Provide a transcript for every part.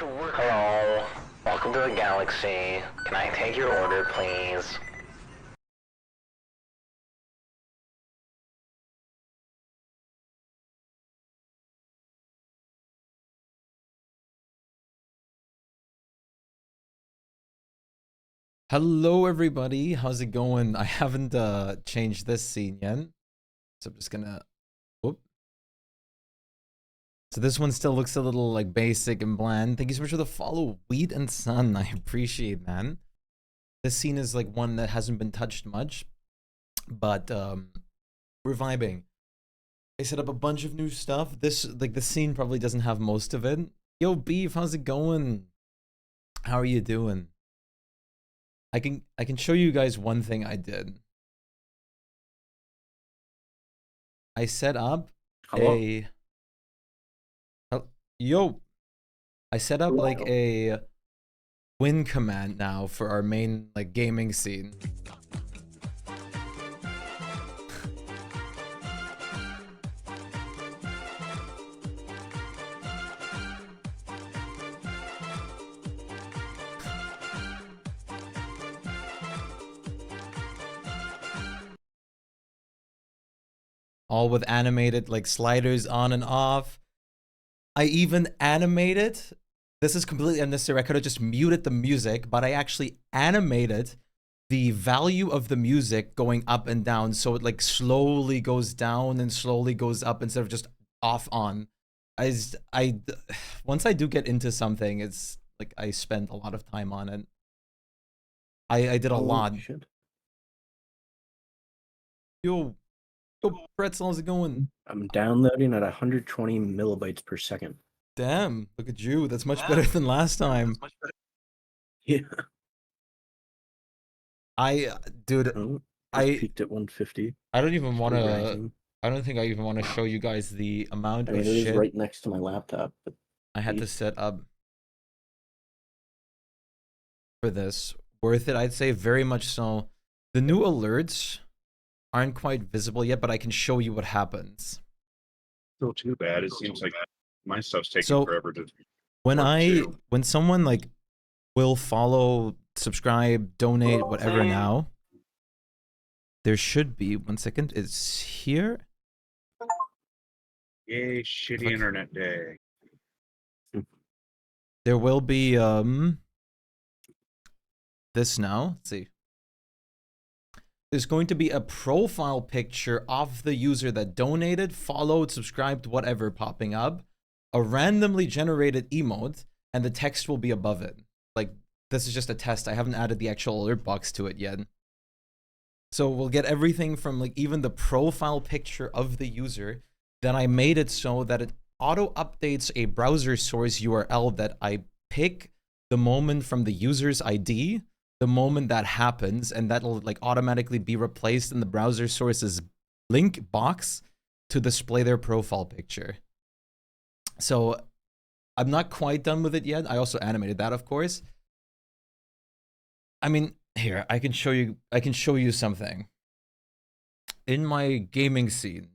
Hello, welcome to the galaxy. Can I take your order, please? Hello everybody, how's it going? I haven't changed this scene yet. So I'm just gonna whoop. So this one still looks a little like basic and bland. Thank you so much for the follow, Wheat and Sun. I appreciate, man. This scene is like one that hasn't been touched much, but we're vibing. I set up a bunch of new stuff. This like the scene probably doesn't have most of it. Yo Beef, how's it going? How are you doing? I can show you guys one thing I did. I set up a yo. I set up like a win command now for our main like gaming scene. All with animated like sliders on and off. I even animated. This is completely unnecessary. I could have just muted the music, but I actually animated the value of the music going up and down, so it like slowly goes down and slowly goes up instead of just off on. Once I do get into something, it's like I spend a lot of time on it. I did a lot. Shit. Yo, Pretzel, how's it going? I'm downloading at 120 millibytes per second. Damn, look at you. That's much better than last time. Yeah. Dude, I peaked at 150. I don't even want to. Rising. I don't think I even want to show you guys the amount I mean, of it shit is right next to my laptop. But I had to set up for this. Worth it, I'd say, very much so. The new alerts aren't quite visible yet, but I can show you what happens. Still too bad. It seems like my stuff's taking forever to. When someone like will follow, subscribe, donate, whatever now, there should be 1 second. It's here. Yay, shitty internet day. There will be this now. Let's see. There's going to be a profile picture of the user that donated, followed, subscribed, whatever popping up, a randomly generated emote, and the text will be above it. Like, this is just a test. I haven't added the actual alert box to it yet. So we'll get everything from like even the profile picture of the user. Then I made it so that it auto updates a browser source URL that I pick the moment from the user's ID, the moment that happens, and that'll like automatically be replaced in the browser source's link box to display their profile picture. So I'm not quite done with it yet. I also animated that, of course. I mean, here, I can show you something. In my gaming scene,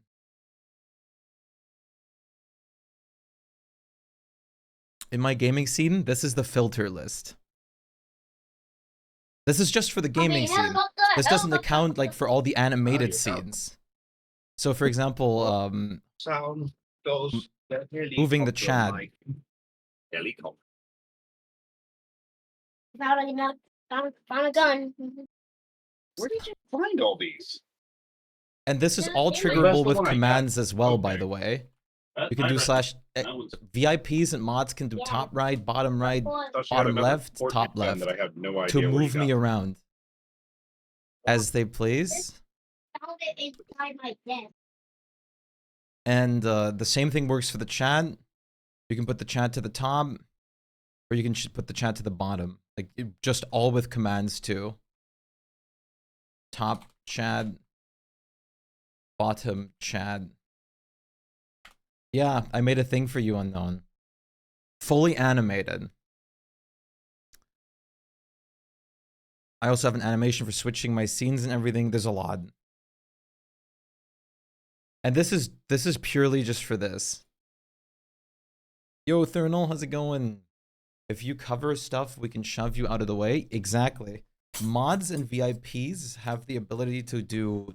this is the filter list. This is just for the gaming scene. This doesn't account like for all the animated scenes. So for example, moving the chat. Found a gun. Where did you find all these? And this is all triggerable with commands as well, by the way. You can do /VIPs and mods can do top right, bottom left, top left to move me around as they please. Found it inside my desk. And the same thing works for the chat. You can put the chat to the top, or you can put the chat to the bottom. Like just all with commands too. Top chat, bottom chat. Yeah, I made a thing for you, Unknown. Fully animated. I also have an animation for switching my scenes and everything. There's a lot. And this is purely just for this. Yo, Thernal, how's it going? If you cover stuff, we can shove you out of the way. Exactly. Mods and VIPs have the ability to do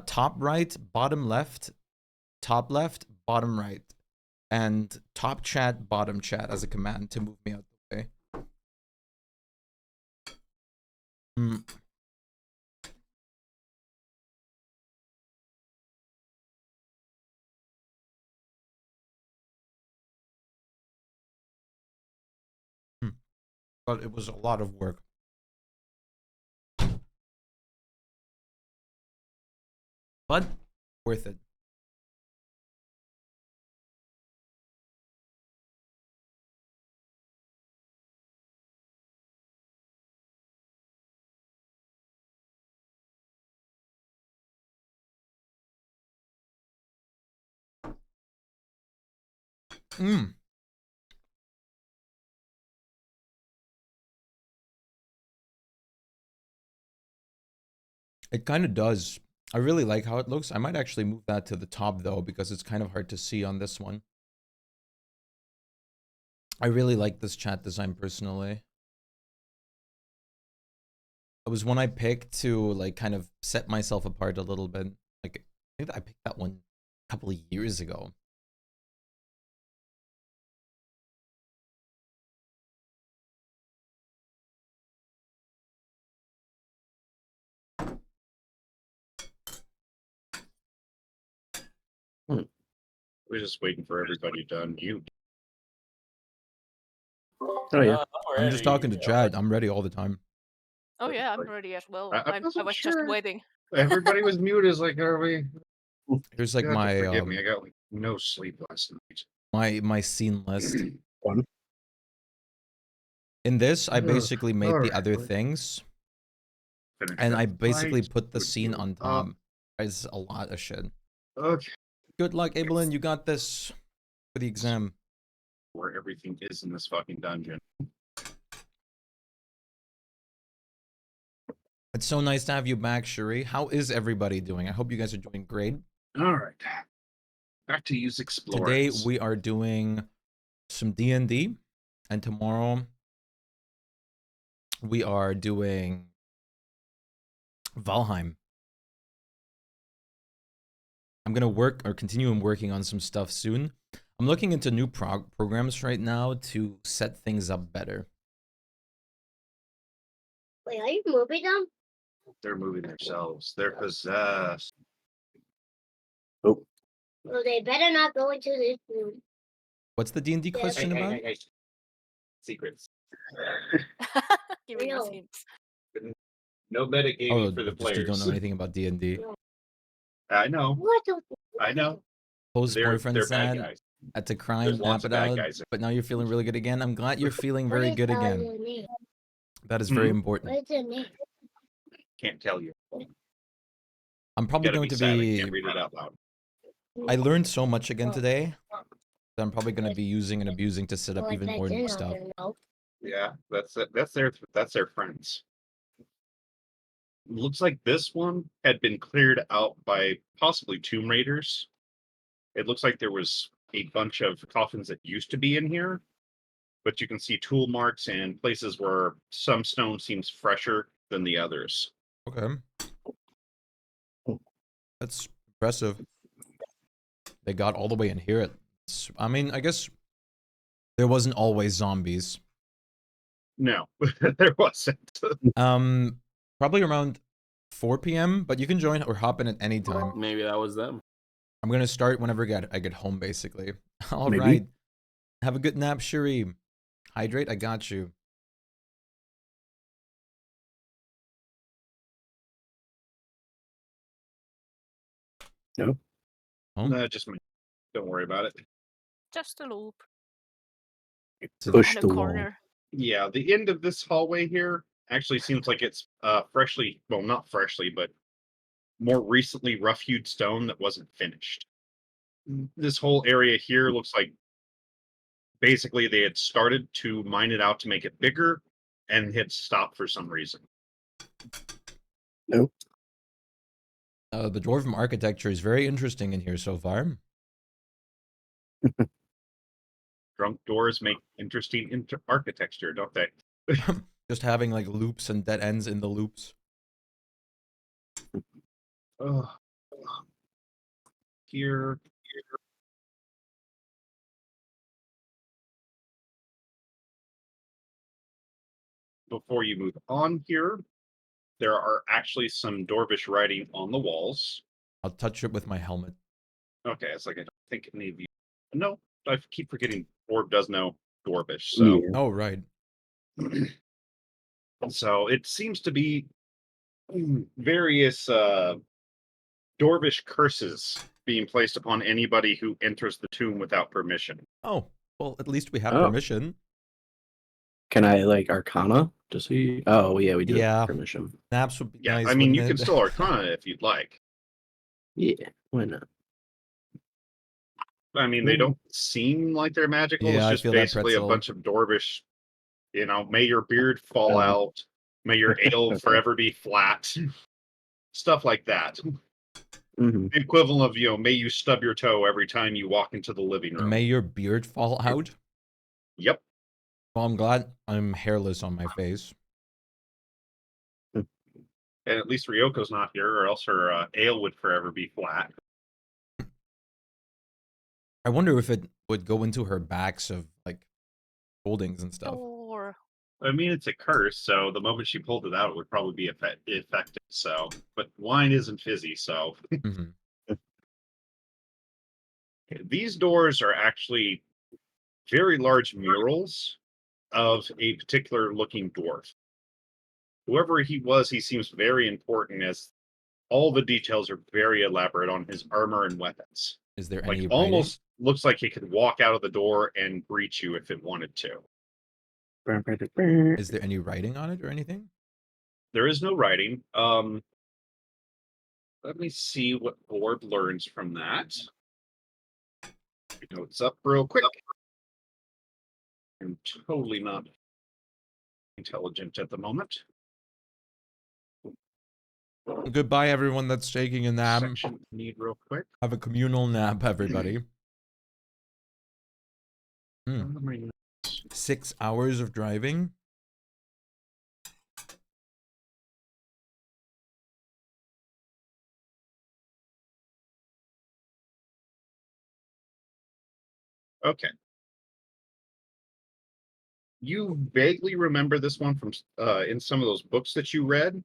top right, bottom left, top left, bottom right, and top chat, bottom chat as a command to move me out the way. But it was a lot of work. But worth it. It kind of does. I really like how it looks. I might actually move that to the top though, because it's kind of hard to see on this one. I really like this chat design personally. It was one I picked to like kind of set myself apart a little bit. Like I think I picked that one a couple of years ago. We're just waiting for everybody to unmute. Oh yeah. I'm just talking to Chad. I'm ready all the time. Oh yeah, I'm ready as well. I I wasn't was sure. just waiting. Everybody was muted. Is like, are we? Here's like You have to forgive my me. I got like no sleep last night. my scene list. One. In this, I Ugh, basically made the alright, other let's things, finish and up I the basically fight, put the put scene you on up. top. It's a lot of shit. Okay. Good luck, Abelin. You got this for the exam. Where everything is in this fucking dungeon. It's so nice to have you back, Shuri. How is everybody doing? I hope you guys are doing great. All right. Back to use explore. Today we are doing some D&D, and tomorrow we are doing Valheim. I'm gonna continue working on some stuff soon. I'm looking into new programs right now to set things up better. Wait, are you moving them? They're moving themselves. They're possessed. Oh, Well, they better not go into this room. What's the D&D Yeah, question about? Hey. Secrets. Giving us Real. hints. No metagaming for the Just you don't players. know anything about D&D. I know. What the? I know. Post They're boyfriend bad sad guys. at the crime, There's lots nap of it bad out, guys. but now you're feeling really good again. I'm glad you're feeling What very is good again. your name? That is very Hmm? important. What is your name? Can't tell you. I'm probably Gotta going be to sad. I be... can't read it out loud. I learned so much again Oh. today that I'm probably going to be using and abusing to set up Well, even I more bet new you're not stuff. gonna know. Yeah, that's their friends. Looks like this one had been cleared out by possibly Tomb Raiders. It looks like there was a bunch of coffins that used to be in here, but you can see tool marks and places where some stone seems fresher than the others. Okay. That's impressive. They got all the way in here. I mean, I guess there wasn't always zombies. No, there wasn't. Probably around 4 p.m., but you can join or hop in at any time. Maybe that was them. I'm going to start whenever I get home, basically. All Maybe. right. Have a good nap, Shuri. Hydrate, I got you. no. Oh, No, just me. Don't worry about it. Just a loop Push in the the wall. corner. Yeah, the end of this hallway here actually seems like it's freshly, well, not freshly, but more recently rough-hewed stone that wasn't finished. This whole area here looks like basically they had started to mine it out to make it bigger and had stopped for some reason. No. the dwarven architecture is very interesting in here so far. Drunk doors make interesting architecture, don't they? Just having like loops and dead ends in the loops. Oh. Here. Before you move on here, there are actually some Dwarvish writing on the walls. I'll touch it with my helmet. Okay, it's like I don't think any of you. No, I keep forgetting Orb does know Dwarvish, so Yeah. Oh, right. so it seems to be various Dwarvish curses being placed upon anybody who enters the tomb without permission. Oh, well, at least we have Oh. permission. Can I like Arcana to see? Oh yeah, we do Yeah. have permission. Naps would be Yeah, nice. I mean, you wouldn't can it? still Arcana if you'd like. Yeah, why not? I mean, they don't seem like they're magical. Yeah, I It's just feel that basically a pretzel. bunch of Dwarvish, may your beard fall Oh. out, may your ale Okay. forever be flat, stuff like that. Mm-hmm. The equivalent of, may you stub your toe every time you walk into the living room. May your beard fall out. Yep. Well, I'm glad I'm hairless on my face. And at least Ryoko's not here, or else her ale would forever be flat. I wonder if it would go into her backs of like holdings and stuff. Or I mean, it's a curse, so the moment she pulled it out, it would probably be effective. So, but wine isn't fizzy, so Mhm. these doors are actually very large murals of a particular looking dwarf. Whoever he was, he seems very important, as all the details are very elaborate on his armor and weapons. Is there Like any writing? almost looks like he could walk out of the door and breach you if it wanted to. Is there any writing on it or anything? There is no writing. Let me see what Orb learns from that. Notes up real quick. I'm totally not intelligent at the moment. Goodbye, everyone that's taking a nap. Section need real quick. Have a communal nap, everybody. Hmm. 6 hours of driving. Okay. You vaguely remember this one from in some of those books that you read.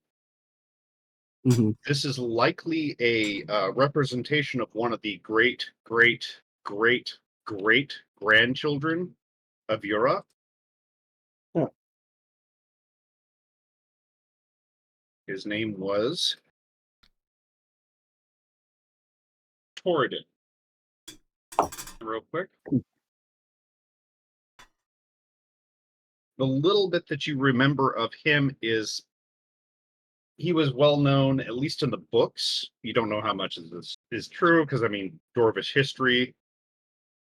Mm-hmm. This is likely a representation of one of the great grandchildren of Yura. Oh. His name was Torridon. Real quick. The little bit that you remember of him is he was well known, at least in the books. You don't know how much of this is true, because, I mean, Dwarvish history.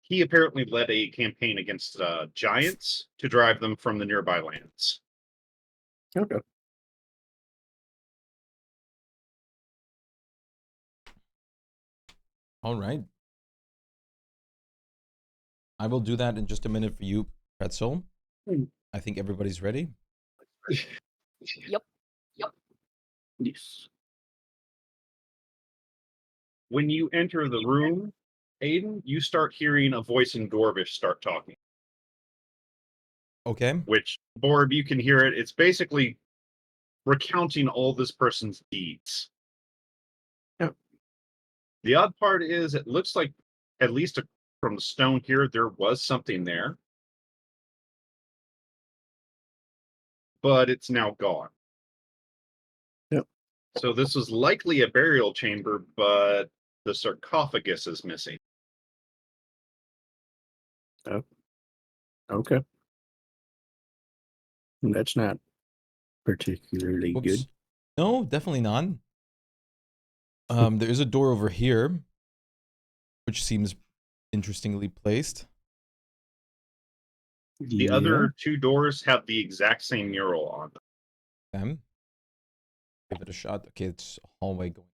He apparently led a campaign against giants to drive them from the nearby lands. Okay. All right. I will do that in just a minute for you, Pretzel. I think everybody's ready. Yep. Yes. When you enter the room, Aiden, you start hearing a voice in Dwarvish start talking, Okay. which, Borb, you can hear it. It's basically recounting all this person's deeds. Yep. The odd part is it looks like, at least from the stone here, there was something there, but it's now gone. Yep. So this is likely a burial chamber, but the sarcophagus is missing. Oh. Okay. That's not particularly Whoops. good. No, definitely not. There is a door over here, which seems interestingly placed. The other two doors have the exact same mural on them. Okay. Give it a shot. Okay, it's a hallway going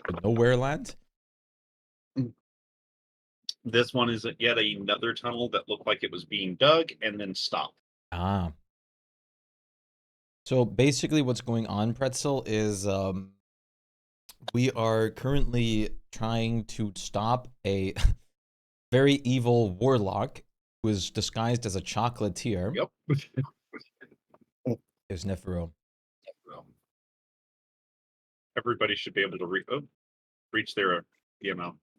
to nowhere land. This one is yet another tunnel that looked like it was being dug and then stopped. Ah. So basically what's going on, Pretzel, is we are currently trying to stop a very evil warlock who is disguised as a chocolatier. Yep. There's Nefero. Everybody should be able to reach their,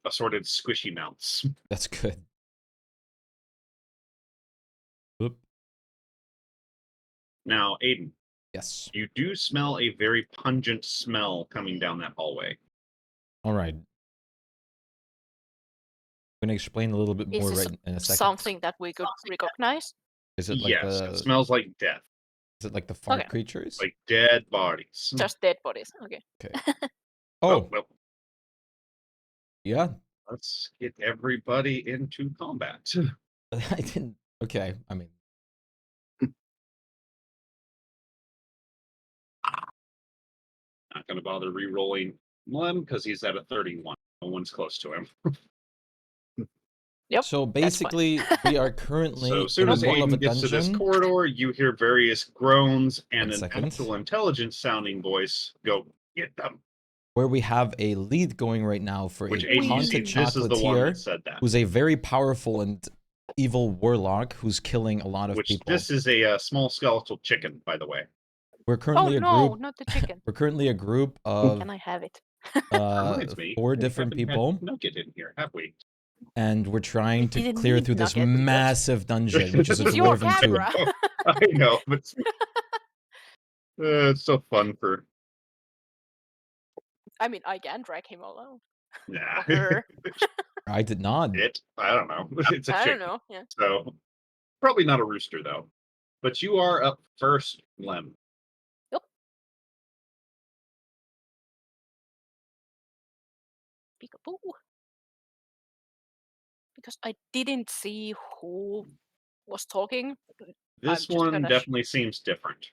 assorted squishy mounts. That's good. Oop. Now, Aiden, Yes. you do smell a very pungent smell coming down that hallway. All right. I'm gonna explain a little bit Is more this right in a second. something that we could recognize? Is it like Yes, the it smells like death, is it like the fart Okay. creatures? like dead bodies. Just dead bodies. Okay. Oh, well, yeah. let's get everybody into combat. I didn't. Okay. I mean, Not going to bother re-rolling Lem because he's at a 31. No one's close to him. Yep. so that's fine. basically, we are currently So as soon in as the middle of a Aiden gets to this dungeon. corridor, you hear various groans and 1 an second. actual intelligent sounding voice go, "Get them." Where we have a lead going right now for Which a Aiden, you see, haunted this is the one chocolatier that said that. who's a very powerful and evil warlock who's killing a lot of Which people. this is a small skeletal chicken, by the way. We're Oh currently a no, group. not the chicken. We're currently a group of Can I have it? Reminds me, 4 we different haven't had people, Nugget in here, have we? and we're trying to didn't clear need through this Nugget, but- massive dungeon, which is a It's your dwarven tomb. camera. I know, but it's so fun for I mean, I can drag him alone. nah. Or her. I did not. I don't know. It's a I chicken, don't know. Yeah. so probably not a rooster though. But you are up first, Lem. Peekaboo. Because I didn't see who was talking. This just one gonna definitely seems different.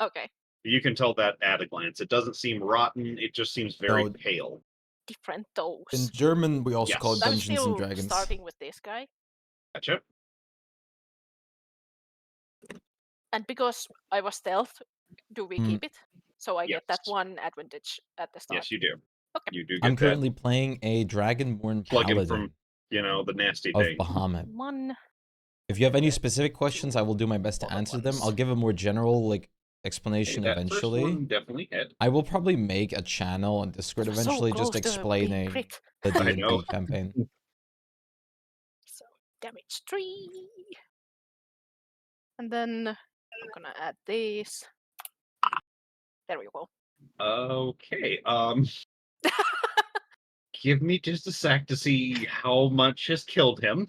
Okay. You can tell that at a glance. It doesn't seem rotten. It just seems very No. pale. Different dose. In German, we also Yes. call it I'm Dungeons still and Dragons. starting with this guy. Gotcha. And because I was stealth, do we keep it? So I get that Yes. one advantage at the start. Yes, you do. Okay. You do get I'm that currently playing a Dragonborn plug-in Paladin from, the nasty of thing. Bahamut. One. If you have any specific questions, I will do my best to All at answer them. once. I'll give a more general Hey, explanation that first eventually. one definitely hit. I will probably make a channel on Discord So eventually just close to being explaining crit. the I know. D&D campaign. So damage 3. And then I'm gonna add this. There we go. Okay. Give me just a sec to see how much has killed him.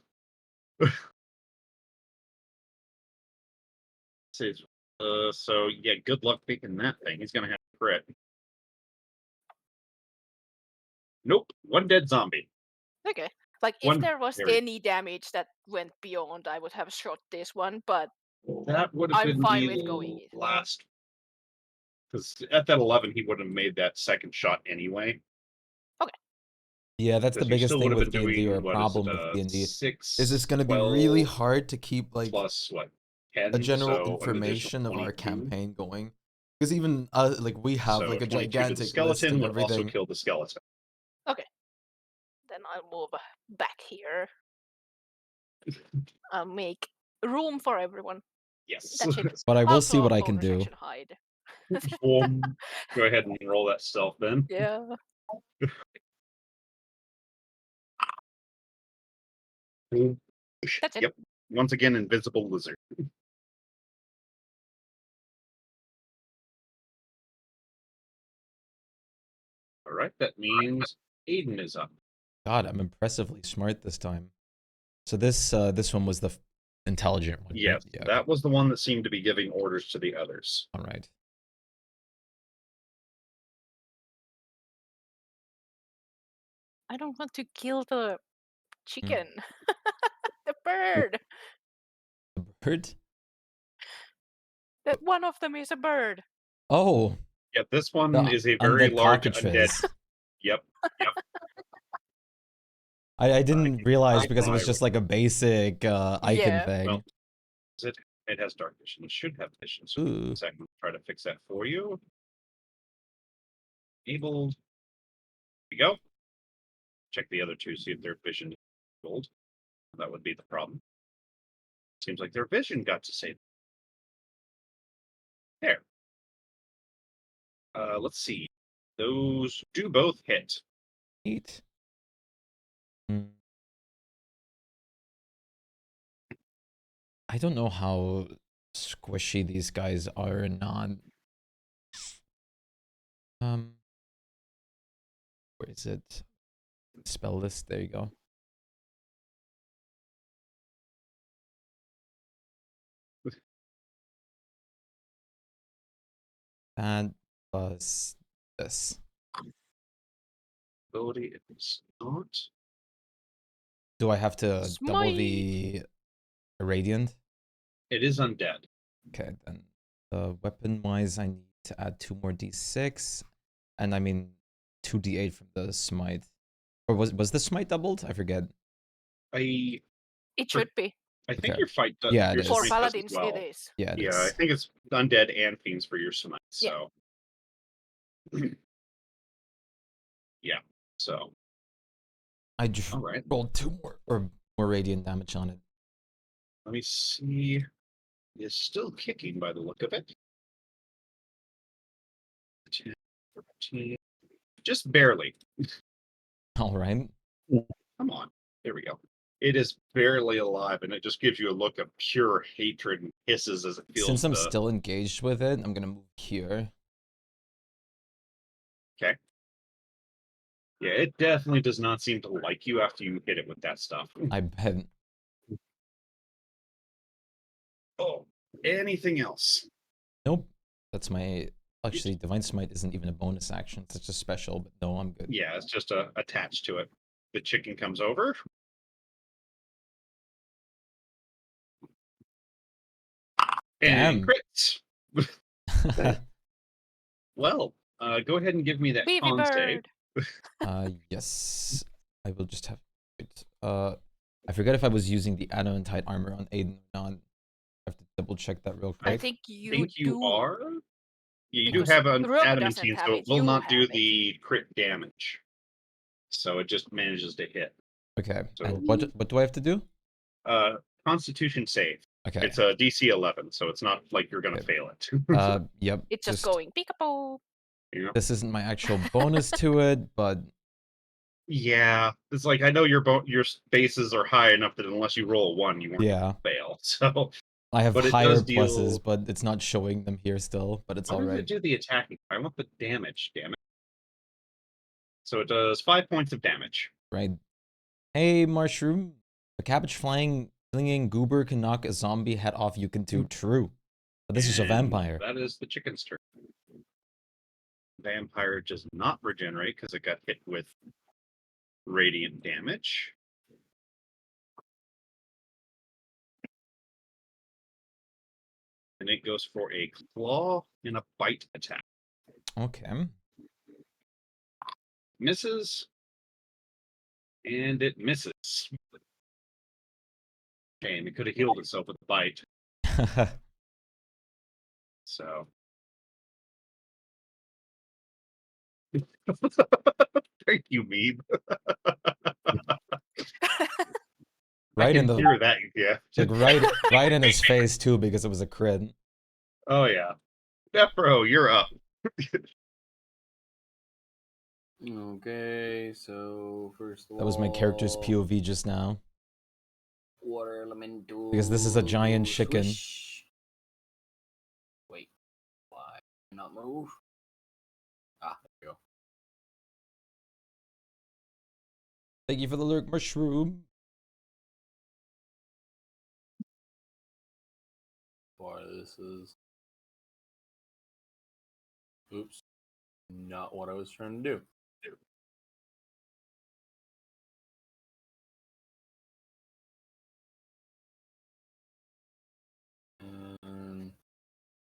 So yeah, good luck picking that thing. He's gonna have to crit. Nope, one dead zombie. Okay. Like if One there was very- any damage that went beyond, I would have shot this one, but That would have I'm been fine the with going easy. last. Because at that 11, he would have made that second shot anyway. Yeah, that's the 'Cause you biggest still thing would have with been D&D, or a doing, what is problem it, with D&D. 6, Is it's going to be really 12 hard to keep plus what? 10, a general so an information additional of our 22. campaign going. Because even we have So a 22 to the gigantic list skeleton and would also everything. kill the skeleton. then I'll move back here. I'll make room for everyone. Yes. That should But I will also see what I bonus can do. action hide. Boom. Go ahead and roll that stealth then. Yeah. That's it. Yep. Once again, invisible lizard. All right, that means Aiden is up. God, I'm impressively smart this time. So this one was the intelligent one. right? Yes, Yeah. that was the one that seemed to be giving orders to the others. All right. I don't want to kill the chicken. The bird. The bird? That one of them is a bird. Oh, Yeah, this one the is a very undead large cockatrice. undead. Yep. I didn't realize because it was Viral. just like a basic icon Yeah. thing. Well, it has dark vision. It should have vision. So Ooh. I can try to fix that for you. Enabled. There we go. Check the other two, see if their vision is gold. That would be the problem. Seems like their vision got to save. There. Let's see. Those do both hit. Neat. Mm. I don't know how squishy these guys are or not. Where is it? Spell list. There you go. And plus this. Ability is not. Do I have to double Smite. the radiant? It is undead. Okay, then weapon wise, I need to add 2 more d6, and I mean 2 d8 from the smite. Or was the smite doubled? I forget. I It should be. think Okay. your fight does. Yeah, it your is. For smite does as paladins, well. it is. Yeah, it Yeah, I is. think it's undead and fiends for your smite. Yeah. So. Yeah. So. I just All right. rolled 2 more radiant damage on it. Let me see. It's still kicking by the look of it. 10, 13, just barely. All right. Come on. There we go. It is barely alive, and it just gives you a look of pure hatred and hisses as it feels. Since I'm still engaged with it, I'm gonna move here. Okay. Yeah, it definitely does not seem to like you after you hit it with that stuff. I bet. Oh, anything else? Nope. That's my. Actually, Divine Smite isn't even a bonus action. It's just special, but no, I'm good. Yeah, it's just attached to it. The chicken comes over. And Damn. crits. Well, go ahead and give me that Beefy con save. bird. Yes. I will just have. I forget if I was using the adamantite armor on Aiden or not. I have to double check that real quick. I think you think you do. are. Yeah, you do Because have an Rogue doesn't adamantine, have so it, it will you not do have it. the crit damage. So it just manages to hit. Okay. So- And what do I have to do? Constitution save. Okay. It's a DC 11, so it's not like you're gonna Okay. fail it. Yep. It's just going peekaboo. You know? This isn't my actual bonus to it, but Yeah, it's like I know your bases are high enough that unless you roll a 1, you won't yeah. fail. So I have But it higher does pluses, deal- but it's not showing them here still, but it's why does alright. it do the attacking? I want the damage. Damn it! So it does 5 points of damage. Right. Hey, Mushroom. A cabbage flying, flinging goober can knock a zombie head off. You can do true. But this is a And vampire. That is the chicken's turn. Vampire does not regenerate because it got hit with radiant damage. And it goes for a claw and a bite attack. Okay. Misses. And it misses. Okay, and it could have healed itself with a bite. So. Thank you, Meeb. I Right in can the hear that, yeah. like right in his face too, because it was a crit. Oh yeah. Defro, you're up. Okay, so first of That was my character's all, POV just now. water elemental. Because this is a giant chicken. Swish. Wait, why not move? Ah, there we go. Thank you for the lurk, Mushroom. Boy, this is. Oops, not what I was trying to do.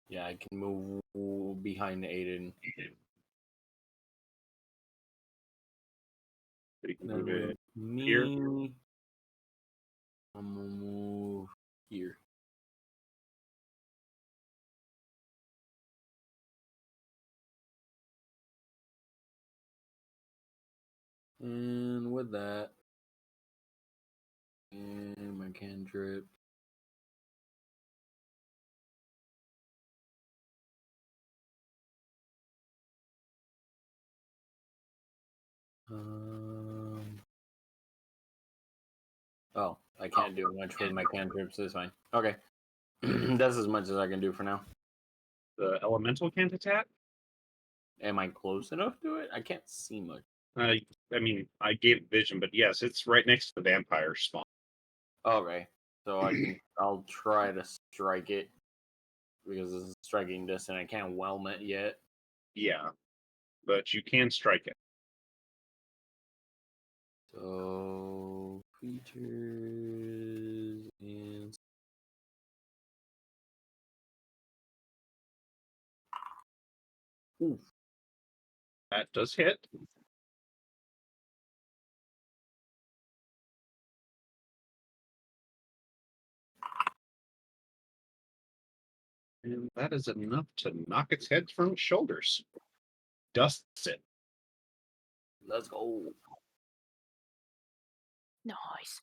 Yeah, I can move behind Aiden. But you can Then move we'll it Here. Me. I'm gonna move here. And with that, and my cantrip. Oh, I can't do much with my cantrips. It's fine. Okay, that's as much as I can do for now. The elemental can't attack. Am I close enough to it? I can't see much. I mean, I gave vision, but yes, it's right next to the vampire spawn. Okay, so I'll try to strike it because it's striking distance. I can't whelm it yet. Yeah, but you can strike it. So features and oof. That does hit. And that is enough to knock its head from its shoulders. Dusts it. Let's go. Nice.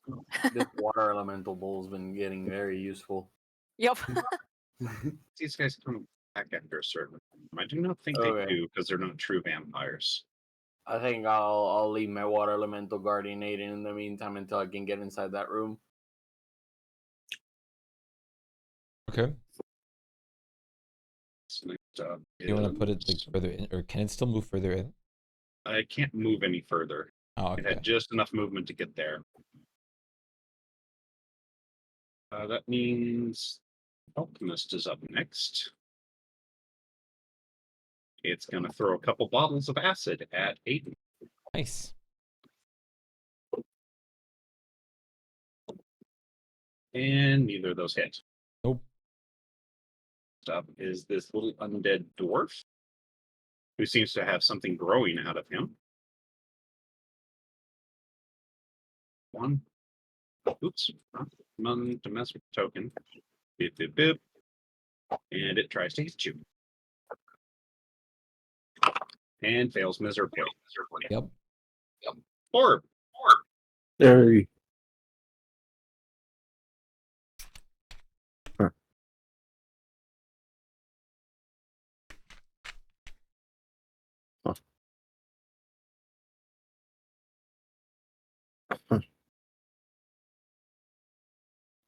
This water elemental bowl's been getting very useful. Yep. These guys come back after a certain time. I do not think Okay. they do because they're not true vampires. I think I'll leave my water elemental guardianating in the meantime until I can get inside that room. Okay. So next up You want to put it like is- further in, or can it still move further in? I can't move any further. Oh, It okay. had just enough movement to get there. That means Alchemist is up next. It's going to throw a couple bottles of acid at Aiden. Nice. And neither of those hit. Nope. Up is this little undead dwarf who seems to have something growing out of him. One. Oops. None to mess with the token. Bip, bip, bip. And it tries to hit you. And fails miserably. Yep. Orb. There.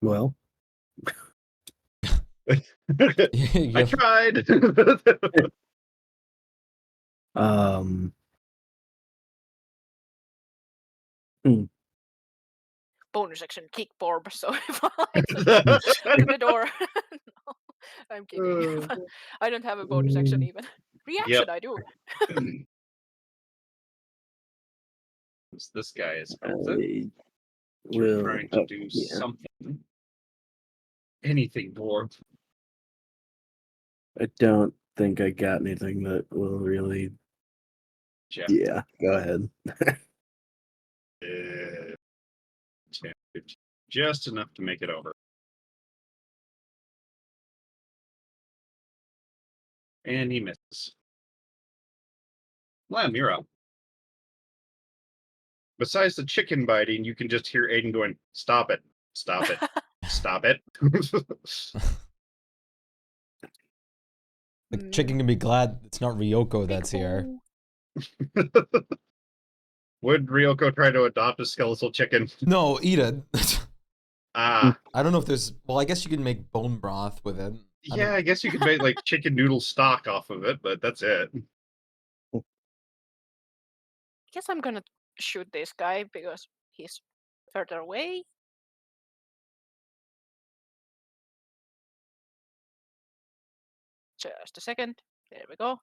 Well, I tried. um, Bonus action kick Borb, so if I to the door. No, I'm kidding. I don't have a bonus action even. Reaction, I do. This guy is I You're will. trying to do something. Anything, Borb. I don't think I got anything that will really. Jeff. Yeah, go ahead. 10, 15, just enough to make it over. And he misses. Lamb, you're up. Besides the chicken biting, you can just hear Aiden going, "Stop it, stop it, stop it." The chicken can be glad it's not Ryoko that's here. Would Ryoko try to adopt a skeletal chicken? No, eat it. Ah, I don't know if there's. Well, I guess you can make bone broth with it. yeah, I guess you could make like chicken noodle stock off of it, but that's it. Guess I'm gonna shoot this guy because he's further away. Just a second. There we go.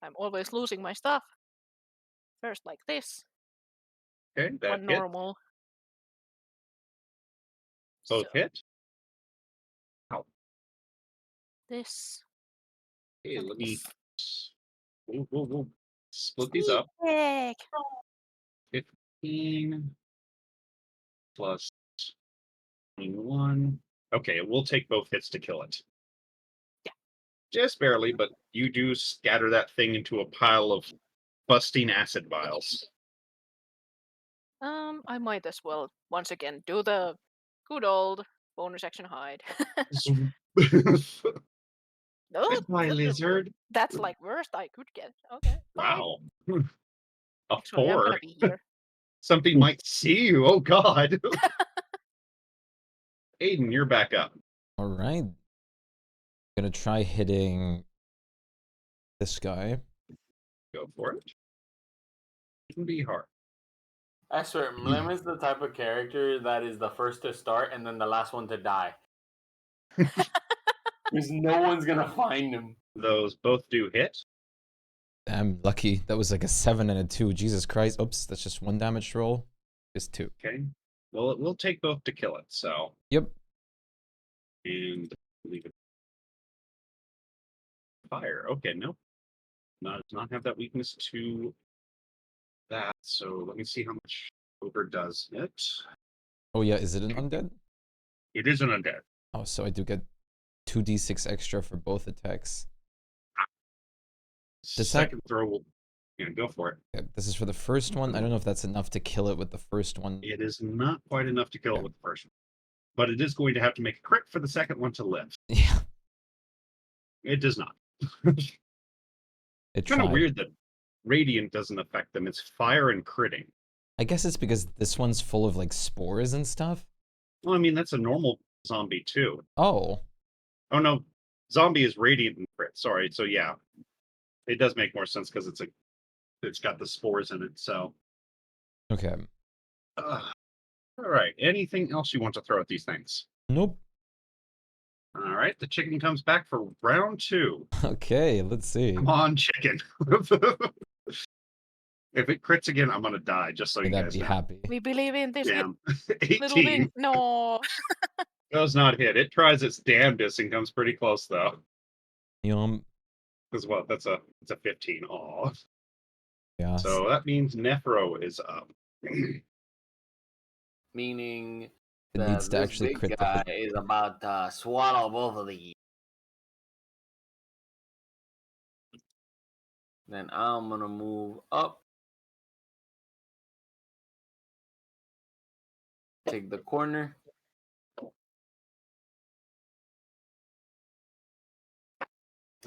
I'm always losing my stuff. First like this. Okay, that One hit. normal. Both So hit. Ow. this. Okay, and let me this. split these up. Heck. 15. plus 21. Okay, we'll take both hits to kill it. Yeah. Just barely, but you do scatter that thing into a pile of busting acid vials. I might as well once again do the good old bonus action hide. No, Goodbye, lizard. that's like worst I could get. Okay. Fine. Wow. A Actually, I'm 4. gonna be here. Something might see you. Oh, God. Aiden, you're back up. All right. Gonna try hitting this guy. Go for it. It can be hard. I swear, Mlem is the type of character that is the first to start and then the last one to die. Because no one's gonna find him. Those both do hit. I'm lucky. That was like a 7 and a 2. Jesus Christ. Oops, that's just 1 damage roll. Just 2. Okay. Well, it will take both to kill it, so. Yep. And leave it. Fire. Okay, no. Does not have that weakness to that. So let me see how much Ogre does it. Oh yeah, is it an undead? It is an undead. Oh, so I do get 2d6 extra for both attacks. Does that- Second throw will. Yeah, go for it. Okay, this is for the first one. I don't know if that's enough to kill it with the first one. It is not quite enough to kill Okay. it with the first one. But it is going to have to make a crit for the second one to live. Yeah. It does not. It Kind of tried. weird that Radiant doesn't affect them. It's fire and critting. I guess it's because this one's full of like spores and stuff. Well, I mean, that's a normal zombie too. Oh. Oh no, zombie is radiant and crit. Sorry. So yeah, it does make more sense because it's got the spores in it. So Okay. all right. Anything else you want to throw at these things? Nope. All right. The chicken comes back for round 2. Okay, let's see. Come on, chicken. If it crits again, I'm gonna die. Just so you That'd guys be know. happy. We believe in this Damn. little thing. 18 No. does not hit. It tries its damnedest and comes pretty close though. Because what? That's a 15. Aw. Yeah. So that means Nephro is up. Meaning It that needs to this actually big crit the guy hit. is about to swallow both of these. Then I'm gonna move up. Take the corner.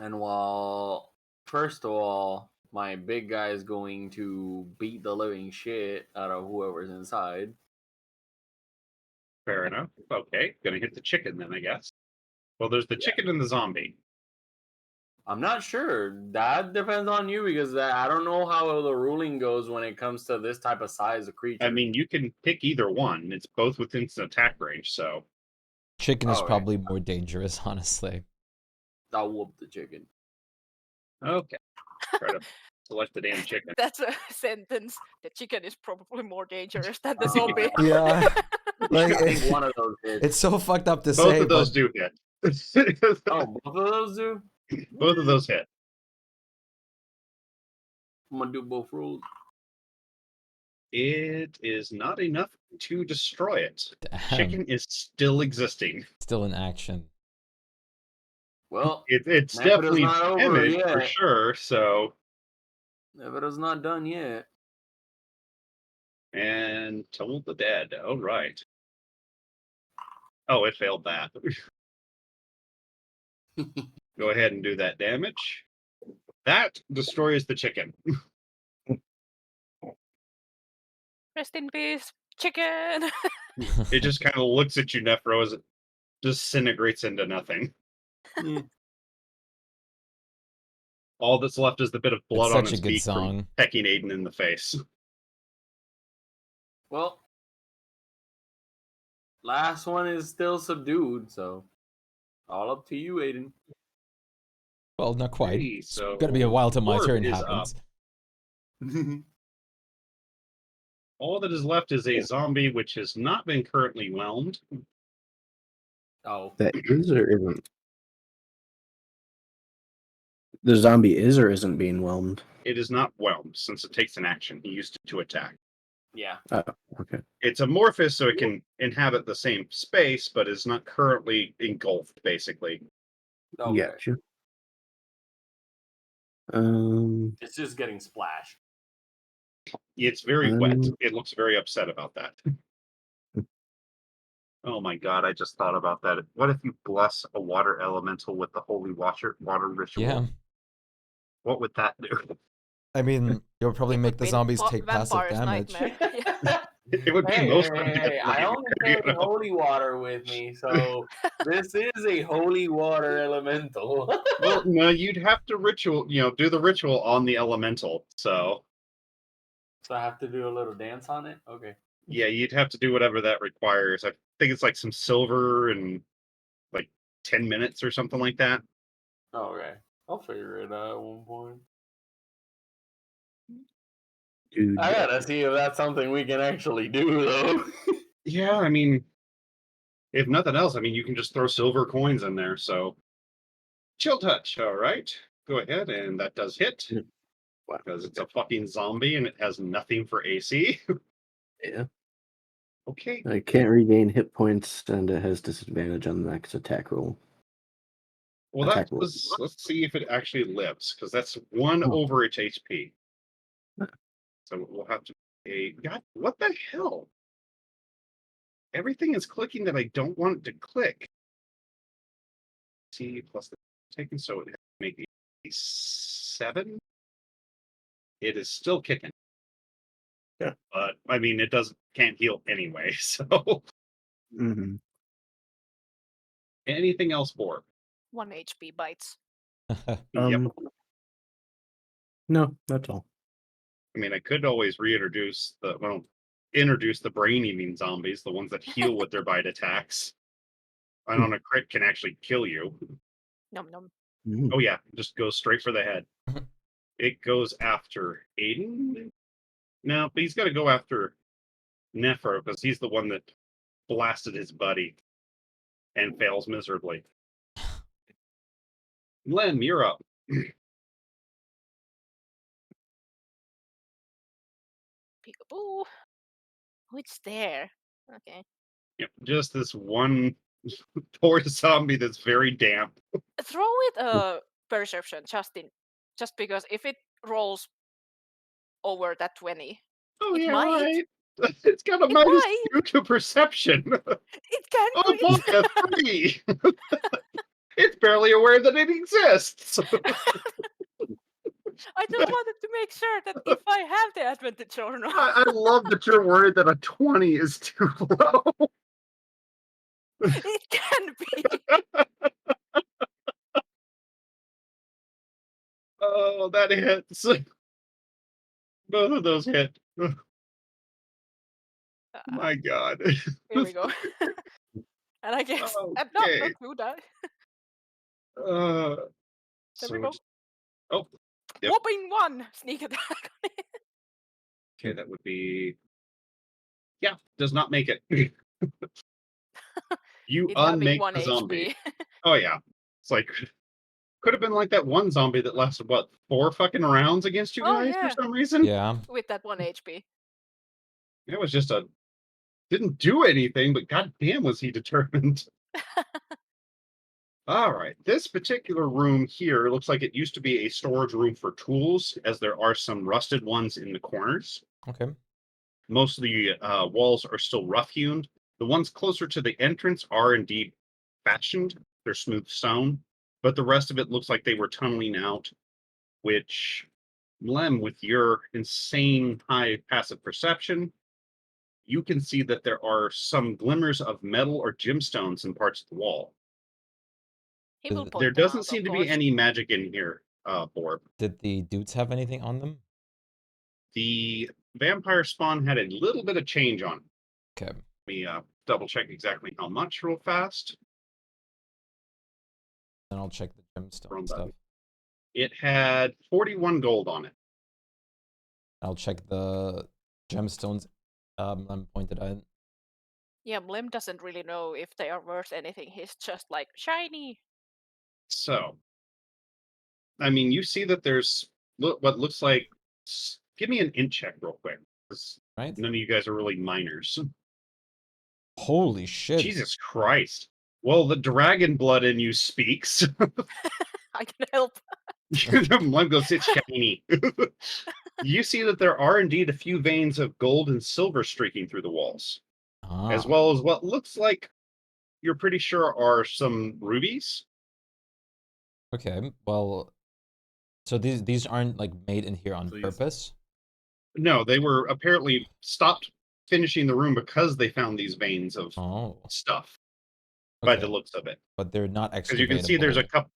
And while, first of all, my big guy is going to beat the living shit out of whoever's inside. Fair enough. Okay, gonna hit the chicken then, I guess. Well, there's the chicken and the zombie. I'm not sure. That depends on you because I don't know how the ruling goes when it comes to this type of size of creature. I mean, you can pick either one. It's both within its attack range, so. Chicken is Alright. probably more dangerous, honestly. I'll whoop the chicken. Okay. Try to select the damn chicken. That's a sentence. The chicken is probably more dangerous than the Oh, zombie. Yeah. Like, I think one of those hits. it's so fucked up to Both say, of those but do hit. Oh, both of those do? Both of those hit. I'm gonna do both rules. It is not enough to destroy it. damn, Chicken is still existing. still in action. Well, It's Nap it is definitely not over damaged for yet. sure. So, Neveda's not done yet. and Toll the Dead. All right. Oh, it failed that. Go ahead and do that damage. That destroys the chicken. Rest in peace, chicken. It just kind of looks at you, Nephro, as it disintegrates into nothing. All that's left is the bit of blood It's on such a its good beak from song. pecking Aiden in the face. Well, last one is still subdued, so all up to you, Aiden. Well, not quite. Hey, It's so gonna be a while till my Orb turn is happens. All that is left is a zombie which has not been currently whelmed. Oh, That is or isn't? The zombie is or isn't being whelmed. It is not whelmed since it takes an action. He used it to attack. Yeah. Oh, okay. It's amorphous, so it can inhabit the same space, but is not currently engulfed, basically. Okay. Gotcha. It's just getting splashed. It's very wet. Um, It looks very upset about that. Oh my god, I just thought about that. What if you bless a water elemental with the holy water ritual? Yeah. What would that do? I mean, you'll probably It make would the be zombies take passive vampire's damage. nightmare. Yeah. It would be Hey, most I only you carry know? holy water with me, so this is a holy water elemental. Well, no, you'd have to do the ritual on the elemental. So So I have to do a little dance on it? Okay. yeah, you'd have to do whatever that requires. I think it's like some silver and like 10 minutes or something like that. Okay. I'll figure it out at one point. dude, I gotta see if that's something we can actually do, though. Yeah, I mean, if nothing else, I mean, you can just throw silver coins in there. So chill touch. All right, go ahead, and that does hit wow. because it's a fucking zombie and it has nothing for AC. Yeah. Okay. I can't regain hit points, and it has disadvantage on the next attack roll. Well, Attack that roll. was. Let's see if it actually lives, because that's one Oh. over its HP. So we'll have to. God, what the hell? Everything is clicking that I don't want it to click. T plus the taken, so it has to make a 7. It is still kicking. Yeah. But I mean, it can't heal anyway. So Mm-hmm. anything else for it? 1 HP bites. Yep. No, that's all. I mean, I could always introduce the brain-eating zombies, the ones that heal with their bite attacks. And on a crit can actually kill you. Num num. Mm. Oh yeah, just goes straight for the head. It goes after Aiden. No, but he's got to go after Nefer because he's the one that blasted his buddy and fails miserably. Len, you're up. Peekaboo. Oh, it's there. Okay. Yep, just this one poor zombie that's very damp. Throw it a perception just because if it rolls over that 20, Oh it yeah, might. right. It's got a It minus might. 2 to perception. It can Oh crit. boy, a 3. It's barely aware that it exists. I just wanted to make sure that if I have the advantage or not. I love that you're worried that a 20 is too low. It can be. Oh, that hits. Both of those hit. My God. Here we go. And I guess not Okay. who died. Uh, There so we go. oh, yep. Whopping 1 sneak attack. Okay, that would be. Yeah, does not make it. You It having unmake 1 the zombie. HP. Oh yeah, it's like could have been like that one zombie that lasted what 4 fucking rounds against you Oh, guys yeah. for some reason. Yeah. With that 1 HP. It was just didn't do anything, but goddamn was he determined. All right, this particular room here looks like it used to be a storage room for tools, as there are some rusted ones in the corners. Okay. Most of the walls are still rough-hewn. The ones closer to the entrance are indeed fashioned. They're smooth stone, but the rest of it looks like they were tunneling out, which, Lem, with your insane high passive perception, you can see that there are some glimmers of metal or gemstones in parts of the wall. He will There point There them doesn't out, seem of to be course. any magic in here, Borb. Did the dudes have anything on them? The vampire spawn had a little bit of change on it. Okay. Let me double check exactly how much real fast. Then I'll check the gemstone Wrong stuff. button. It had 41 gold on it. I'll check the gemstones I'm pointed at. Yeah, Blim doesn't really know if they are worth anything. He's just like, shiny. So, I mean, you see that there's what looks like. Give me an int check real quick. right? None of you guys are really miners. Holy shit. Jesus Christ. Well, the dragon blood in you speaks. I can help. One goes, it's shiny. You see that there are indeed a few veins of gold and silver streaking through the walls, as Ah, well as what looks like you're pretty sure are some rubies. okay. Well, so these aren't like made in here on Please. purpose? No, they were apparently stopped finishing the room because they found these veins of Oh, stuff by okay. the looks of it. But they're not Because you can see there's a excavatable. couple.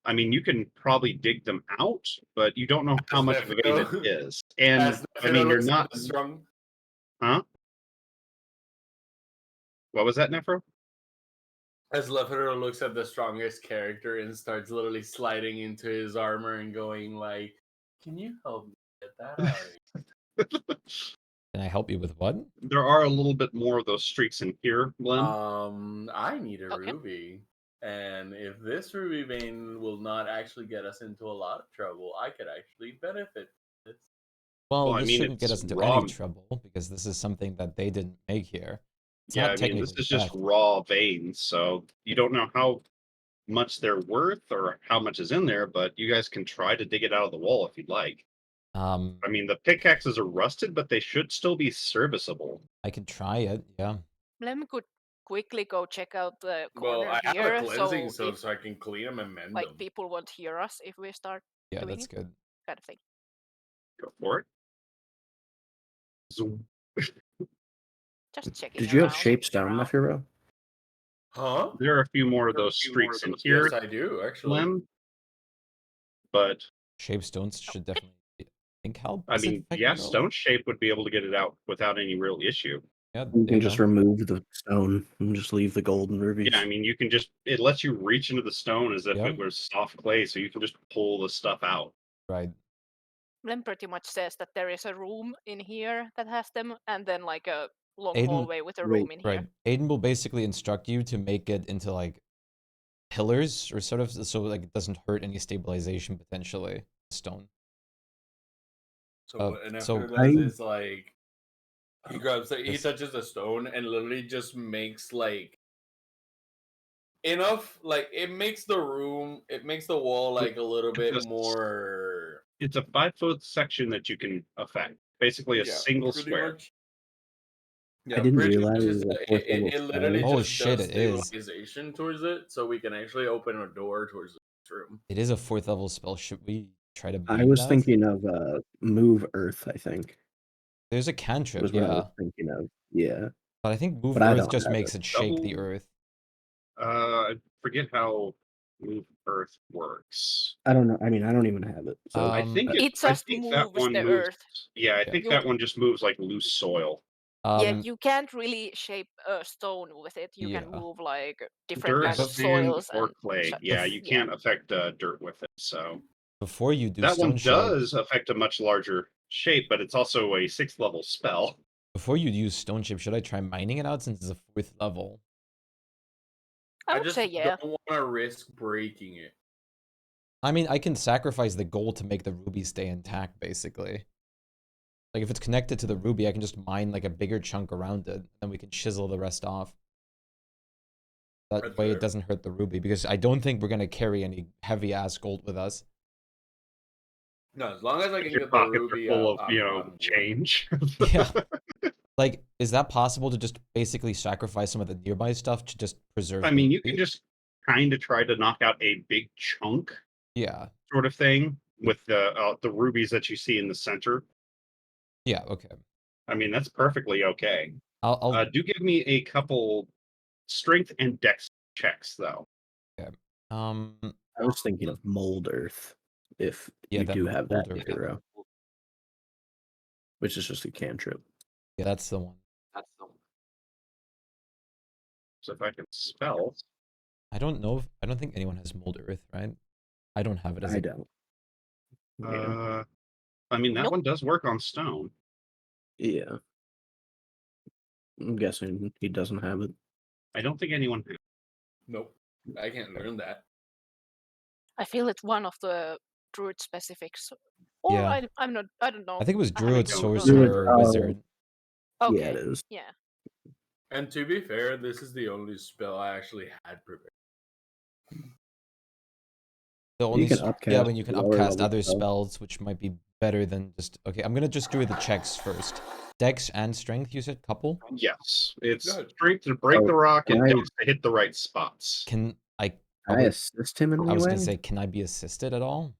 I mean, you can probably dig them out, but you don't know how much of a vein it is. And As I mean, you're looks not. strong. Huh? What was that, Nephro? As Lefero looks at the strongest character and starts literally sliding into his armor and going like, "Can you help me get that out?" Can I help you with what? There are a little bit more of those streaks in here, Glenn. I need a Okay. ruby. And if this ruby vein will not actually get us into a lot of trouble, I could actually benefit from this. Well, Well, I this mean, shouldn't get it's us into raw. any trouble because this is something that they didn't make here. It's Yeah, not I mean, this technically is just theft. raw veins, so you don't know how much they're worth or how much is in there, but you guys can try to dig it out of the wall if you'd like. I mean, the pickaxes are rusted, but they should still be serviceable. I could try it, yeah. Let me quickly go check out the Well, corner I have here. a cleansing So if so I can clean them and mend like them. people won't hear us if we start Yeah, doing that's it, good. kind of thing. Go for it. Zoom. Just checking Did you have around. shapes down, Nephiro? Huh? There are a few more of those streaks in here, Yes, I do, actually. Lem. But, Shapestones should definitely, I think, help. I Is it mean, affect yeah, growth? Stone Shape would be able to get it out without any real issue. Yeah, You there can just go. remove the stone and just leave the gold and rubies. Yeah, I mean, you can just, it lets you reach into the stone as if Yeah. it was soft clay, so you can just pull the stuff out. Right. Lem pretty much says that there is a room in here that has them, and then like a long Aiden- hallway with a Wait, room in here. Right. Aiden will basically instruct you to make it into like pillars or sort of so like it doesn't hurt any stabilization potentially. Stone. So Uh, what an so does is like he This- touches a stone and literally just makes like enough, like it makes the wall like a little bit Just- more. It's a 5-foot section that you can affect. Basically, a single pretty square. much. Yeah, I didn't pretty much realize it is- was a fourth level it literally spell. Oh, just shit, does it is. stabilization towards it, so we can actually open a door towards this room. It is a 4th level spell. Should we try to I beat was that? thinking of move earth, I think. There's a cantrip, Was what I yeah. was thinking of. Yeah. But I think move But I earth don't just have makes it shake the Double- earth. I forget how Move Earth works. I don't know. I mean, I don't even have it. So I think It I just think that moves one the moves. earth. Yeah, I Yeah. think You- that one just moves like loose soil. Yeah, you can't really shape a stone with it. You can Yeah. move like different Dirt, kind of sand, soils or and clay. such. Yeah, you Yeah. can't affect dirt with it. So Before you do that stone one shape, does affect a much larger shape, but it's also a 6th level spell. before you use stone shape, should I try mining it out since it's a 4th level? I would just say yeah. don't want to risk breaking it. I mean, I can sacrifice the gold to make the ruby stay intact, basically. Like, if it's connected to the ruby, I can just mine, like, a bigger chunk around it, and then we can chisel the rest off. That That's way fair. it doesn't hurt the ruby, because I don't think we're gonna carry any heavy-ass gold with us. No, as long as I can Your get the pockets ruby are full of, I'm change. Yeah. Like, is that possible to just basically sacrifice some of the nearby stuff to just preserve I the mean, you ruby? can just kind of try to knock out a big chunk Yeah. sort of thing with the rubies that you see in the center. Yeah, okay. I mean, that's perfectly okay. I'll Do give me a couple strength and dex checks, though. I was thinking of mold earth. If Yeah, you that do have that mold earth. hero, which is just a cantrip. yeah, that's the one. So if I can spell, I don't think anyone has mold earth, right? I don't have it as I a don't. Yeah. I mean, that Nope. one does work on stone. Yeah. I'm guessing he doesn't have it. I don't think anyone. Nope, I can't learn that. I feel it's one of the druid specifics. Or Yeah. I'm not. I don't know. I think it was I haven't druid, done Druid, sorcerer, that. oh. wizard. Okay. Yeah, it is. Yeah. And to be fair, this is the only spell I actually had prepared. The only can yeah, upcast when you can lower upcast level other spells. spells, which might be better than just. Okay, I'm gonna just do the checks first. Dex and strength. You said couple. Yes, it's Good. strength to break Oh, the rock can and I- dex to hit the right spots. Can I? Can I assist him in any I was way? gonna say, can I be assisted at all?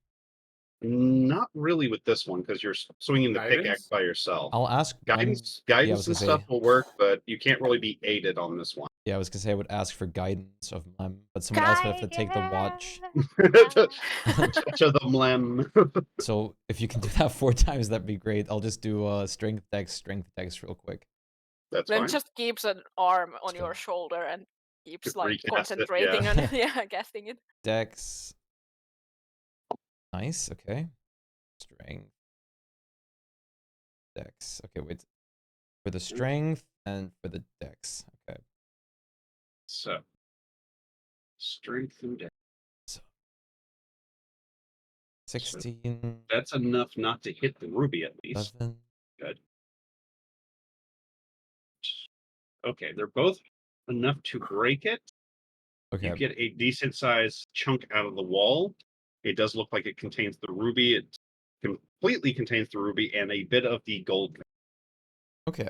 Not really with this one because you're swinging the Guidance? pickaxe by yourself. I'll ask Mem- Guidance, yeah, I guidance was and gonna stuff say. will work, but you can't really be aided on this one. Yeah, I was gonna say I would ask for guidance of Mem, but someone else would have to take the watch. To the mlem. So if you can do that 4 times, that'd be great. I'll just do strength dex real quick. That's Then fine. just keeps an arm on Let's go. your shoulder and keeps Just like recast it, concentrating yeah. on it. Yeah, casting it. Dex. Nice. Okay. Strength. Dex. Okay, wait. For the strength and for the dex. Okay. So, strength and dex. So 16. That's enough not to hit the ruby at least. 11. Good. Okay, they're both enough to break it. Okay. You get a decent sized chunk out of the wall. It does look like it contains the ruby. It completely contains the ruby and a bit of the gold. Okay.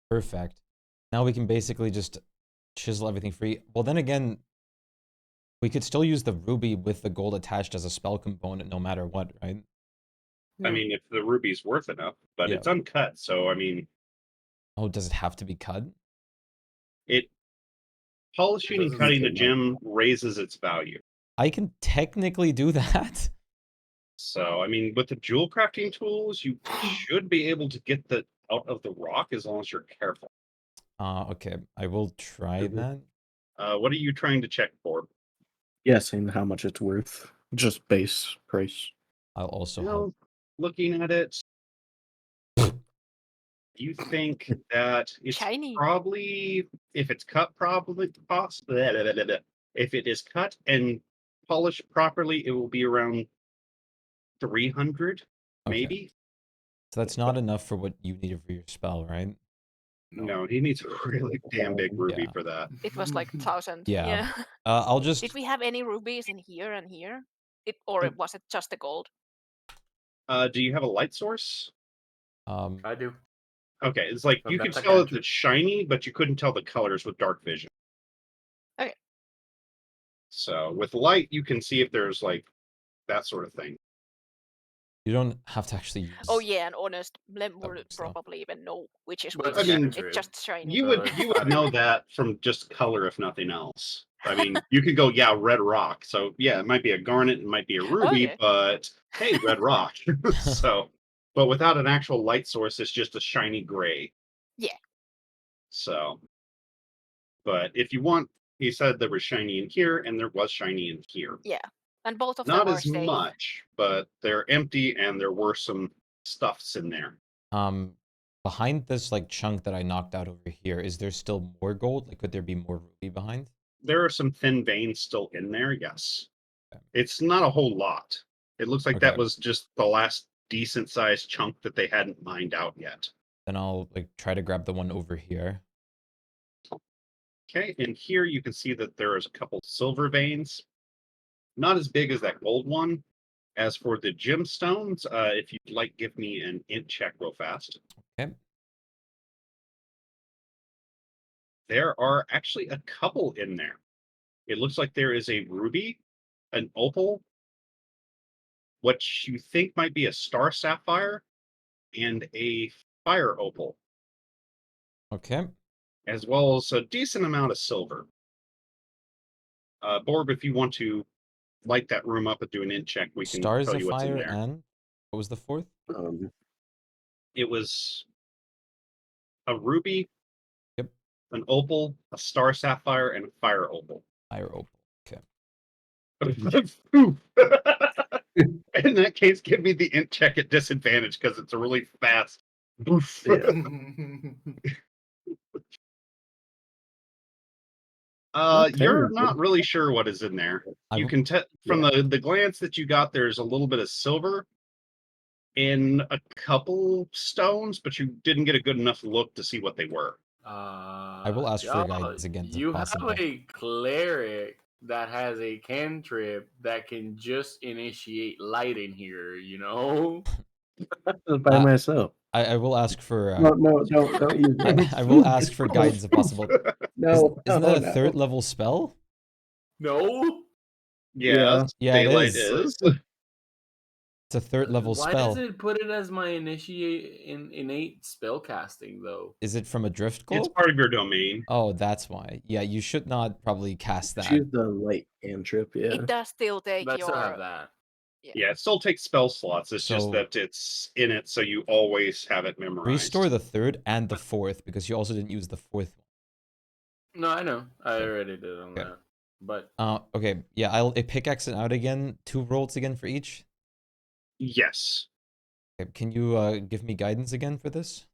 Perfect. Now we can basically just chisel everything free. Well, then again, we could still use the ruby with the gold attached as a spell component no matter what, right? I mean, if the ruby's worth enough, but Yeah. it's uncut, so I mean, Oh, does it have to be cut? it polishing and Doesn't cutting a seem like- gem raises its value. I can technically do that. So, I mean, with the jewel crafting tools, you should be able to get that out of the rock as long as you're careful. Okay. I will try that. What are you trying to check for? Guessing how much it's worth. Just base price. I'll also You help. know, looking at it, you think that it's Shiny. probably, if it's cut probably, if it is cut and polished properly, it will be around 300, Okay. maybe. So that's not enough for what you needed for your spell, right? No, he needs a really damn big ruby Yeah. for that. It was like 1,000. Yeah. Yeah. I'll just. Did we have any rubies in here and here? Or was it just the gold? Do you have a light source? I do. Okay, it's like So you could that's a tell gadget. it's shiny, but you couldn't tell the colors with dark vision. Okay. So with light, you can see if there's like that sort of thing. You don't have to actually use. Oh yeah, and honest, Blem would works, though. probably even know which is But which. I mean, It's just shiny. You would know that from just color, if nothing else. I mean, you could go, yeah, red rock. So yeah, it might be a garnet, it might be a ruby, Okay. but hey, red rock. So, but without an actual light source, it's just a shiny gray. Yeah. So, but if you want, he said there was shiny in here, and there was shiny in here. Yeah. And both of Not them are as safe. much, but they're empty, and there were some stuffs in there. Behind this like chunk that I knocked out over here, is there still more gold? Like, could there be more ruby behind? There are some thin veins still in there, yes. Okay. It's not a whole lot. It looks like that Okay. was just the last decent sized chunk that they hadn't mined out yet. Then I'll like try to grab the one over here. Okay, and here you can see that there is a couple silver veins. Not as big as that gold one. As for the gemstones, if you'd like, give me an int check real fast. Okay. There are actually a couple in there. It looks like there is a ruby, an opal, what you think might be a star sapphire, and a fire opal, Okay. as well as a decent amount of silver. Borb, if you want to light that room up and do an int check, we can Stars tell of you what's in fire there. and what was the fourth? It was a ruby, Yep. an opal, a star sapphire, and a fire opal. Fire opal. Okay. In that case, give me the int check at disadvantage because it's a really fast. You're not really sure what is in there. You can tell from the glance that you got, there's a little bit of silver, in a couple stones, but you didn't get a good enough look to see what they were. I will ask for guidance again if You possible. have a cleric that has a cantrip that can just initiate light in here, you know? By myself. I will ask for. No, don't use that. I will ask for guidance if possible. No, Isn't that a no. third level spell? No? Yes, Yeah, it daylight is. is. It's a third level Why spell. does it put it as my innate spellcasting though? Is it from a drift It's cloak? part of your domain. Oh, that's why. Yeah, you should not probably cast that. Choose the light cantrip, yeah. It does still take I still have your. that. Yeah, it still takes spell slots. It's just So- that it's in it, so you always have it memorized. Restore the third and the fourth because you also didn't use the fourth one. No, I know. I Okay. already did on Okay. that. But Okay, yeah, I'll pickaxe it out again. 2 rolls again for each. Yes. Okay, can you give me guidance again for this?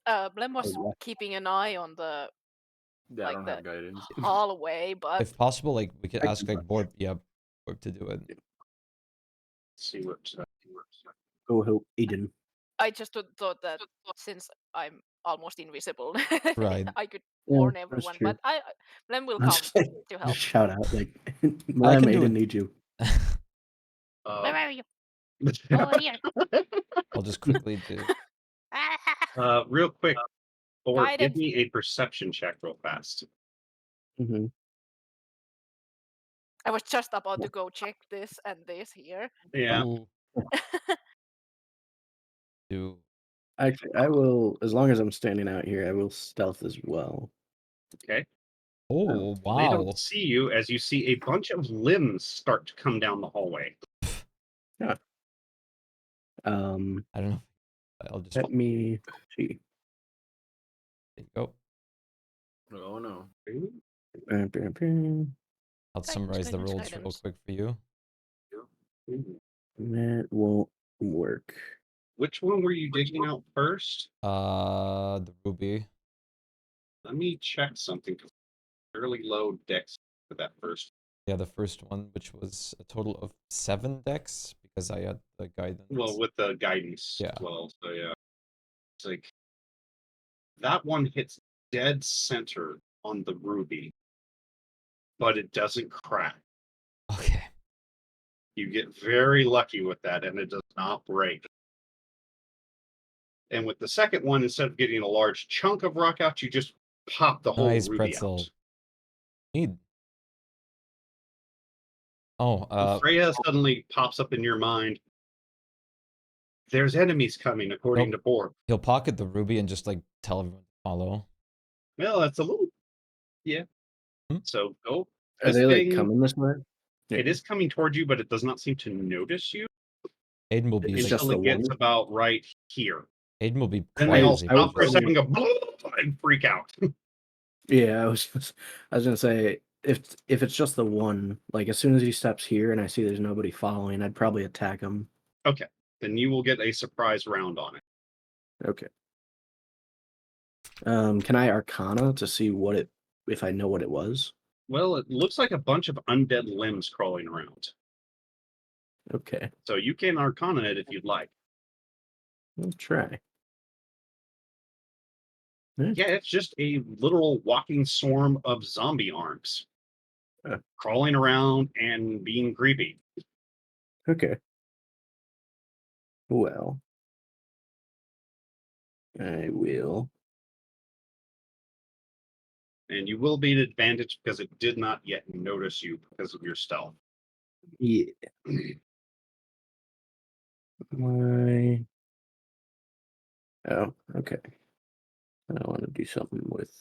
Blem was Oh, yeah. keeping an eye on the yeah, I Like don't the- have guidance. hallway, but If possible, like we could I ask can like Borb, yeah, Borb to do it. Let's see what. Go help Aiden. I just thought that since I'm almost invisible, Right. I could Yeah, warn that's everyone. true. But Blem will come Just, to help. just shout out like, I Lem, can do Aiden it. need you. Where are you? Oh, here. I'll just quickly do. Real quick, or give Guidance. me a perception check real fast. Mm-hmm. I was just about to go check this and this here. Yeah. Ooh. Do Actually, I will, as long as I'm standing out here, I will stealth as well. Okay. oh They wow. don't see you as you see a bunch of limbs start to come down the hallway. I don't know. I'll just Let me see. there you go. Oh no. I'll summarize the rolls real guidance. quick for you. That won't work. Which one were you digging out first? The ruby. Let me check something. Fairly low dex for that first. Yeah, the first one, which was a total of 7 decks because I had the guidance. Well, with the guidance Yeah. as well. So yeah, it's like that one hits dead center on the ruby, but it doesn't crack. Okay. You get very lucky with that, and it does not break. And with the second one, instead of getting a large chunk of rock out, you just pop the whole Nice ruby pretzel. out. Need. Oh, And Freya suddenly pops up in your mind. There's enemies coming, according to Borg. he'll pocket the ruby and just like tell everyone to follow. Well, that's a little. Yeah. Hmm? So go. Are This they like thing, coming this way? it is coming towards you, but it does not seem to notice you Aiden will be It's like, just until the it gets one? about right here. Aiden will be Then they all quietly stop for a focused. second, and go and freak out. Yeah, I was gonna say if it's just the one, like as soon as he steps here and I see there's nobody following, I'd probably attack him. Okay, then you will get a surprise round on it. Okay. Can I Arcana to see what it, if I know what it was? Well, it looks like a bunch of undead limbs crawling around. Okay, So you can Arcana it if you'd like. we'll try. Yeah, it's just a literal walking swarm of zombie arms. Crawling around and being creepy. Okay. Well, I will. And you will be at advantage because it did not yet notice you because of your stealth. Yeah. Why? Oh, okay. I want to do something with.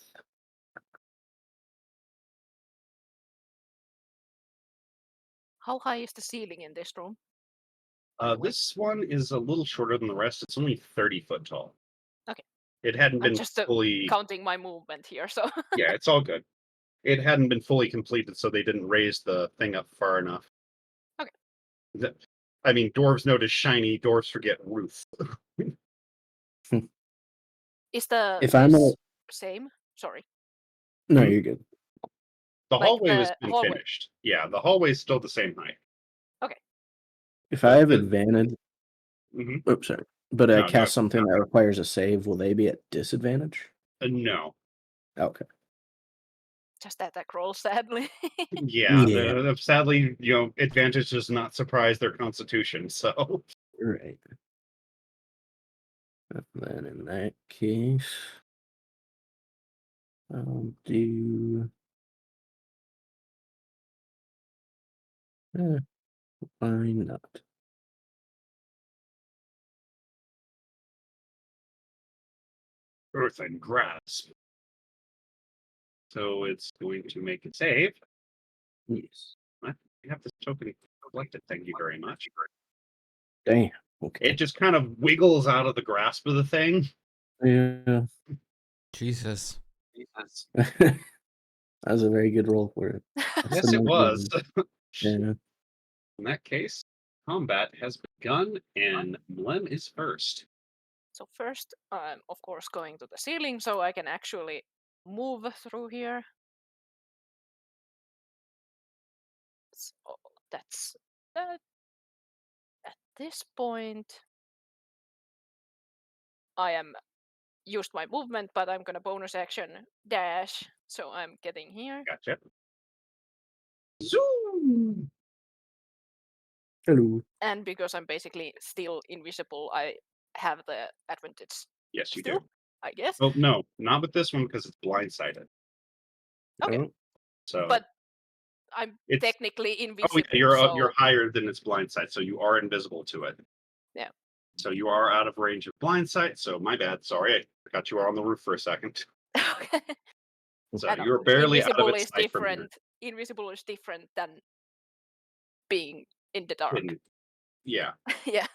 How high is the ceiling in this room? By the way. This one is a little shorter than the rest. It's only 30 foot tall. Okay. It hadn't I'm been just fully. counting my movement here, so. Yeah, it's all good. It hadn't been fully completed, so they didn't raise the thing up far enough. Okay. I mean, dwarves notice shiny, dwarves forget roof. Is the If I'm this same? Sorry. No, Hmm? you're good. The Like hallway was the been hallway. finished. Yeah, the hallway's still the same height. If I have advantage, Mhm. oops, sorry, but I No, go. cast something that requires a save, will they be at disadvantage? No. Okay. Just attack roll, sadly. Yeah, Yeah. sadly, advantage does not surprise their constitution, so. Right. And then in that case, I'll do. Why not? Earth and Grasp. So it's going to make a save. Yes. I have this token collected, thank you very much. Damn. It Okay. just kind of wiggles out of the grasp of the thing. Yeah. Jesus. That was a very good roll for it. That's Yes, the it most was. movement. In that case, combat has begun, and Mlem is first. So first, I'm of course going to the ceiling so I can actually move through here. So that's that. At this point, I am used my movement, but I'm gonna bonus action dash, so I'm getting here. Gotcha. Zoom! Hello. And because I'm basically still invisible, I have the advantage Yes, you still, do. I guess. Oh, no, not with this one because it's blindsided. Okay. Oh, So But I'm it's technically oh invisible. yeah, you're so you're higher than its blindside, so you are invisible to it. Yeah. So you are out of range of blindsight. So my bad. Sorry, I forgot you were on the roof for a second. Okay. So I know. you're barely out of Invisible its is sight from here. different. Invisible is different than being in the dark. Hidden. Yeah. Yeah.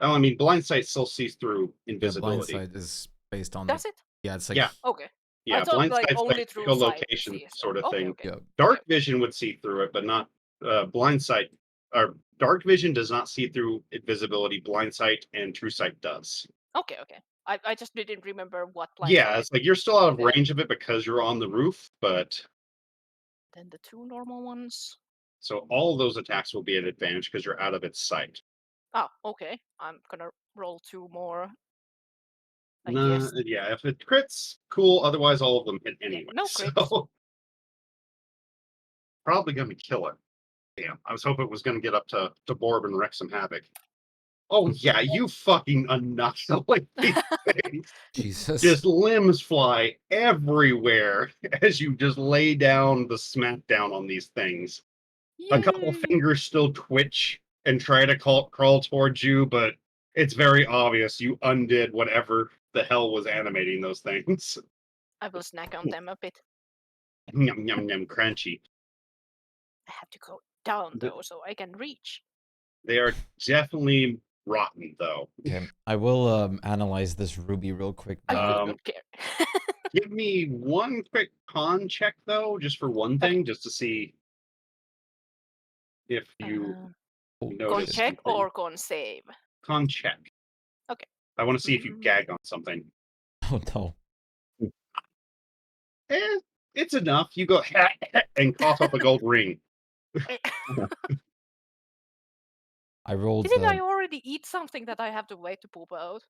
Oh, I mean, blindsight still sees through Yeah, invisibility. blindsight is based on Does the. it? Yeah, it's like. Yeah. Okay. I Yeah, thought like blindsight's only like through sight echolocation sees. sort of Okay, thing. okay. Yeah. Dark Okay. vision would see through it, but not blindsight. Or dark vision does not see through invisibility. Blindsight and true sight does. Okay, okay. I just didn't remember what Yeah, blindsight. it's like you're still out of Yeah. range of it because you're on the roof, but Then the two normal ones. so all of those attacks will be at advantage because you're out of its sight. Oh, okay. I'm gonna roll two more. I Nah, guess. yeah, if it crits, cool. Otherwise, all of them hit Yeah, anyway. no crits. So probably gonna kill it. Damn, I was hoping it was gonna get up to Borb and wreck some havoc. Oh yeah, you fucking annihilate these things. Jesus. Just limbs fly everywhere as you just lay down the smackdown on these things. A couple Yay! fingers still twitch and try to crawl towards you, but it's very obvious you undid whatever the hell was animating those things. I will snack on them a bit. Yum yum yum, crunchy. I have to go down The- though, so I can reach. They are definitely rotten, though. Okay, I will analyze this ruby real quick I now. really don't care. Give me one quick con check, though, just for one Okay. thing, just to see if you Oh, Con notice check something. or con save? Con check. Okay. I want to see if you Mm. gag on something. oh no. It's enough. You go and cough up a gold ring. I rolled. Didn't I already eat something that I have to wait to poop out?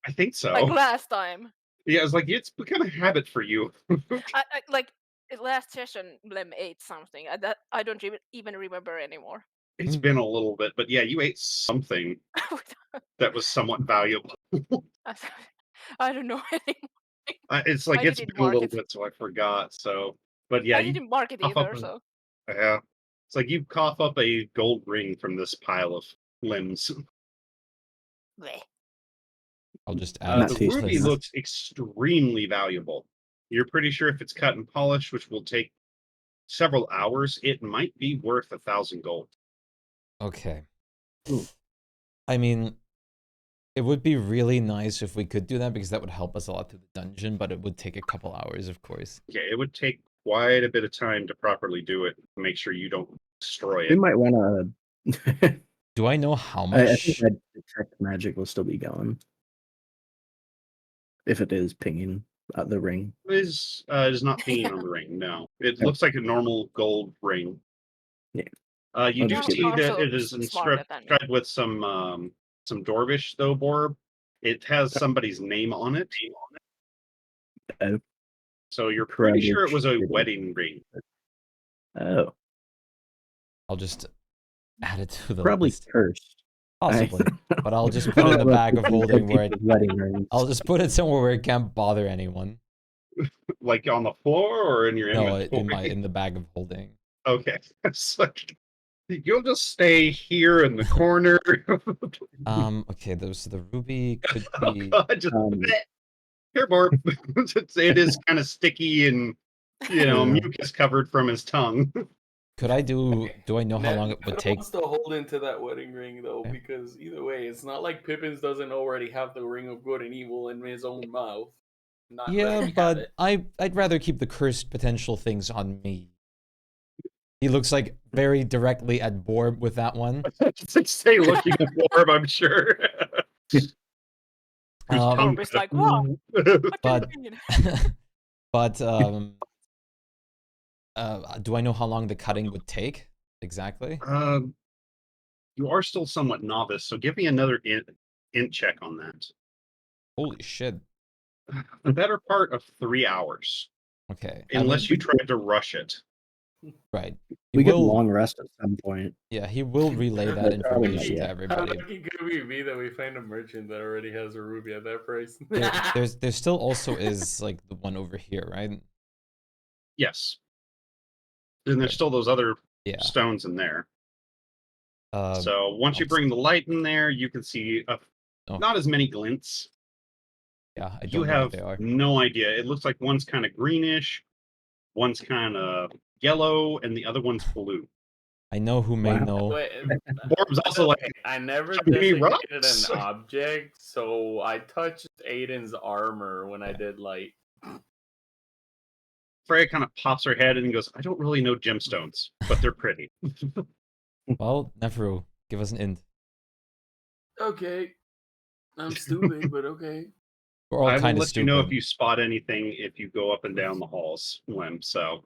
I think so. Like last time. Yeah, it's like it's become a habit for you. I like last session Lem ate something. I don't even remember anymore. It's been a little bit, but yeah, you ate something that was somewhat valuable. I don't know anymore. It's like I it's didn't been a mark little it. bit, so I forgot. So, but yeah, I you didn't mark it cough up either, so yeah, it's like you cough up a gold ring from this pile of limbs. bleh. I'll just add it Not The to this ruby list. looks extremely valuable. You're pretty sure if it's cut and polished, which will take several hours, it might be worth 1,000 gold. Okay. Ooh. I mean, it would be really nice if we could do that because that would help us a lot through the dungeon, but it would take a couple hours, of course. Yeah, it would take quite a bit of time to properly do it. Make sure you don't destroy We it. might want to. Do I know how I think much? that detect magic will still be going. If it is pinging the ring. It is not pinging on the ring. No, it looks like a normal gold ring. Yeah. You I'll do just get see that Marshall it is smarter than me. inscribed with some dwarvish though, Borb. It has somebody's name on it, Oh, so you're pretty sure it was a Probably wedding ring. oh, I'll just add it to the probably list. cursed. Possibly. But I'll just I put it don't in the know bag if of it's holding where it, people's wedding rings. I'll just put it somewhere where it can't bother anyone. Like on the floor or in your No, inventory? in the bag of holding. Okay. It's like, you'll just stay here in the corner. Okay, those the ruby could Oh be God, just Um, here, Borb. It is kind of sticky and Yeah. mucus covered from his tongue. could I do I know how long it would Ned take? wants to hold into that wedding ring though, Okay. because either way, it's not like Pippins doesn't already have the ring of good and evil in his own mouth. Not Yeah, letting me have but it. I'd rather keep the cursed potential things on me. He looks like very directly at Borb with that one. Stay looking at Borb, I'm sure. Um, Borb is like, what? What do but you mean? but do I know how long the cutting would take exactly? You are still somewhat novice, so give me another int check on that. Holy shit. The better part of 3 hours, Okay. unless you tried to rush it. Right. We get a long rest at some point. Yeah, he will relay that But probably not information to yet. How everybody. lucky could we be that we find a merchant that already has a ruby at that price? There still also is like the one over here, right? Yes. And there's Right. still those other Yeah. stones in there. Um, So once you I'll bring the light in there, you can see Oh. not as many glints. yeah, I You don't know what have they are. no idea. It looks like one's kind of greenish, one's kind of yellow, and the other one's blue. I know who may Wow. know. Wait, Borb's also like, I never shiny designated rocks. an object, so I touched Aiden's armor when I did light. Freya kind of pops her head and goes, I don't really know gemstones, but they're pretty. Well, Nefru, give us an int. Okay. I'm stupid, but okay. We're all I will kind of let you know if stupid. you spot anything if you go up and down the halls, Lim. So,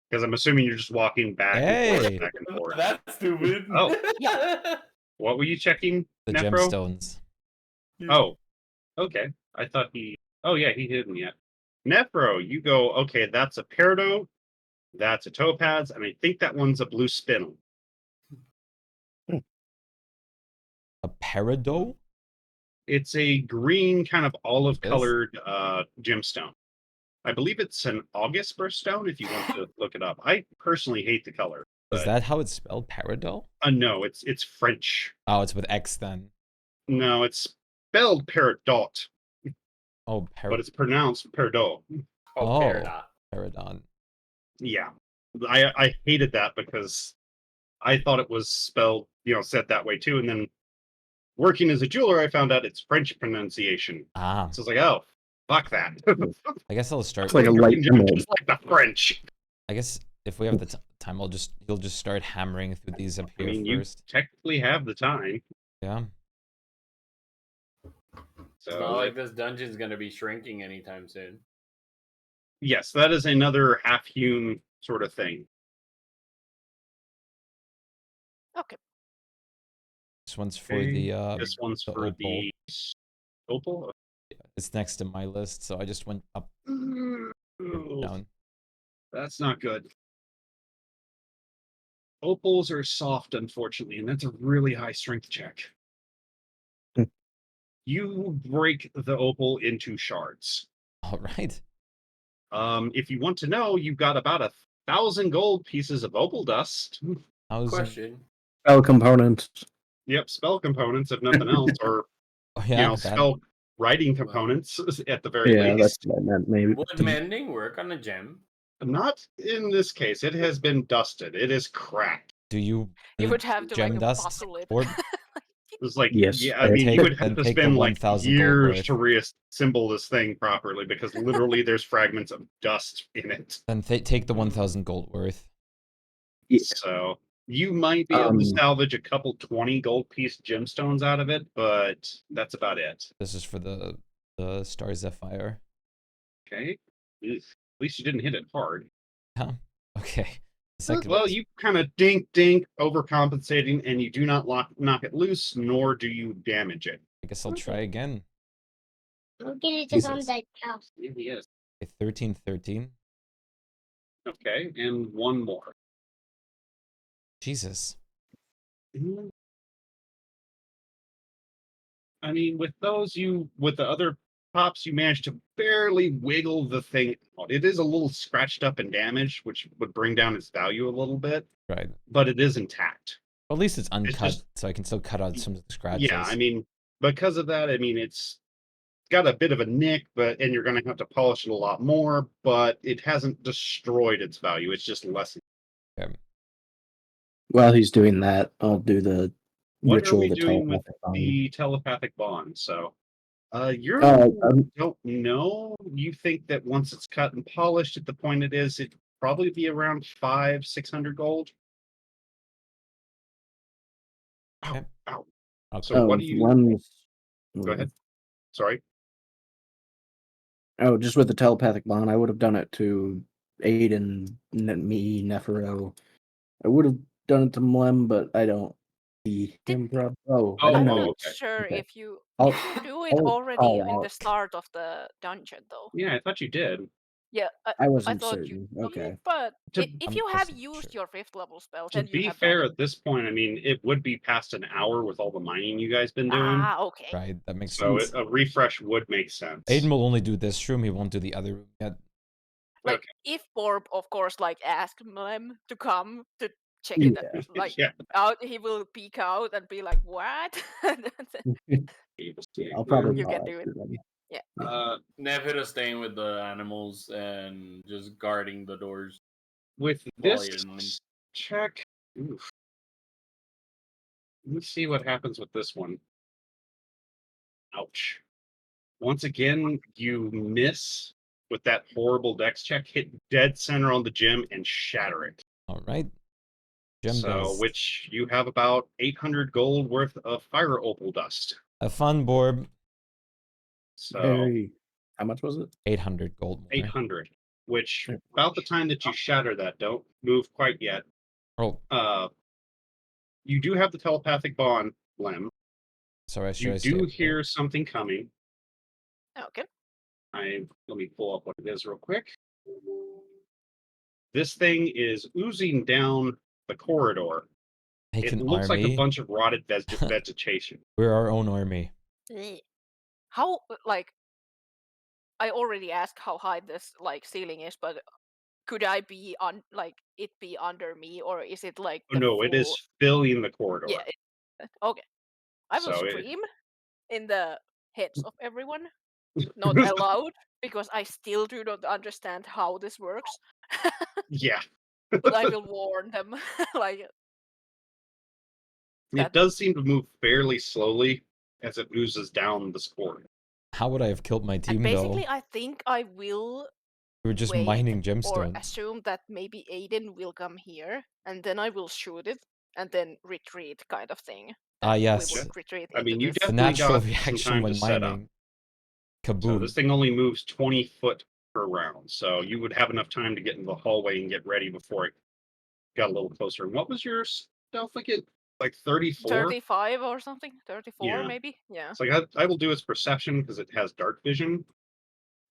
because I'm assuming you're just walking back and Hey! forth, back and forth. That's stupid. Oh. Yeah. What were you checking, The Nefro? gemstones. Oh, okay. I thought he. Oh yeah, he didn't yet. Nefro, you go. Okay, that's a peridot. That's a topaz, and I think that one's a blue spinel. A peridot? It's a green, kind of Yes. olive-colored gemstone. I believe it's an August birthstone. If you want to look it up, I personally hate the color. Is But, that how it's spelled? Peridot? no, it's French. Oh, it's with X then. No, it's spelled peridot, Oh, but it's pronounced peridot. Oh. Peridot. Peridot. Yeah, I hated that because I thought it was spelled, said that way too. And then working as a jeweler, I found out it's French pronunciation. Ah, So it's like, oh, fuck that. I guess I'll start. It's like a with- light emerald. Just like the French. I guess if we have the time, you'll just start hammering through these up I here mean, you first. technically have the time. Yeah. It's not So like this dungeon's gonna be shrinking anytime soon. yes, that is another half-hewn sort of thing. Okay. This one's for Okay, the this one's the for opal. the opal. It's next to my list, so I just went up Ooh, down. that's not good. Opals are soft, unfortunately, and that's a really high strength check. Hmm. You break the opal into shards. All right. If you want to know, you've got about 1,000 gold pieces of opal dust. How's Question. Spell components. Yep, spell components, if nothing else, or Oh, yeah, that- spell writing components at the very Yeah, that's least. what I meant. Maybe. Would mending work on a gem? Not in this case. It has been dusted. It is cracked. Do you You need would have to gem like dust? bottle it. Or It's like, Yes, yeah, I I mean, take- you would then have to take the spend like 1,000 gold years worth. to reassemble this thing properly because literally there's fragments of dust in it. then take the 1,000 gold worth. Yeah. So you might be able to Um, salvage a couple 20 gold piece gemstones out of it, but that's about it. This is for the Star Zephyr. Okay. At least you didn't hit it hard. Yeah. Okay. The second Well, one's- you kind of dink, overcompensating, and you do not knock it loose, nor do you damage it. I guess I'll try again. I'm getting to Jesus. come that house. Yeah, he is. Okay, 13, 13. Okay, and one more. Jesus. I mean, with the other pops, you managed to barely wiggle the thing out. It is a little scratched up and damaged, which would bring down its value a little bit, Right. but it is intact. Well, at least it's uncut, just- so I can still cut out some of the scratches. Yeah, I mean, because of that, I mean, it's got a bit of a nick, and you're going to have to polish it a lot more, but it hasn't destroyed its value. It's just lessened. While he's doing that, I'll do the What ritual are we of the doing with telepathic bond. the telepathic bond? So, you I'm- don't know. You think that once it's cut and polished at the point it is, it'd probably be around 500-600 gold. Ow, Okay. ow. Okay. So what do you? one's- Go ahead. Sorry. Oh, just with the telepathic bond, I would have done it to Aiden, me, Nephiro. I would have done it to Mlem, but I don't see him. I Oh, didn't I'm know. not okay. sure Okay. if you I'll- did you do it I'll already call in the out. start of the dungeon though. Yeah, I thought you did. Yeah, I I wasn't thought certain. you did, Okay. but To- if I'm you have also used sure. your 5th level spell, To then you be have fair, done it. at this point, I mean, it would be past an hour with all the mining you guys been doing. Ah, okay. Right, that makes So sense. a refresh would make sense. Aiden will only do this room, he won't do the other room yet. Like Okay. if Borb, of course, like ask Mlem to come to check Yeah. it like Yeah. out, he will peek out and be like, "What?" And then I'll probably You call can out do it. to them. Nephid staying with the animals and just guarding the doors. With Well, this you didn't- check, oof. Let me see what happens with this one. Ouch. Once again, you miss with that horrible dex check, hit dead center on the gem and shatter it. Alright. Gem So, does. which you have about 800 gold worth of fire opal dust. Have fun, Borb. So, How much was it? 800 gold more. 800, which Yeah. about the time that you shatter that, don't move quite yet. Oh, You do have the telepathic bond, Lem. sorry, should You I do say? hear something coming. okay. Let me pull up what it is real quick. This thing is oozing down the corridor. Make It an looks like a army. bunch of rotted vegetation. We're our own army. How like I already asked how high this like ceiling is, but could I be on like it be under me, or is it like Oh, the no, it is full- filling the corridor. Yeah. Okay. I will So scream in the heads of everyone, not aloud, because I still do not understand how this works. Yeah. But I will warn them. Like It that- does seem to move fairly slowly as it oozes down the corridor. How would I have killed my team and basically, though? I think I will We were just wait mining or gemstones. assume that maybe Aiden will come here, and then I will shoot it, and then retreat, kind of thing. Ah, Then yes. We would retreat I mean, into you this. The definitely natural got some reaction time when to set up. mining. So Kaboom. this thing only moves 20 foot per round. So you would have enough time to get in the hallway and get ready before it got a little closer. And what was your stealth again? Like 34? 35 or something? 34 Yeah. maybe? Yeah. It's like I will do its perception because it has dark vision.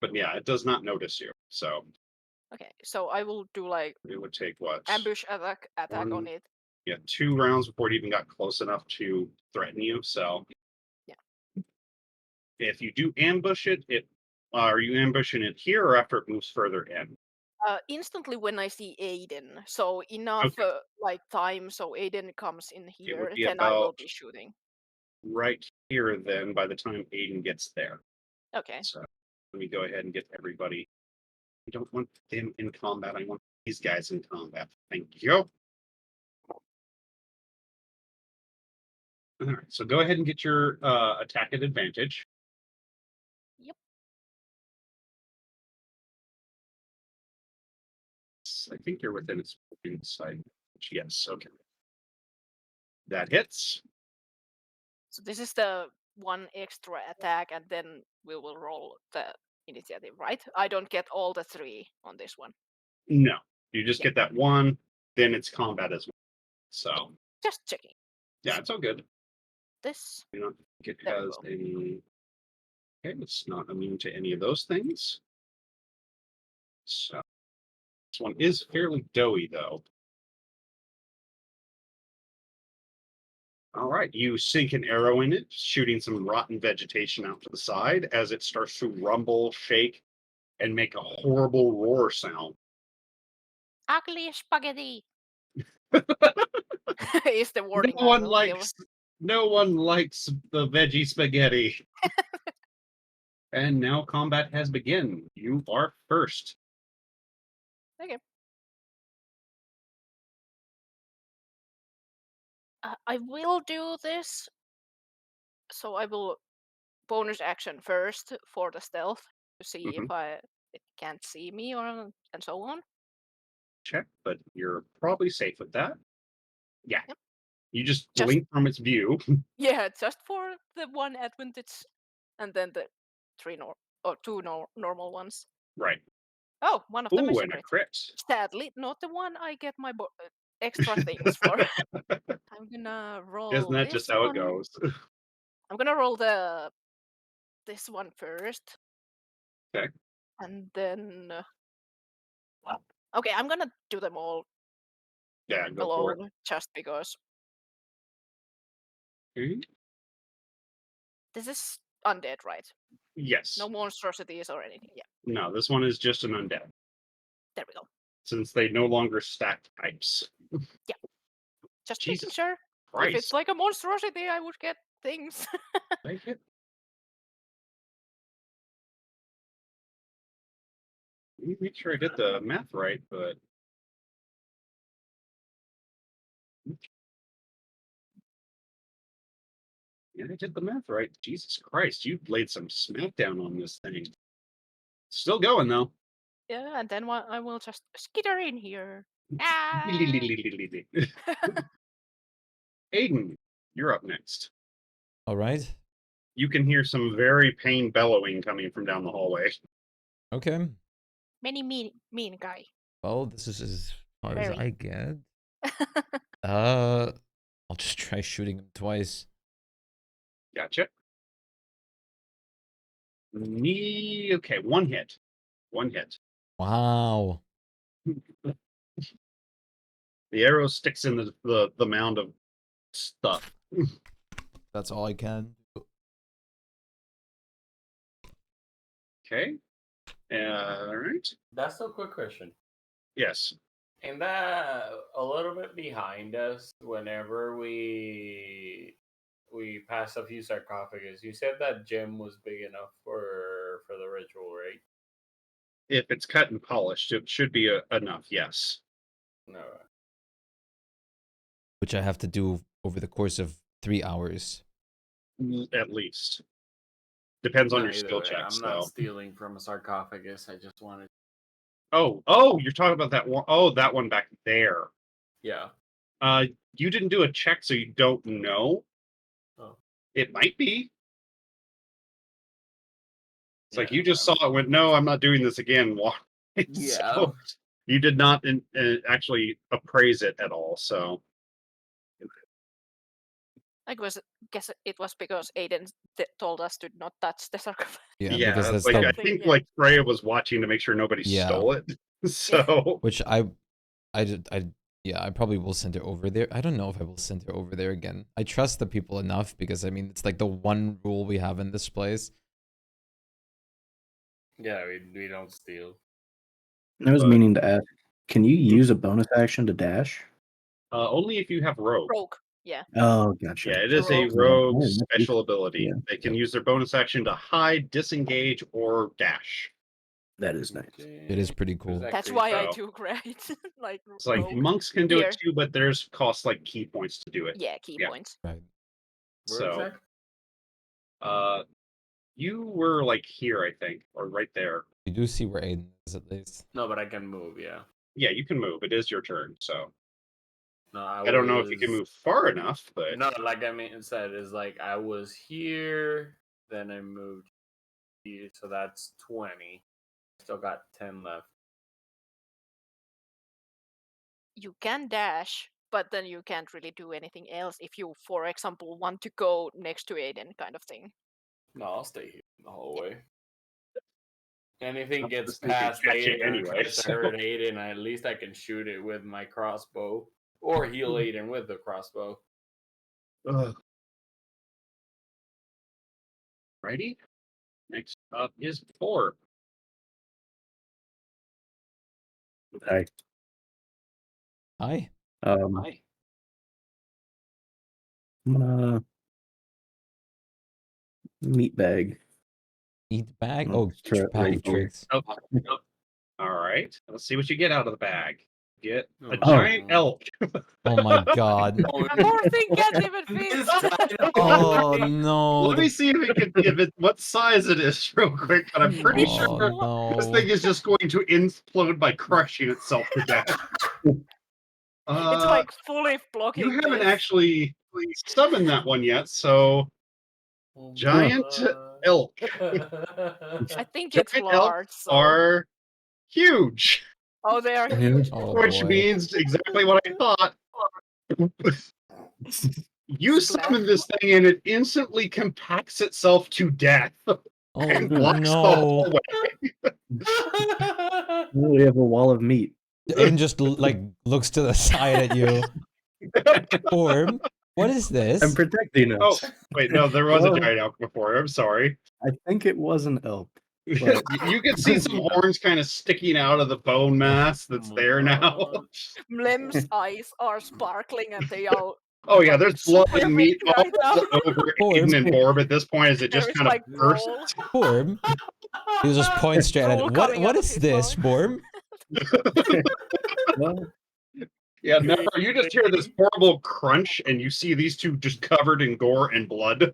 But yeah, it does not notice you. So Okay, so I will do like it would take what? ambush attack on One- it. Yeah, 2 rounds before it even got close enough to threaten you. So Yeah. if you do ambush it, are you ambushing it here or after it moves further in? Instantly when I see Aiden, so enough Okay. like time so Aiden comes in here, be then I will about- be shooting. Right here, then, by the time Aiden gets there. Okay. So let me go ahead and get everybody. I don't want them in combat. I want these guys in combat. Thank you. All right, so go ahead and get your attack at advantage. Yep. I think you're within its inside. Yes, okay. That hits. So this is the one extra attack, and then we will roll the initiative, right? I don't get all the 3 on this one. No, you just Yeah. get that one. then it's combat as well. So Just checking. yeah, it's all good. This. You don't think it There we has go. any. Okay, it's not immune to any of those things. So this one is fairly doughy, though. All right, you sink an arrow in it, shooting some rotten vegetation out to the side as it starts to rumble, shake, and make a horrible roar sound. Ugly spaghetti is the No warning I one will give. likes the veggie spaghetti. And now combat has begun. You are first. Okay. I will do this. So I will bonus action first for the stealth to see if it can't see me or and so on. Check, but you're probably safe with that. Yeah. Yep. You just Just- blink from its view. Yeah, just for the one advantage, and then the two normal ones. Right. Oh, one of them is Ooh, a and a crit. crit. Sadly, not the one I get my extra things for. I'm gonna roll. Isn't that this just how one. it goes? I'm gonna roll this one first. Okay. And then. Okay, I'm gonna do them all Yeah, go for it. alone just because Mhm. this is undead, right? Yes. No monstrosities or anything. Yeah, No, this one is just an undead, there we go. since they no longer stack types. Just making Jesus sure. If it's Christ. like a monstrosity, I would get things. Make it. Let me make sure I did the math right, but yeah, I did the math right. Jesus Christ, you laid some smackdown on this thing. Still going though. Yeah, and then I will just skitter in here. Ah! Aiden, you're up next. All right. You can hear some very pain bellowing coming from down the hallway. Okay. Many mean guy. Well, this is as far as Very. I get. I'll just try shooting him twice. Gotcha. Okay, one hit. One hit. Wow. The arrow sticks in the mound of stuff. That's all I can do. Okay. All right. That's a quick question. Yes. And that a little bit behind us, whenever we passed a few sarcophagus, you said that gem was big enough for the ritual, right? If it's cut and polished, it should be enough. Yes. No. Which I have to do over the course of 3 hours. At least. Depends on No, your either skill way, checks, I'm not though. stealing from a sarcophagus. I just wanted. Oh, you're talking about that one. Oh, that one back there. Yeah. You didn't do a check, so you don't know. Oh. It might be. It's like Yeah, you just saw it. Went, no, I'm not doing this again. Yeah. So you did not actually appraise it at all. So I guess it was because Aiden told us to not touch the sarcophagus. Yeah, yeah, because that's like I Something, think yeah. like Freya was watching to make sure nobody Yeah. stole it. So which I probably will send her over there. I don't know if I will send her over there again. I trust the people enough because I mean it's like the one rule we have in this place. Yeah, we don't steal. I was But- meaning to ask, can you use a bonus action to dash? only if you have rogue. Rogue. Yeah. Oh, gotcha. Yeah, it is a Rogue. rogue Yeah, that's special useful. ability. Yeah. They can use their bonus action to hide, disengage, or dash. That is nice. It is pretty cool. That's why I So- took right. Like It's like rogue. monks can do Here. it too, but theirs costs like key points to do it. Yeah, key Yeah. points. Right. So, you were like here, I think, or right there. You do see where Aiden is at least. No, but I can move. Yeah. Yeah, you can move. It is your turn. So No, I don't know if you can move far enough, but No, like I mean, said is like I was here, then I moved here, so that's 20. Still got 10 left. you can dash, but then you can't really do anything else if you, for example, want to go next to Aiden, kind of thing. No, I'll stay here in the hallway. Anything This gets thing can past catch it Aiden or anyway, tries to so- hurt Aiden, at least I can shoot it with my crossbow. Or heal Aiden with the crossbow. Ugh. Righty. Next up is Orb. Hi. Hi. Hi. I'm gonna meat bag. Eat bag. Oh, Oh, it's tra- pack right of here. tricks. Oh, all right. Let's see what you get out of the bag. Get a Oh. giant elk. Oh my god. Oh, My poor thing can't even this fit. kind of Oh thing. no. Let me see if it can, what size it is real quick. But I'm pretty Oh sure this no. thing is just going to implode by crushing itself to death. It's like fully blocking. You haven't this. actually summoned that one yet, so Oh, giant elk. I think it's Giant large. elks So. are huge, Oh, they are Yeah. huge. Oh which boy. means exactly what I thought. You Splat. summon this thing and it instantly compacts itself to death Oh and blocks the no. hallway. We have a wall of meat. Aiden just like looks to the side at you. Orb, what is this? I'm protecting us. Oh, wait, no, there was a Well- giant elk before. I'm sorry. I think it was an elk. But- You can see some horns kind of sticking out of the bone mass that's Oh my there now. God. Mlem's eyes are sparkling and they are Oh yeah, like, there's blood super and meat big all right now. over Orb. Aiden and Orb at this point as it There just is, kind of like, bursts. roll. Borb. He'll just point straight at Drool it. What coming out of is his this, mouth. Borb? Well, Yeah, never. You just hear this horrible crunch, and you see these two just covered in gore and blood.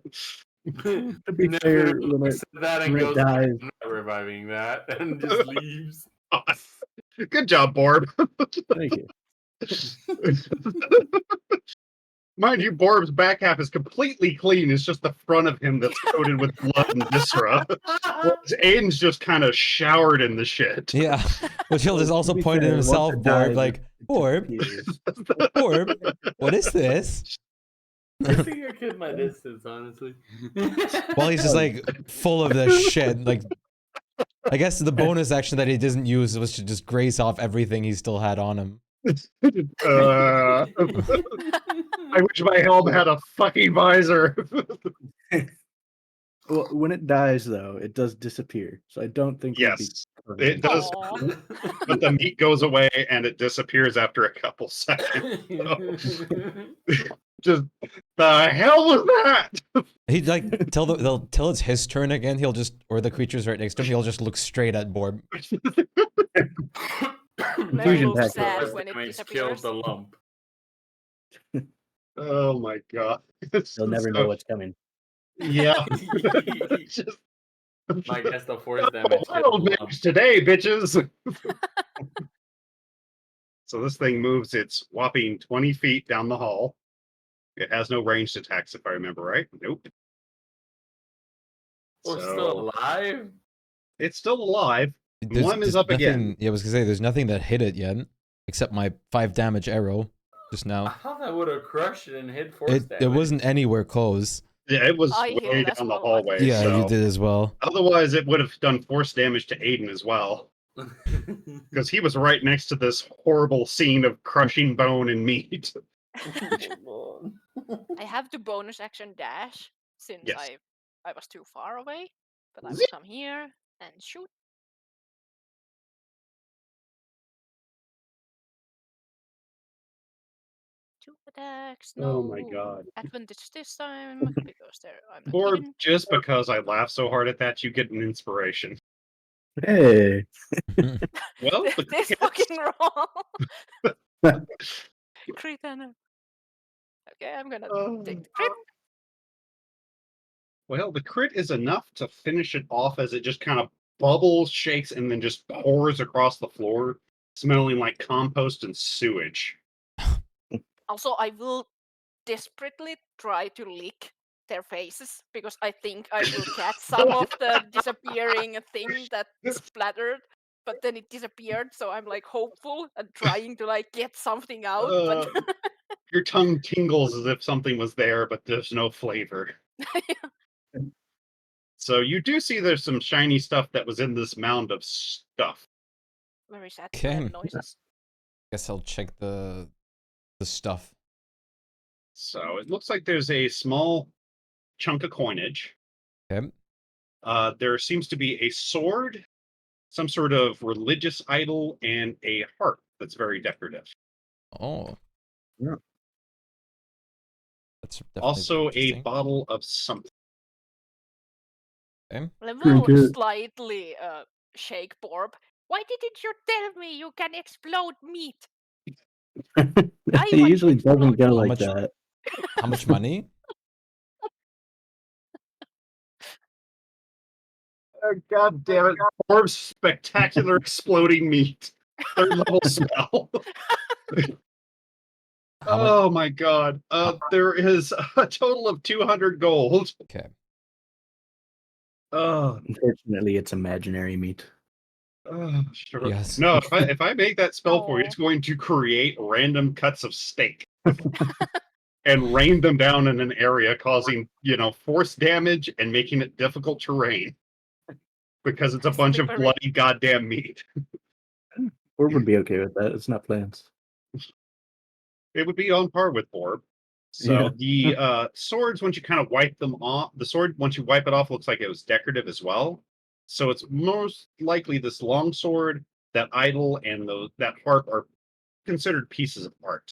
to be fair, when that when it goes, dies- I'm not reviving that, and just leaves. Good job, Borb. thank you. Mind you, Borb's back half is completely clean. It's just the front of him that's coated with blood and viscera. Whereas Aiden's just kind of showered in the shit. Yeah. But he'll just To also be point at fair, once himself, it Borb, dies, like, it Borb, disappears. Borb, what is this? I think I kept my distance, honestly. While he's just like full of the shit. Like, I guess the bonus action that he didn't use was to just graze off everything he still had on him. I wish my helm had a fucking visor. Well, when it dies, though, it does disappear. So I don't think it'd be Yes, permanent. it does. Aw. But the meat goes away and it disappears after a couple seconds. Just the hell was that? He'd like till it's his turn again, he'll just, or the creature's right next to him, he'll just look straight at Borb. Mlem Fusion looks pack. sad when it Killed disappears. the lump. Oh my god! You'll never know what's coming. Yeah. Just, I guess the force damage I'll killed the lump. manage today, bitches. So this thing moves its whopping 20 feet down the hall. It has no ranged attacks, if I remember right. Nope. We're So- still alive? It's still alive. There's- One is there's up again. nothing- Yeah, I was gonna say, there's nothing that hit it yet, except my 5 damage arrow just I now. thought that would have crushed it and hit force It damage. wasn't anywhere close. Yeah, it was I hit way it as down the well, I hallway. think. Yeah, so. you did as well. Otherwise, it would have done force damage to Aiden as well. Because he was right next to this horrible scene of crushing bone and meat. I have to bonus action dash since Yes. I was too far away, but I will Zip. come here and shoot. Two attacks. No Oh my god. advantage this time because I'm not Or hidden. just because I laugh so hard at that, you get an inspiration. Hey. Well, This fucking roll. Crit and okay, I'm gonna take the crit. well, the crit is enough to finish it off as it just kind of bubbles, shakes, and then just pours across the floor, smelling like compost and sewage. Also, I will desperately try to lick their faces because I think I will catch some of the disappearing thing that splattered. but then it disappeared. So I'm like hopeful and trying to like get something out. Uh, your tongue tingles as if something was there, but there's no flavor. So you do see there's some shiny stuff that was in this mound of stuff. Very sad Okay. noises. Guess I'll check the stuff. So it looks like there's a small chunk of coinage. Okay. There seems to be a sword, some sort of religious idol, and a harp that's very decorative. Oh. Yeah. That's definitely Also, a interesting. bottle of something. Okay. I Drink will it. slightly shake Borb. Why didn't you tell me you can explode meat? I He want usually doesn't explode go meat. How like much- that. How much money? God damn it. Orb's spectacular exploding meat. Third level spell. How much? Oh my god. There is a total of 200 gold. Okay. Unfortunately, it's imaginary meat. Sure. Yes. No, if I make that spell for you, Aw. it's going to create random cuts of steak and rain them down in an area, causing, force damage and making it difficult terrain. Because it's a bunch of Slippery. bloody goddamn meat. Or would be okay with that. It's not plants. It would be on par with Borb. So Yeah. the swords, once you kind of wipe them off, the sword, once you wipe it off, looks like it was decorative as well. So it's most likely this long sword, that idol, and that harp are considered pieces of art.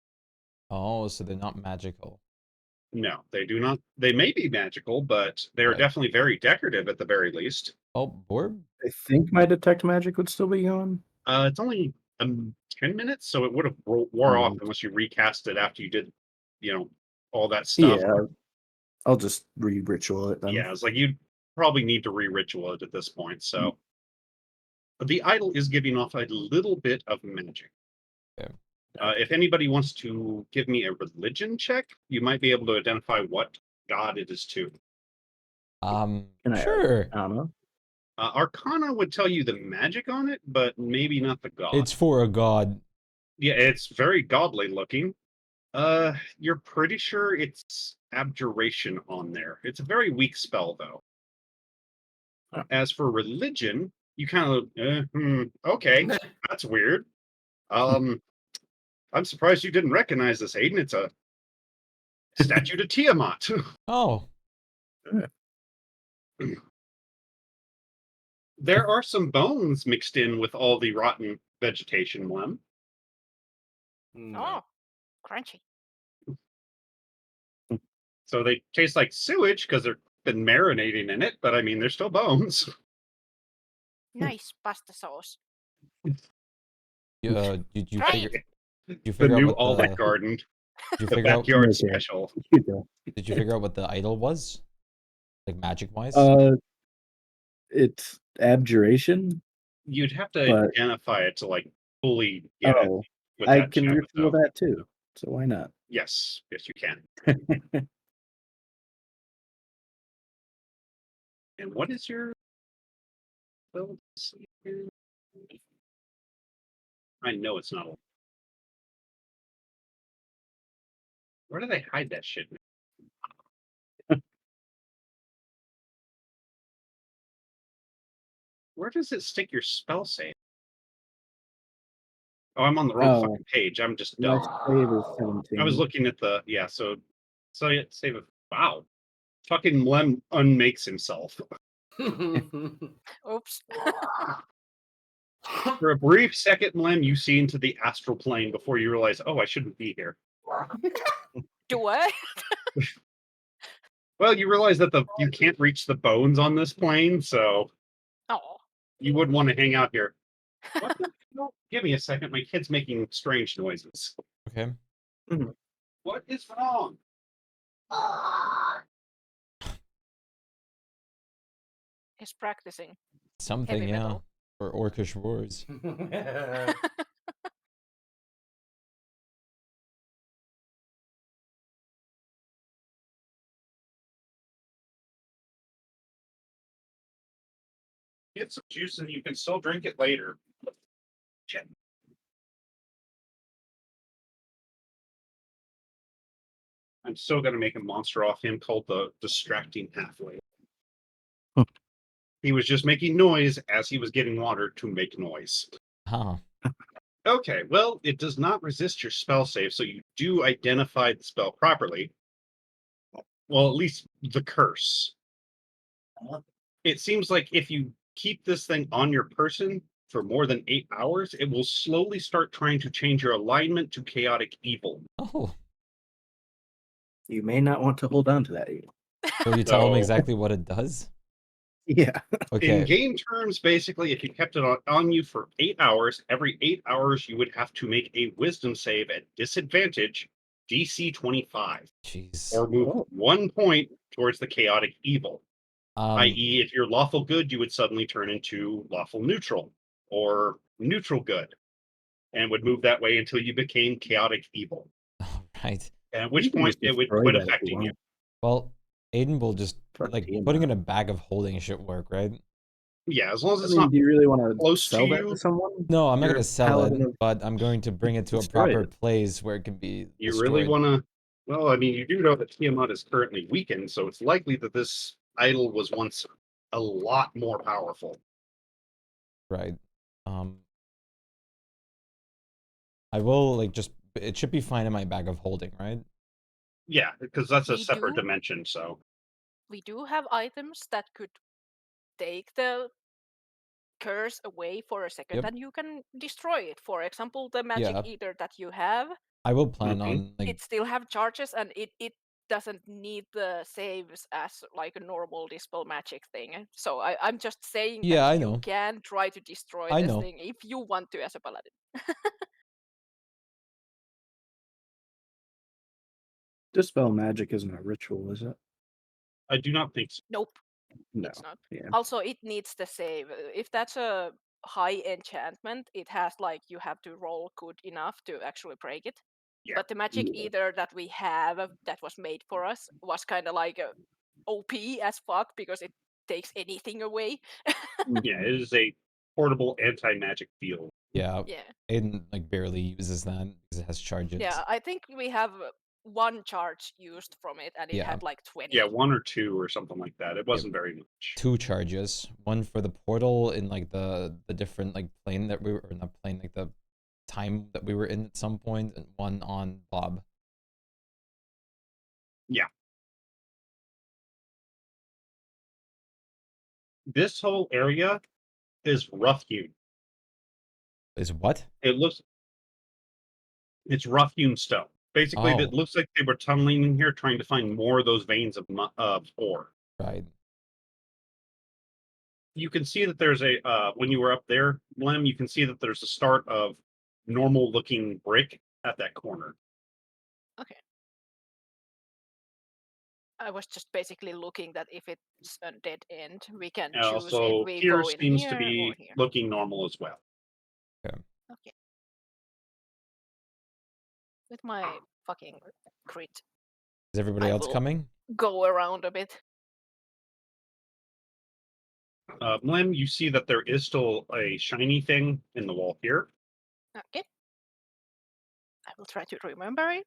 Oh, so they're not magical. No, they do not. They may be magical, but they are Right. definitely very decorative at the very least. Oh, Borb? I think my detect magic would still be going. It's only 10 minutes, so it would have wore off unless you recast it after you did, all that stuff. Yeah, I'll just re-ritual it then. Yeah, it's like you probably need to re-ritual it at this point. So the idol is giving off a little bit of magic. Okay. If anybody wants to give me a religion check, you might be able to identify what god it is to. Can I, Sure. I don't know. Arcana would tell you the magic on it, but maybe not the god. It's for a god. Yeah, it's very godly looking. You're pretty sure it's abjuration on there. It's a very weak spell, though. Oh. As for religion, you kind of, okay, that's weird. I'm surprised you didn't recognize this, Aiden. It's a statue to Tiamat. Oh. There are some bones mixed in with all the rotten vegetation, Lem. Oh, crunchy. So they taste like sewage because they've been marinating in it, but I mean, they're still bones. Nice pasta sauce. Did you Right. figure? Did you The figure out new what Olive the? Garden, Did you the figure out? backyard Okay. special. You go. Did you figure out what the idol was? Like magic wise? It's abjuration. You'd have to But- identify it to like fully get it Oh, with I that can check, ritual though. that too. So why not? Yes, you can. And what is your? I know it's not. Where do they hide that shit? Where does it stick your spell save? Oh, I'm on the wrong Oh. fucking page. I'm just My dumb. save is 17. I was looking at the so yeah, save it. Wow. Fucking Lem unmakes himself. Oops. For a brief second, Lem, you see into the astral plane before you realize, oh, I shouldn't be here. Do I? Well, you realize that you can't reach the bones on this plane, so Oh. you wouldn't want to hang out here. What the hell? Give me a second. My kid's making strange noises. Okay. What is wrong? He's practicing. Something, Heavy yeah. metal. For orcish roars. Get some juice and you can still drink it later. Shit. I'm still gonna make a monster off him called the Distracting Halfway. Hmm. He was just making noise as he was getting water to make noise. Huh. Okay, well, it does not resist your spell save, so you do identify the spell properly. Well, at least the curse. It seems like if you keep this thing on your person for more than 8 hours, it will slowly start trying to change your alignment to chaotic evil. Oh. You may not want to hold on to that. Will you tell him So- exactly what it does? Yeah. In Okay. game terms, basically, if you kept it on you for 8 hours, every 8 hours you would have to make a wisdom save at disadvantage, DC 25, Jeez. or move Oh. 1 point towards the chaotic evil. Um, I.e., if you're lawful good, you would suddenly turn into lawful neutral or neutral good, and would move that way until you became chaotic evil. right. At You which can point just it would destroy quit that if you affecting you. want. Well, Aiden will just For like TMI. putting in a bag of holding should work, right? Yeah, as long as I it's mean, not do you really want to close to sell that you, to someone? No, I'm not You're gonna a sell it, paladin of- but I'm going to bring it to a Destroy proper it. place where it can be you destroyed. really want to. Well, I mean, you do know that Tiamat is currently weakened, so it's likely that this idol was once a lot more powerful. Right. I will like just. It should be fine in my bag of holding, right? Yeah, because that's a We separate do- dimension. So We do have items that could take the curse away for a second Yep. and you can destroy it. For example, the magic Yeah. eater that you have, I will plan Mhm. on like it still have charges and it doesn't need the saves as like a normal dispel magic thing. So I'm just saying Yeah, that I you know. can try to destroy I this know. thing if you want to as a paladin. Dispel magic isn't a ritual, is it? I do not think so. Nope, No. it's not. Yeah. Also, it needs the save. If that's a high enchantment, it has like you have to roll good enough to actually break it. Yeah. But the magic Yeah. eater that we have that was made for us was kind of like a OP as fuck because it takes anything away. Yeah, it is a portable anti-magic field. Yeah. Yeah, Aiden like barely uses that because it has charges. yeah. I think we have one charge used from it, and it Yeah. had like 20. Yeah, 1 or 2 or something like that. It wasn't very much. 2 charges. One for the portal in like the different like plane that we were, or not plane, like the time that we were in at some point, and one on Bob. Yeah. This whole area is rough-hewn. Is what? It's rough-hewn stone. Basically, Oh. it looks like they were tunneling in here trying to find more of those veins of ore. Right. You can see that there's a when you were up there, Lem, you can see that there's a start of normal-looking brick at that corner. Okay. I was just basically looking that if it's a dead end, we can And choose if also, we here go in seems to here or be here. looking normal as well. Okay. With my fucking crit, Is everybody I else will coming? go around a bit. Lem, you see that there is still a shiny thing in the wall here. Okay. I will try to remember it.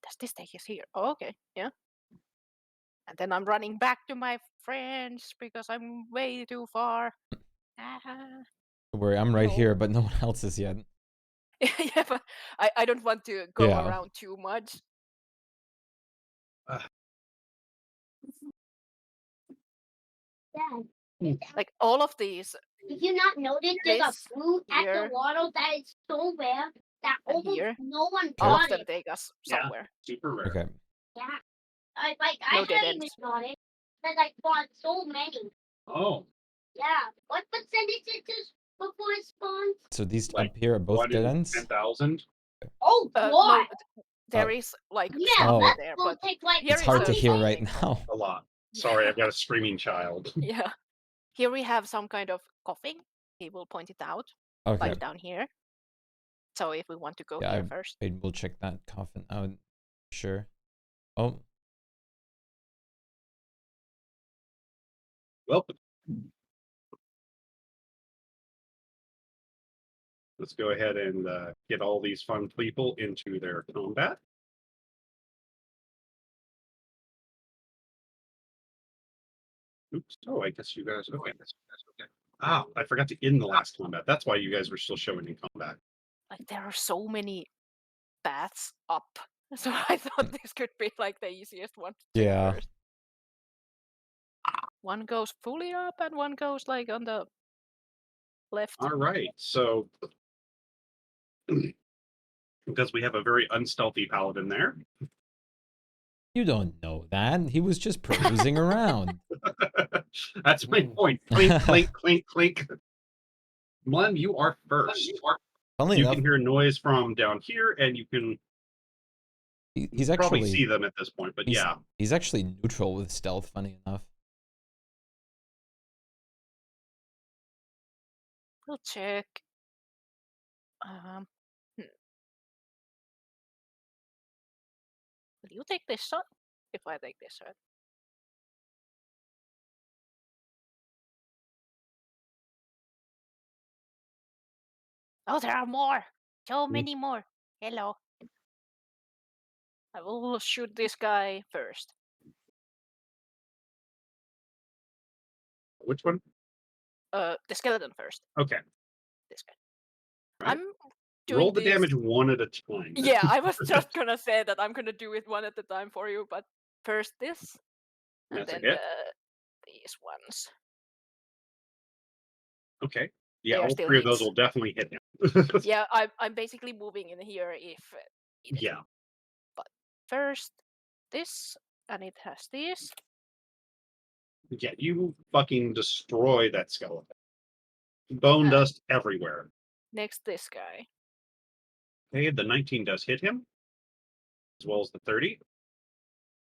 Does this take us here? Oh, okay, yeah. And then I'm running back to my friends because I'm way too far. Ah. Don't worry, I'm right No. here, but no one else is yet. Yeah, but I don't want to go Yeah. around too much. Dad, Like all of these, did you not notice there's a This fruit at here the water that is so rare that and almost here no one got often it? take us Yeah. somewhere. Super rare. Okay. Yeah. I No hadn't dead even ends. got it because I bought so many. Oh, Yeah. What percentage is this before it spawns? So these Like, up here are both 1 dead in ends? 10,000. Oh No, God. there is like Yeah, stuff Oh. that there, will but take like here It's is hard a to hear right something. now. A lot. Sorry, I've got a screaming child. Yeah. Here we have some kind of coughing. He will point it out, Okay. like down here. So if we want to go Yeah, here first. Wait, we'll check that coffin out. Sure. Oh, Well, Let's go ahead and get all these fun people into their combat. Oops. Oh, I guess you guys. Okay. Ah, I forgot to end the last combat. That's why you guys were still showing in combat. Like there are so many paths up, so I thought this could be like the easiest one to take Yeah. first. One goes fully up, and one goes like on the left. All right. So, because we have a very unstealthy paladin there. You don't know that. He was just perusing around. That's my point. Clink, clink, clink, clink. Mlem, you are first. Funnily You enough, can hear noise from down here, and you can he's probably actually see them at this point. But yeah, he's actually neutral with stealth. Funny enough. We'll check. Hmm. Will you take this shot? If I take this shot. Oh, there are more. So many more. Hello. I will shoot this guy first. which one? The skeleton first. Okay. This guy. Right. I'm doing Roll the this. damage one at a time. Yeah, I was just gonna say that I'm gonna do it one at a time for you, but first this, and That's a then hit. these ones. Okay. They Yeah, are all still three of those hits. will definitely hit him. Yeah, I'm basically moving in here if it is. Yeah. But first this, and it has this. Yeah, you fucking destroy that skeleton. Bone dust everywhere. Next this guy. Okay, the 19 does hit him, as well as the 30.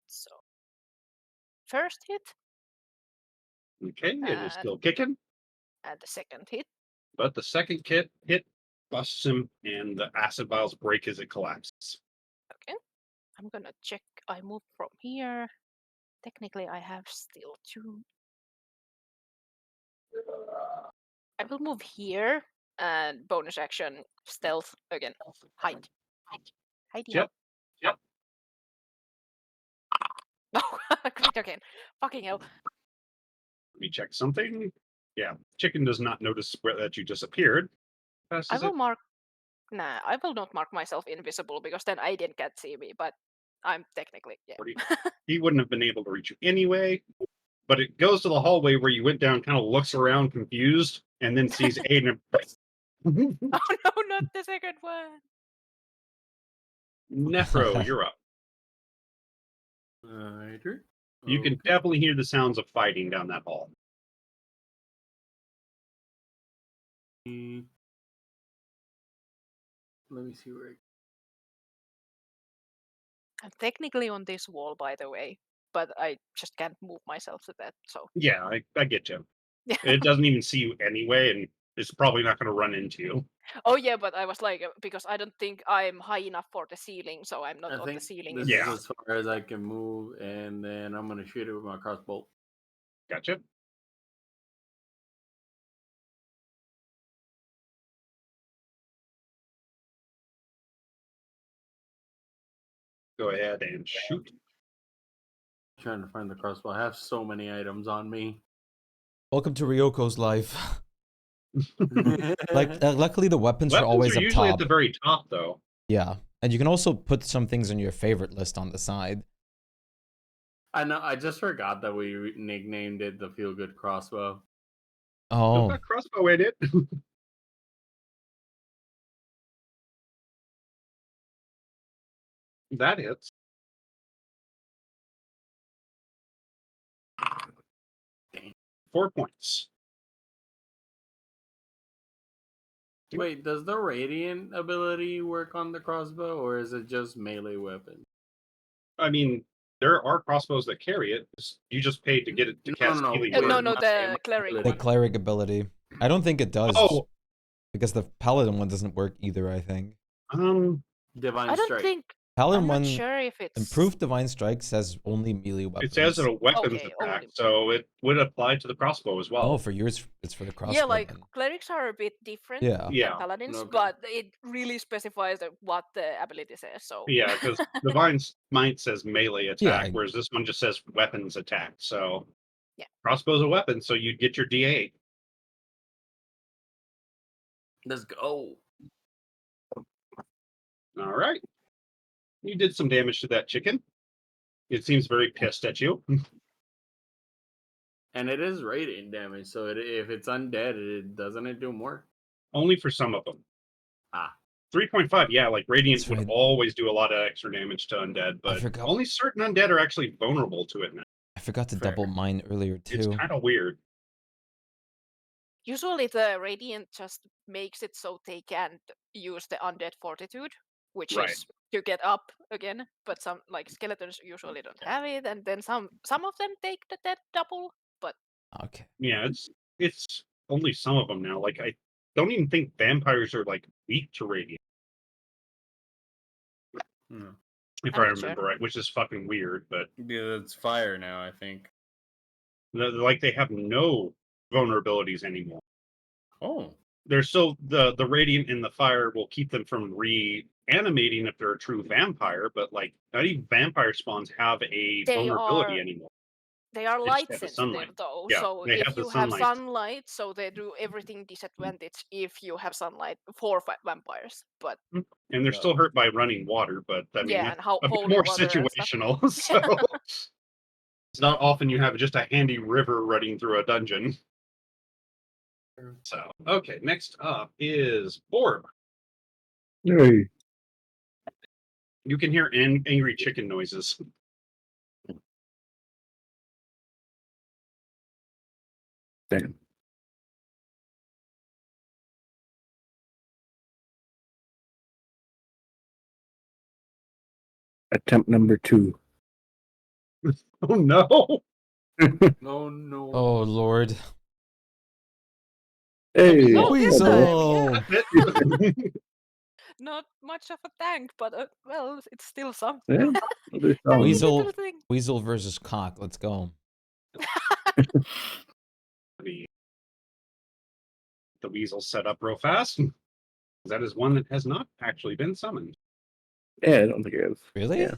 So first hit Okay, it is And- still kicking, and the second hit. but the second hit busts him, and the acid vials break as it collapses. Okay. I'm gonna check. I move from here. Technically, I have still 2. I will move here and bonus action stealth again. Hide. Hide. Yep. Yep. Oh, great again. Fucking hell. Let me check something. Yeah, chicken does not notice that you disappeared. I Passes will it. mark. Nah, I will not mark myself invisible because then I didn't get see me. But I'm technically He wouldn't have been able to reach you anyway. But it goes to the hallway where you went down, kind of looks around confused, and then sees Aiden. Oh no, not the second one. Nephro, you're up. You can definitely hear the sounds of fighting down that hall. Let me see where. I'm technically on this wall, by the way, but I just can't move myself to that. So Yeah, I get you. It doesn't even see you anyway, and it's probably not going to run into you. Oh yeah, but I was like, because I don't think I'm high enough for the ceiling, so I'm not I on think the ceiling. this Yeah. is as far as I can move, and then I'm gonna shoot it with my crossbow. Gotcha. Go ahead and shoot. Trying to find the crossbow. I have so many items on me. Welcome to Ryoko's life. Like, luckily the weapons are Weapons always are up usually top. at the very top, though. Yeah, and you can also put some things on your favorite list on the side. I know. I just forgot that we nicknamed it the Feel Good Crossbow. Oh, Got crossbow in it. That hits. Dang. 4 points. Wait, does the Radiant ability work on the crossbow, or is it just melee weapon? I mean, there are crossbows that carry it. You just paid to get it to cast healing No, word. no, the cleric the one. cleric ability. I don't think it does. Oh, Because the paladin one doesn't work either, I think. Divine I don't Strike. think Paladin I'm not 1 sure if it's improved divine strike says only melee weapons. It says it a weapons Okay, attack, only- so it would apply to the crossbow as well. Oh, for yours, it's for the crossbow. Yeah, like then. clerics are a bit different Yeah. than Yeah. paladins, Okay. but it really specifies what the ability says. So Yeah, because Divine Smite says melee attack, Yeah. whereas this one just says weapons attack. So Yeah. crossbow's a weapon, so you'd get your D8. Let's go. All right. You did some damage to that chicken. It seems very pissed at you. And it is radiant damage, so if it's undead, doesn't it do more? Only for some of them. Ah. 3.5, yeah, like Radiant That's would right. always do a lot of extra damage to undead, but forgot. only certain undead are actually vulnerable to it now. I forgot to Fair. double mine earlier too. It's kind of weird. usually the radiant just makes it so they can't use the undead fortitude, which Right. is to get up again. But some like skeletons usually don't have it, and then some of them take the dead double. But Okay. Yeah, it's only some of them now. Like, I don't even think vampires are like weak to Radiant, Hmm. if I'm I not remember sure. right, which is fucking weird, but Yeah, it's fire now, I think. like they have no vulnerabilities anymore. Oh. They're so the Radiant and the fire will keep them from reanimating if they're a true vampire, but like not even vampire spawns have a They vulnerability are- anymore. they are They just light have the sensitive sunlight. though. Yeah, So they if have the you have sunlight. sunlight, so they do everything disadvantage if you have sunlight for vampires. But And they're still hurt by running water, but I mean yeah, that's and a bit holy more water and stuff. situational. So it's not often you have just a handy river running through a dungeon. So okay, next up is Orb. Hey. You can hear angry chicken noises. Damn. Attempt number 2. Oh no! No, no. Oh Lord. Hey. Oh, this time, Weasel. not much of a tank, but well, it's still something. Yeah, I'll do Tiny something. Weasel. little thing. Weasel versus cock. Let's go. The weasel set up real fast. That is one that has not actually been summoned. Yeah, I don't think I have. Really? Yeah.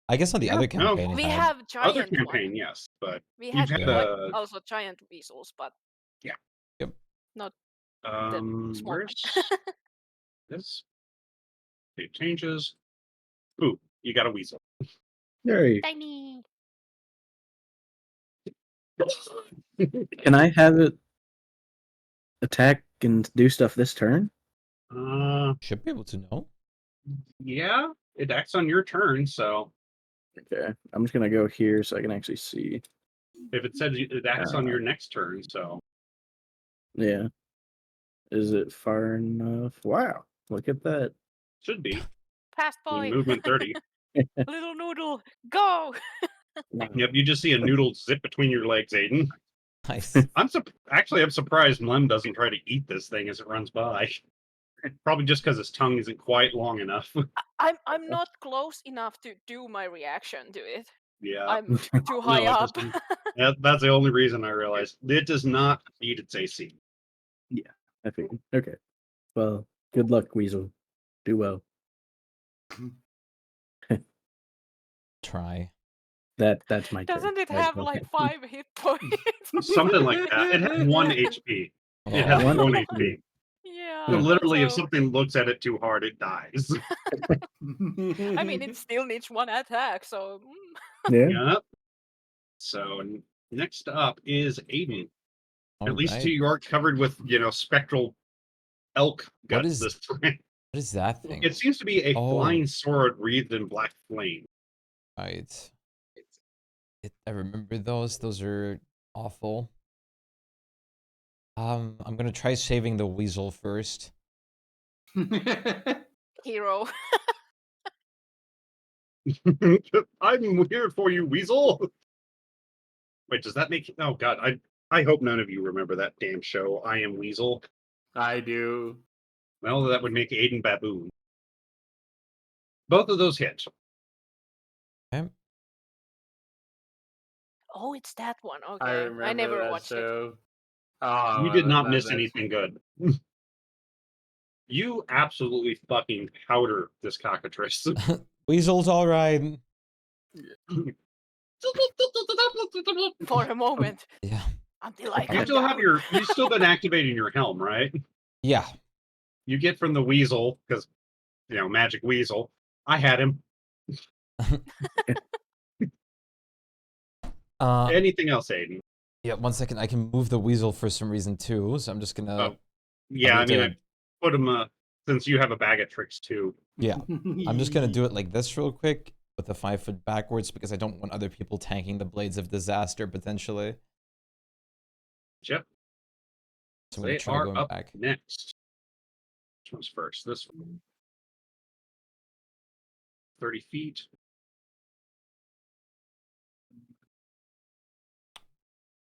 I guess on the Yeah, other no. campaign. it We had- have Other giant campaign, one. yes, but We you've had had like a also giant weasels, but Yeah. Yep. not the small one. where's this? It changes. Ooh, you got a weasel. Hey. Tiny. Can I have it attack and do stuff this turn? Should be able to know. Yeah, it acts on your turn, so Okay. I'm just gonna go here so I can actually see. if it says it acts on your next turn, so Yeah. Is it far enough? Wow. Look at that. should be. Fast I mean, boy. movement 30. Little noodle. Go. Yep, you just see a noodle zip between your legs, Aiden. Nice. I'm surprised Mlem doesn't try to eat this thing as it runs by. Probably just because his tongue isn't quite long enough. I'm not close enough to do my reaction to it. Yeah. I'm too high No, it up. doesn't. That's the only reason I realized. It does not eat its AC. I figured. Okay. Well, good luck, Weasel. Do well. Try. That's my turn. Doesn't it Right, have okay. like 5 hit points? Something like that. It has 1 HP. It has Oh. 1 HP. Yeah. So literally, if so- something looks at it too hard, it dies. I mean, it still needs 1 attack, so Yeah. Yep. So next up is Aiden. All At least right. you are covered with, spectral elk What guts is- this time. What is that thing? It seems to be a Oh. flying sword wreathed in black flame. Right. I remember those. Those are awful. I'm gonna try saving the weasel first. hero. I'm here for you, weasel. Wait, does that make? Oh God, I hope none of you remember that damn show. I Am Weasel. I do. Well, that would make Aiden baboon. Both of those hit. Okay. Oh, it's that one. I Okay, remember I never that watched it. too. Oh, You did not that- miss that's- anything good. You absolutely fucking powder this cockatrice. Weasel's all right. For a moment, Yeah. until I You come still have down. you've still been activating your helm, right? Yeah. You get from the weasel, because magic weasel. I had him. Anything else, Aiden? Yeah, 1 second. I can move the weasel for some reason too, so I'm just gonna. Oh, yeah, need I to- put him. Since you have a bag of tricks too. Yeah, I'm just gonna do it like this real quick with the 5 foot backwards because I don't want other people tanking the blades of disaster potentially. Yep. So I'm gonna They try are going up back. next. Which one's first? This one. 30 feet.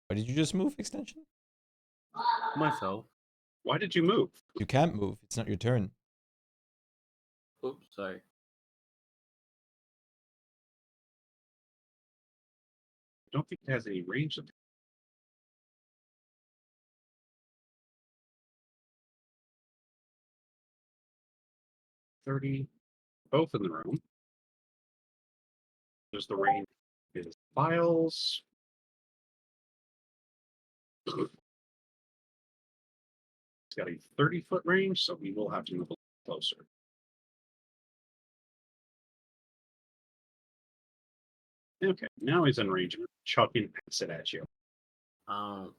Why did you just move, extension? myself. Why did you move? You can't move. It's not your turn. Oops, sorry. I don't think it has any range. 30. Both in the room. There's the range. Is files. It's got a 30-foot range, so we will have to move a little closer. Okay, now he's in range of chucking acid at you. Um,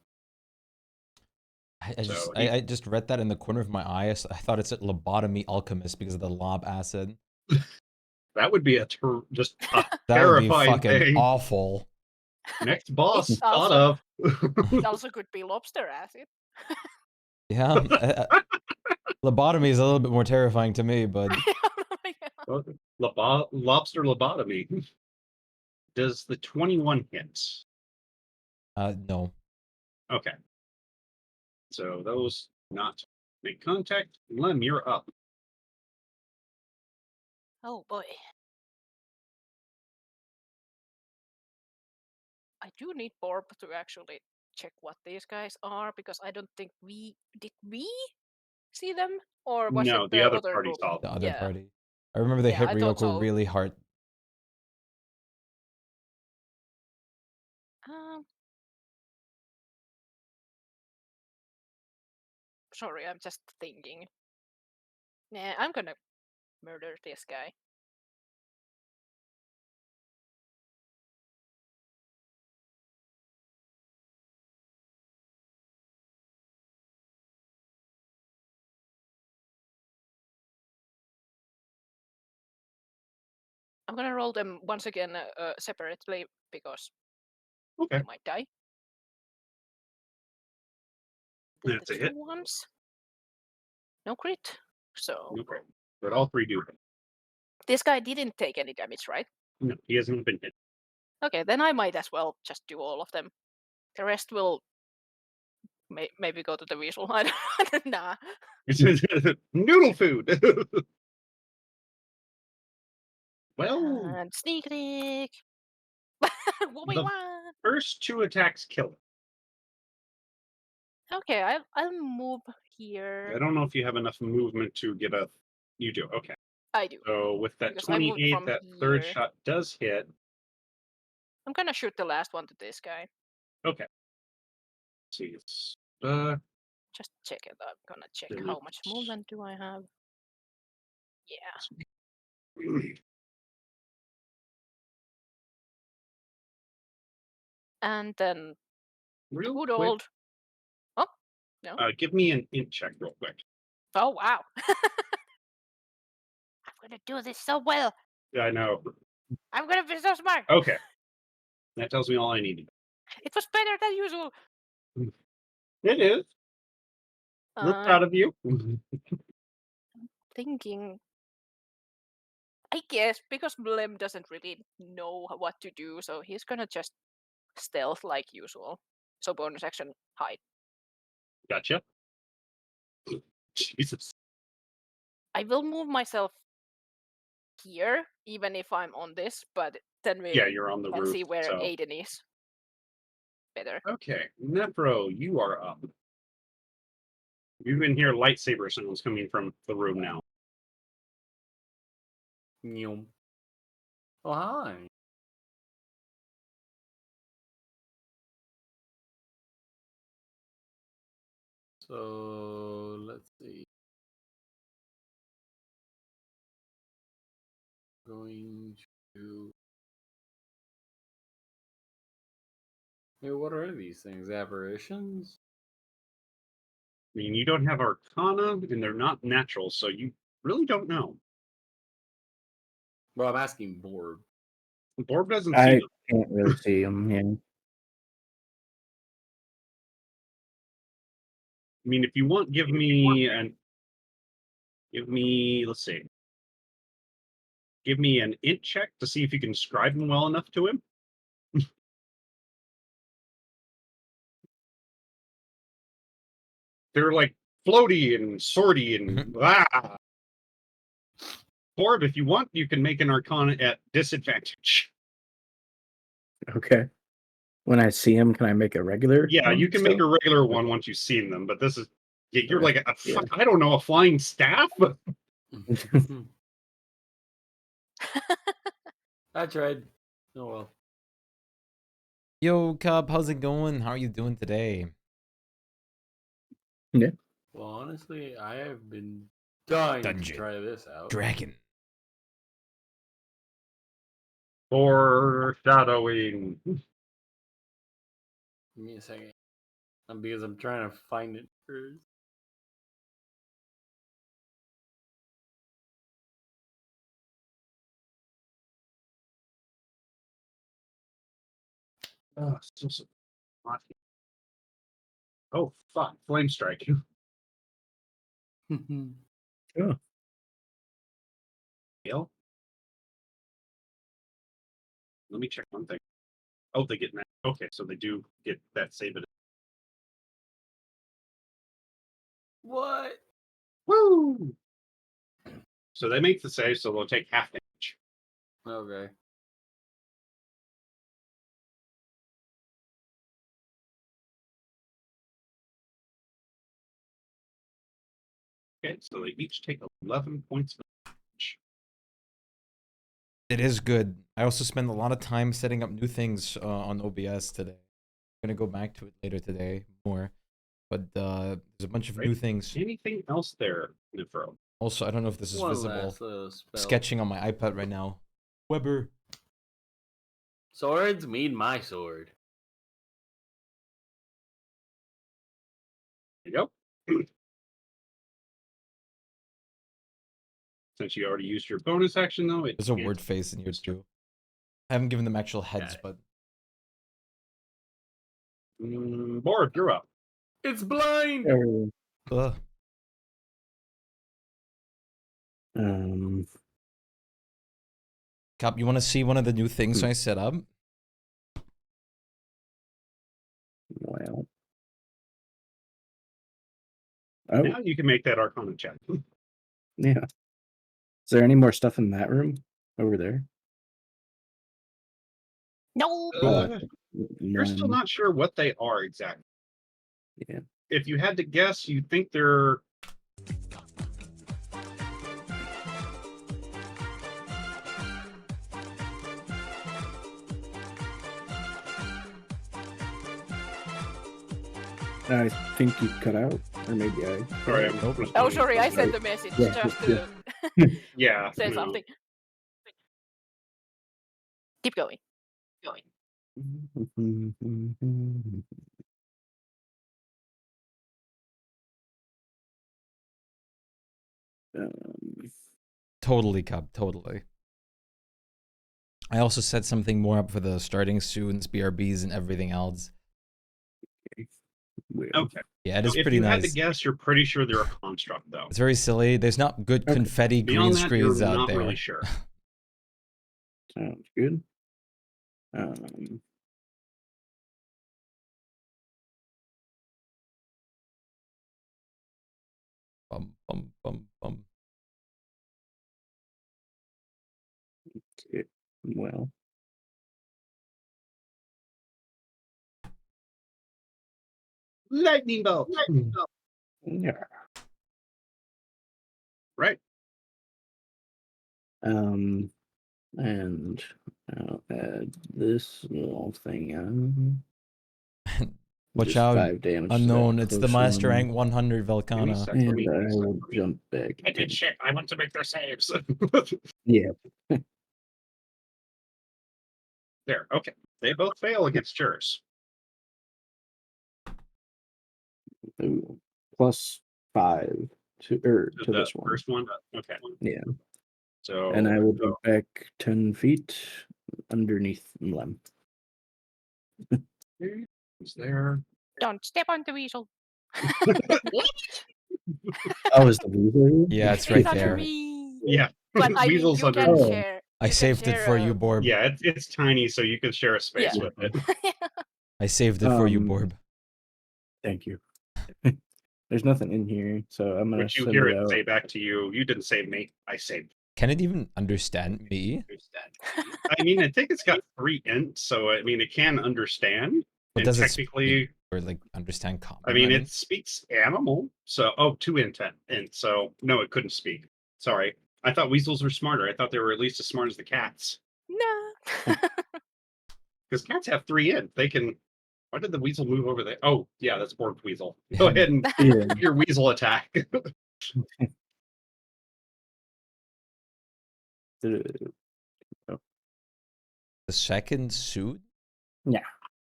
So I just read that in the corner of my eye. I thought it said lobotomy alchemist because of the lob acid. that would be just a That would be terrifying fucking thing. awful. Next boss It's thought also- of. It also could be lobster acid. Yeah. Lobotomy is a little bit more terrifying to me, but Lobster lobotomy. Does the 21 hit? no. Okay. So those not make contact. Lem, you're up. Oh boy. I do need Borb to actually check what these guys are because I don't think we see them, or was No, it the other other party group? saw The them. other Yeah. party. I remember they Yeah, hit I thought Ryoko so. really hard. Um, sorry, I'm just thinking. Nah, I'm gonna murder this guy. I'm gonna roll them once again separately because Okay. they might die. Then That's the a two hit. ones. No crit. So Okay. But all three do hit. this guy didn't take any damage, right? No, he hasn't been hit. Okay, then I might as well just do all of them. The rest will maybe go to the weasel. I don't nah. Noodle food. Well, And sneak attack. What we The- want? first two attacks kill him. Okay, I'll move here. I don't know if you have enough movement to get a. You do. Okay. I do. So with that Because I moved 28, from that third here. shot does hit. I'm gonna shoot the last one to this guy. Okay. Let's see, it's Just check it. I'm gonna check Then how much it's- movement do I have. Yeah. And then real good quick. old. Oh no. Give me an int check real quick. Oh wow. I'm gonna do this so well. Yeah, I know. I'm gonna be so smart. Okay. That tells me all I need. It was better than usual. It is. We're proud of you. Thinking. I guess because Blem doesn't really know what to do, so he's gonna just stealth like usual. So bonus action hide. Gotcha. Jesus. I will move myself here, even if I'm on this, but then we Yeah, you're on the can roof. see where So Aiden is better. okay, Nephro, you are up. You can hear lightsaber sounds coming from the room now. Nyum. Oh, hi. So let's see. Going to. Hey, what are these things? Apparitions? I mean, you don't have Arcana, and they're not natural, so you really don't know. Well, I'm asking Borb. Borb doesn't see I them. can't really see him. Yeah. I mean, if you want, give me, let's see. Give me an int check to see if you can describe him well enough to him. They're like floaty and swordy and ah. Borb, if you want, you can make an Arcana at disadvantage. Okay. When I see him, can I make a regular? Yeah, you one can make still? a regular one once you've seen them, but this is you're Okay. like Yeah. I don't know, a flying staff. I tried. Oh well. Yo, Cub, how's it going? How are you doing today? Yeah. Well, honestly, I have been dying to Dungeon. try this out. Dragon. Foreshadowing. Give me a second. Because I'm trying to find it first. Oh, so hot. Oh fuck! Flame strike. Oh. Hail? Let me check one thing. Oh, they get that. Okay, so they do get that save it. What? Woo! So they make the save, so they'll take half damage. Okay. Okay, so they each take 11 points of damage. It is good. I also spend a lot of time setting up new things on OBS today. I'm gonna go back to it later today more, but there's a bunch of new Right. things. Anything else there, Nifro? Also, I don't know if this is One visible. last little spell. Sketching on my iPad right now. Weber. Swords mean my sword. There you go. Since you already used your bonus action, though, it There's a can't. word face in here too. I haven't given them actual heads, it. but Borb, you're up. It's blind. Oh, ugh. um. Cop, you want to see one of the new things I set up? Well. Oh, Now you can make that Arcana check. yeah. Is there any more stuff in that room over there? No. You're still None. not sure what they are exactly. Yeah. If you had to guess, you think they're I think you cut out, or maybe I. sorry. I'm Nope. responding Oh, sorry, to I somebody. sent a message Yeah, just yeah. to Yeah. say no. something. Keep going. Um, Totally, Cop. Totally. I also set something more up for the starting students, BRBs, and everything else. well, Okay. Yeah, it is If pretty you had to nice. guess, you're pretty sure they're a construct, though. It's very silly. There's not good Okay. confetti green Beyond that, you're screens out not there. really sure. Sounds good. Um, Bum, bum, bum, bum. Okay. Well, Lightning bolt. yeah. Right. And I'll add this little thing on. Watch Just out, 5 damage. to that unknown. It's the close Master one. Rank 100 Velcana. And I will jump back. I did shit. I want to make their saves. Yeah. There. Okay. They both fail against yours. Ooh. +5 to The this one. first one. Okay. Yeah. So And I will jump back 10 feet underneath Lem. Is there? Don't step on the weasel. Oh, is the weasel here? Yeah, it's right under there. me. Yeah. But I mean, Weasel's you under. can Oh. share. I you can saved it share for a- you, Borb. Yeah, it's tiny, so you can share a space Yeah. with it. I saved it for you, Borb. Thank you. There's nothing in here, so I'm gonna Which you send hear it it out. say back to you. You didn't save me. I saved. Can it even understand me? I mean, I think it's got 3 ints, so I mean, it can understand. But And does it technically, speak or like understand common? I mean, it speaks animal. So, 2 intent. And so, no, it couldn't speak. Sorry. I thought weasels were smarter. I thought they were at least as smart as the cats. No. Because cats have 3 int. They can. Why did the weasel move over there? Oh, yeah, that's Borg's weasel. Go ahead and Yeah. your weasel attack. The second suit?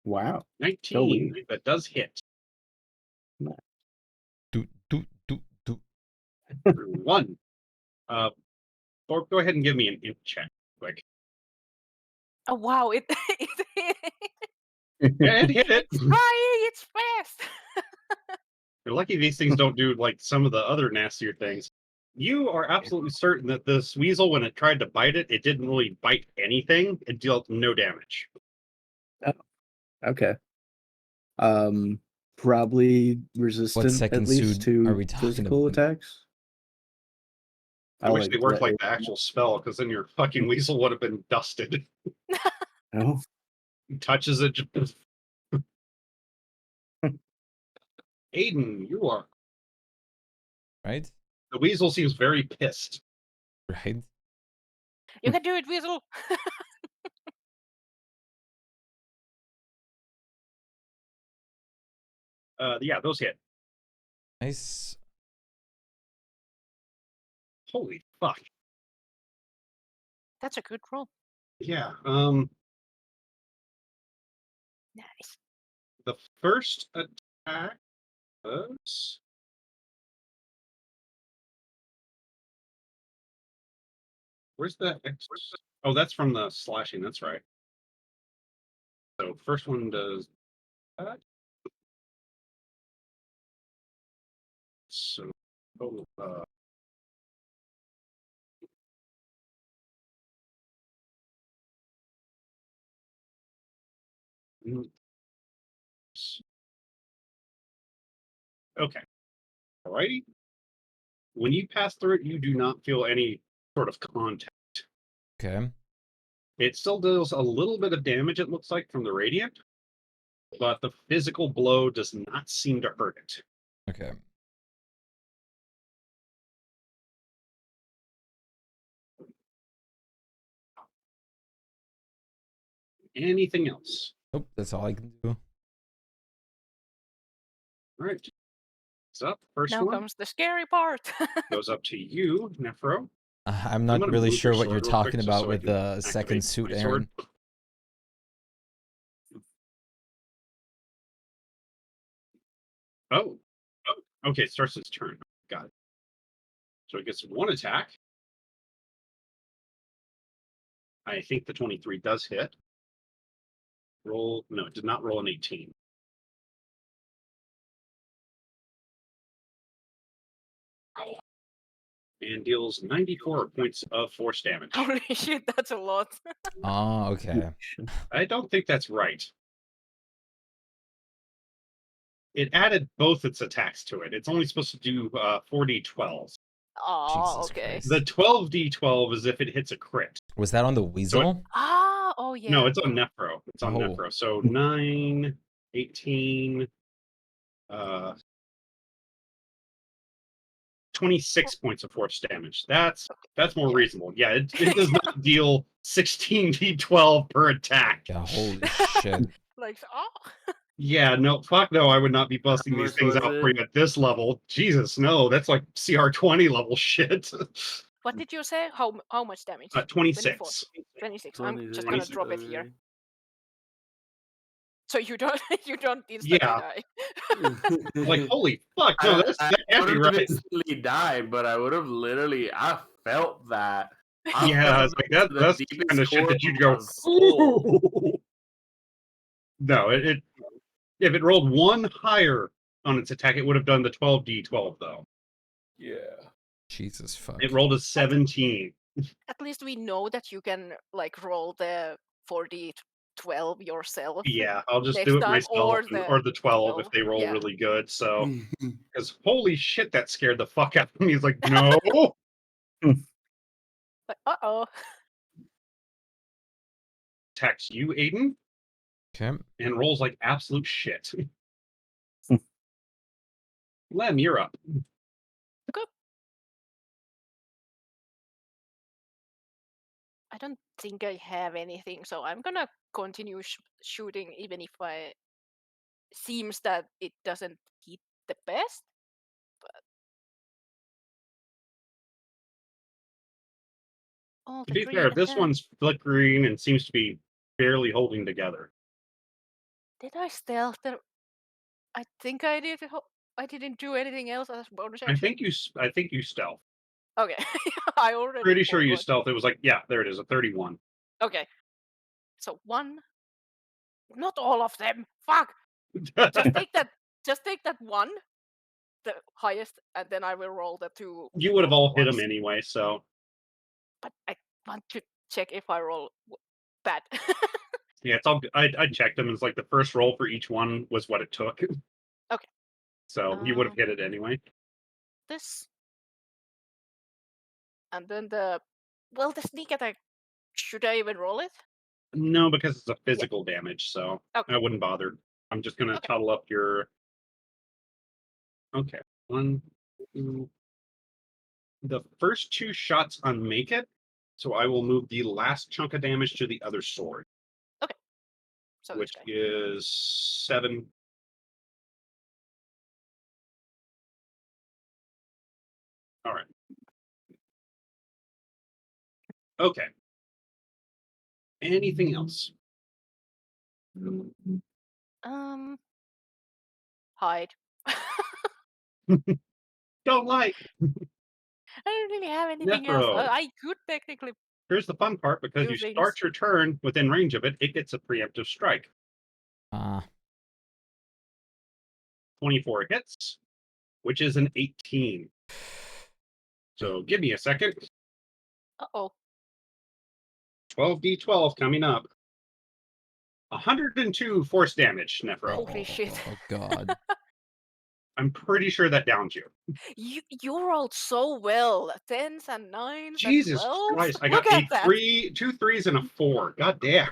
Wow. 19. That does hit. Do. 1. Borg, go ahead and give me an int check, quick. Oh wow! It Yeah, it hit it. it's flying. It's fast. You're lucky these things don't do like some of the other nastier things. You are absolutely certain that this weasel, when it tried to bite it, it didn't really bite anything. It dealt no damage. Okay. Probably resistant second at least suit are to we talking physical about? attacks. I wish they worked like let the actual spell, because then your fucking weasel would have been dusted. No. Touches it. Aiden, you are. Right? The weasel seems very pissed. Right? You can do it, weasel. Yeah, those hit. Nice. Holy fuck. That's a good roll. Yeah. Nice. The first attack was. Where's the X? Oh, that's from the slashing. That's right. So first one does that. So total. Okay. Alrighty. When you pass through it, you do not feel any sort of contact. Okay. It still does a little bit of damage, it looks like, from the radiant, but the physical blow does not seem to hurt it. Okay. Anything else? Nope, that's all I can do. All right. It's up. First Now one comes the scary part. goes up to you, Nephro. I'm not gonna really move sure your what you're sword real quick talking just about so I with can the activate second suit, my Aaron. sword. Oh. Okay, it starts its turn. Got it. So it gets 1 attack. I think the 23 does hit. Roll. No, it did not roll an 18. And deals 94 points of force damage. Holy shit, that's a lot. Oh, okay. I don't think that's right. It added both its attacks to it. It's only supposed to do 4d12. Oh, Jesus okay. Christ. The 12d12 is if it hits a crit. Was that on the weasel? Ah, oh yeah. No, it's on Nephro. It's on Oh. Nephro. So 9, 18, 26 points of force damage. That's more Yeah. reasonable. Yeah, it does not deal 16d12 per attack. Yeah, holy shit. Like, oh. Yeah, no, fuck no, I would not be busting these much things was out for it? you at this level. Jesus, no, that's like CR20 level shit. What did you say? How much damage? 26. 26. I'm just gonna 26, drop it here. okay. So you don't instantly Yeah. die. Like, holy fuck, no, that can't be wouldn't right. instantly die, but I would have literally. I felt that. I Yeah, felt it's like it to the that's the deepest kind of shit core that you'd of go, my soul. ooh. No, it if it rolled one higher on its attack, it would have done the 12d12 though. Yeah. Jesus fuck. It rolled a 17. At least we know that you can like roll the 4d12 yourself. Yeah, I'll just Next do it time, myself, or the 12 if 12, they roll yeah. really good. So, because holy shit, that scared the fuck out of me. He's like, no. Like, uh-oh. Attacks you, Aiden, Okay. and rolls like absolute shit. Lem, you're up. I don't think I have anything, so I'm gonna continue shooting, even if I seems that it doesn't hit the best. But all To the be green fair, this attack. one's flickering and seems to be barely holding together. Did I stealth? I think I did. I didn't do anything else as bonus action. I think you stealth. Okay, I already. Pretty sure you forgot. stealth. It was like, yeah, there it is, a 31. Okay, so one. Not all of them. Fuck. Just take that. Just take that one, the highest, and then I will roll the two. You would have all hit ones. them anyway, so. But I want to check if I roll bad. Yeah, it's all good. I checked them. It's like the first roll for each one was what it took. Okay. So you would have hit it anyway. This. And then the sneak attack. Should I even roll it? No, because it's a physical damage, so Okay. I wouldn't bother. I'm just gonna Okay. total up your. Okay, 1, 2. The first 2 shots unmake it, so I will move the last chunk of damage to the other sword, So which this guy. is 7. All right. Okay. Anything else? Hide. Don't like. I don't really have anything else. Nephro. I could technically. Here's the fun part: because Do you things. start your turn within range of it, it gets a preemptive strike. 24 hits, which is an 18. So give me a second. Uh-oh. 12d12 coming up. 102 force damage, Nephro. Holy shit. Oh god. I'm pretty sure that downs you. You rolled so well. 10s and 9s Jesus and 12s. Christ! I Look got at that. 2 3s and a 4. God damn.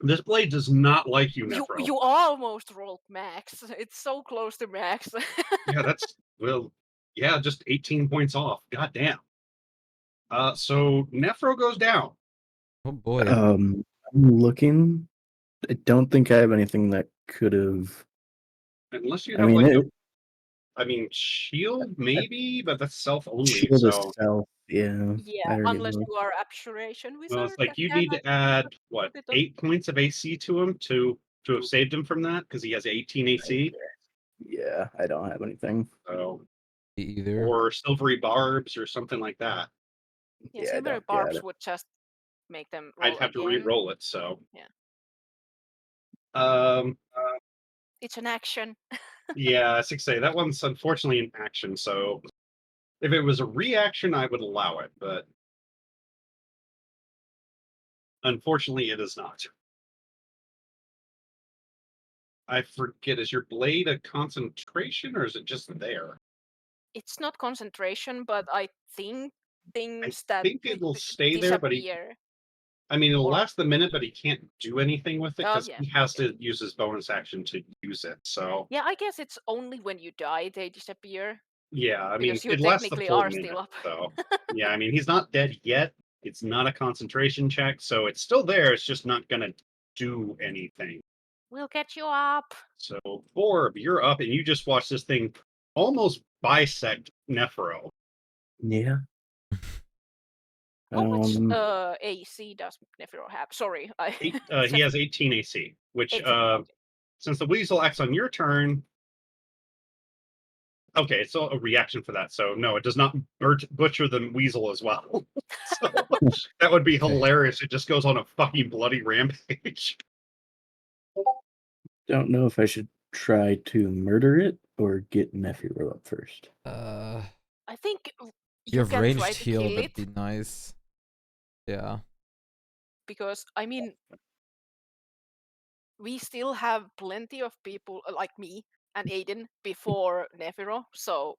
This blade does not like you, Nephro. You almost rolled max. It's so close to max. Yeah, that's yeah, just 18 points off. God damn. So Nephro goes down. Oh boy. I'm looking. I don't think I have anything that could have. Unless you I have mean, shield maybe, but that's self only. shield So itself. Yeah. Yeah, I already unless looked. you are abjuration wizard. well, it's like that you can need to add what, put it on- 8 points of AC to him to have saved him from that because he has 18 AC. Yeah, I don't have anything. So Either. or silvery barbs or something like that. Yeah, Yeah, I silver don't barbs get it. would just make them roll I'd have to again. re-roll it. So Yeah. It's an action. Yeah, 6A. That one's unfortunately an action. So if it was a reaction, I would allow it, but unfortunately, it is not. I forget, is your blade a concentration or is it just there? it's not concentration, but I think I things that think it'll stay there, but disappear. I mean, it'll Or- last the minute, but he can't do anything with it Oh, because yeah, he has okay. to use his bonus action to use it. So Yeah, I guess it's only when you die they disappear. yeah, I mean, Because you it lasts the technically full are minute. still up. So yeah, I mean, he's not dead yet. It's not a concentration check, so it's still there. It's just not gonna do anything. We'll get you up. So Orb, you're up, and you just watched this thing almost bisect Nephro. Yeah. How much Um, AC does Nephiro have? Sorry, I He has 18 AC, which 18, okay. since the Weasel acts on your turn, okay, it's a reaction for that. So no, it does not butcher the Weasel as well. So that would be hilarious. It just goes on a fucking bloody rampage. don't know if I should try to murder it or get Nephiro up first. I think You you have can try ranged to heal, kill that'd it be nice. Yeah. because I mean we still have plenty of people like me and Aiden before Nephiro, so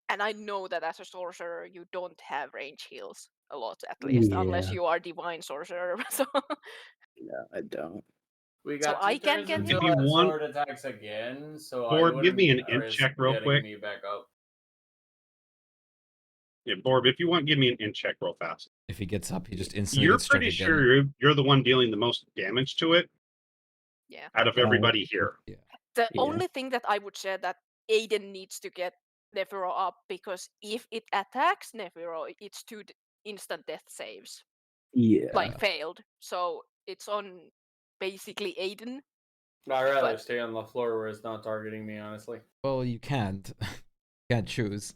and I know that as a sorcerer you don't have range heals a lot at least, unless Yeah. you are divine sorcerer. So No, I don't. We So got I 2 can turns get until If you that want- sword attacks again, so I Orb, give wouldn't me an int risk check real getting quick. me back up. Yeah, Borb, if you want, give me an int check real fast. If he gets up, he just instantly You're gets struck pretty again. sure you're the one dealing the most damage to it yeah. out of everybody here. The Yeah. only thing that I would say that Aiden needs to get Nephiro up, because if it attacks Nephiro, it's two instant death saves, Yeah. like failed. So it's on basically Aiden. I'd rather But- stay on the floor where it's not targeting me, honestly. Well, you can't. Can't choose.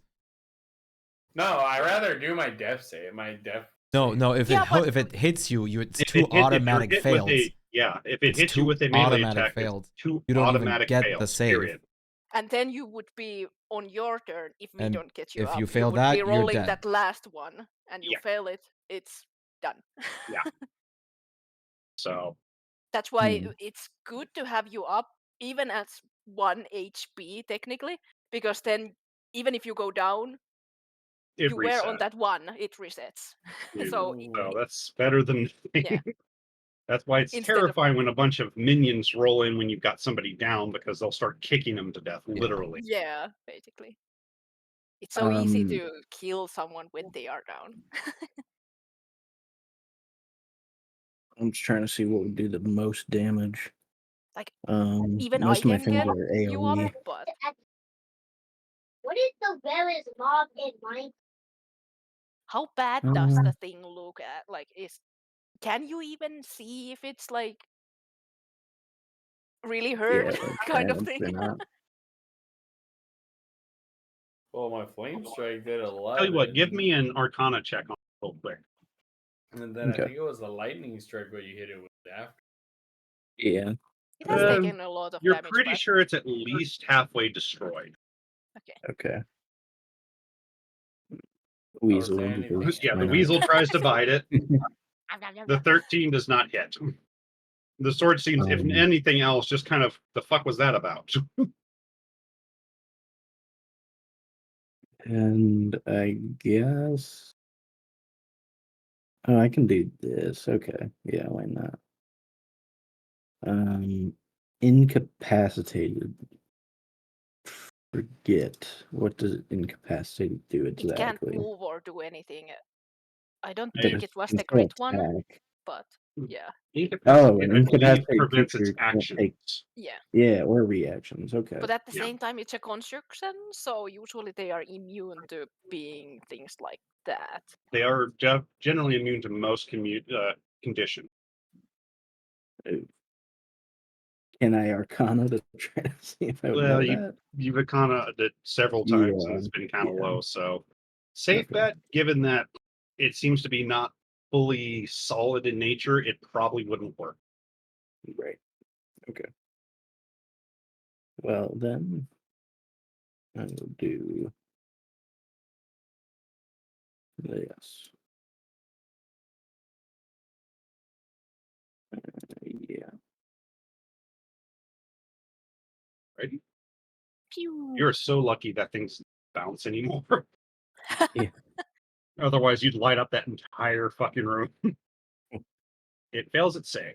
No, I'd rather do my death save. My death. No, save. no. If Yeah, it but- if it hits you, it's If two it hit- if you're automatic hit with fails. if it It's hits you two with a melee automatic attack, failed. it's two You don't even automatic get fails, the save. period. And then you would be on your turn if we And don't get you if up. you fail would that, be you're rolling dead. that last one, and you Yeah. fail it, it's done. Yeah. So That's why Hmm. it's good to have you up, even at 1 HP technically, because then even if you go down, it you were on resets. that one, it resets. So So that's better than Yeah. That's why it's Instead of- terrifying when a bunch of minions roll in when you've got somebody down, because they'll start kicking them to death, Yeah. literally. yeah, basically. It's so easy Um, to kill someone when they are down. I'm just trying to see what would do the most damage. Like, most even I of my can things get are you up, AoE. but What is the rarest mob in Minecraft? how bad does Uh, the thing look at? Like, can you even see if it's like really hurt Yeah, kind of bad, thing? they're not. Well, my flame strike did 11. Tell you what, give me an Arcana check on it real quick. And then Okay. I think it was the lightning strike what you hit it with after. Yeah. It has Um, taken a lot of You're damage. pretty but... sure it's at least halfway destroyed. Okay. I Weasel. say because anything. Yeah, why the not? weasel tries to bite it. The 13 does not hit. The sword seems, if Um, anything else, just kind of, the fuck was that about? And I guess. Oh, I can do this. Okay. Yeah, why not? Incapacitated. Forget. What does incapacitated do It can't exactly? move or do anything. I don't But think it it was can the still crit one, attack. but yeah, Oh, Incapacitated, an I believe, incapacitated prevents its creature can't actions. take. yeah. Yeah, or reactions. Okay. But at the Yeah. same time, it's a construction, so usually they are immune to being things like that. They are generally immune to most conditions. Can I Arcana to try to see if I would Well, know you- that? You've Arcana it several times, and Yeah, it's been kind of yeah. low. So, safe Okay. bet, given that it seems to be not fully solid in nature, it probably wouldn't work. Right. Okay. Well, then I will do this. Yeah. Ready? Pew. You're so lucky that thing's bounce anymore. Yeah. Otherwise, you'd light up that entire fucking room. It fails at save,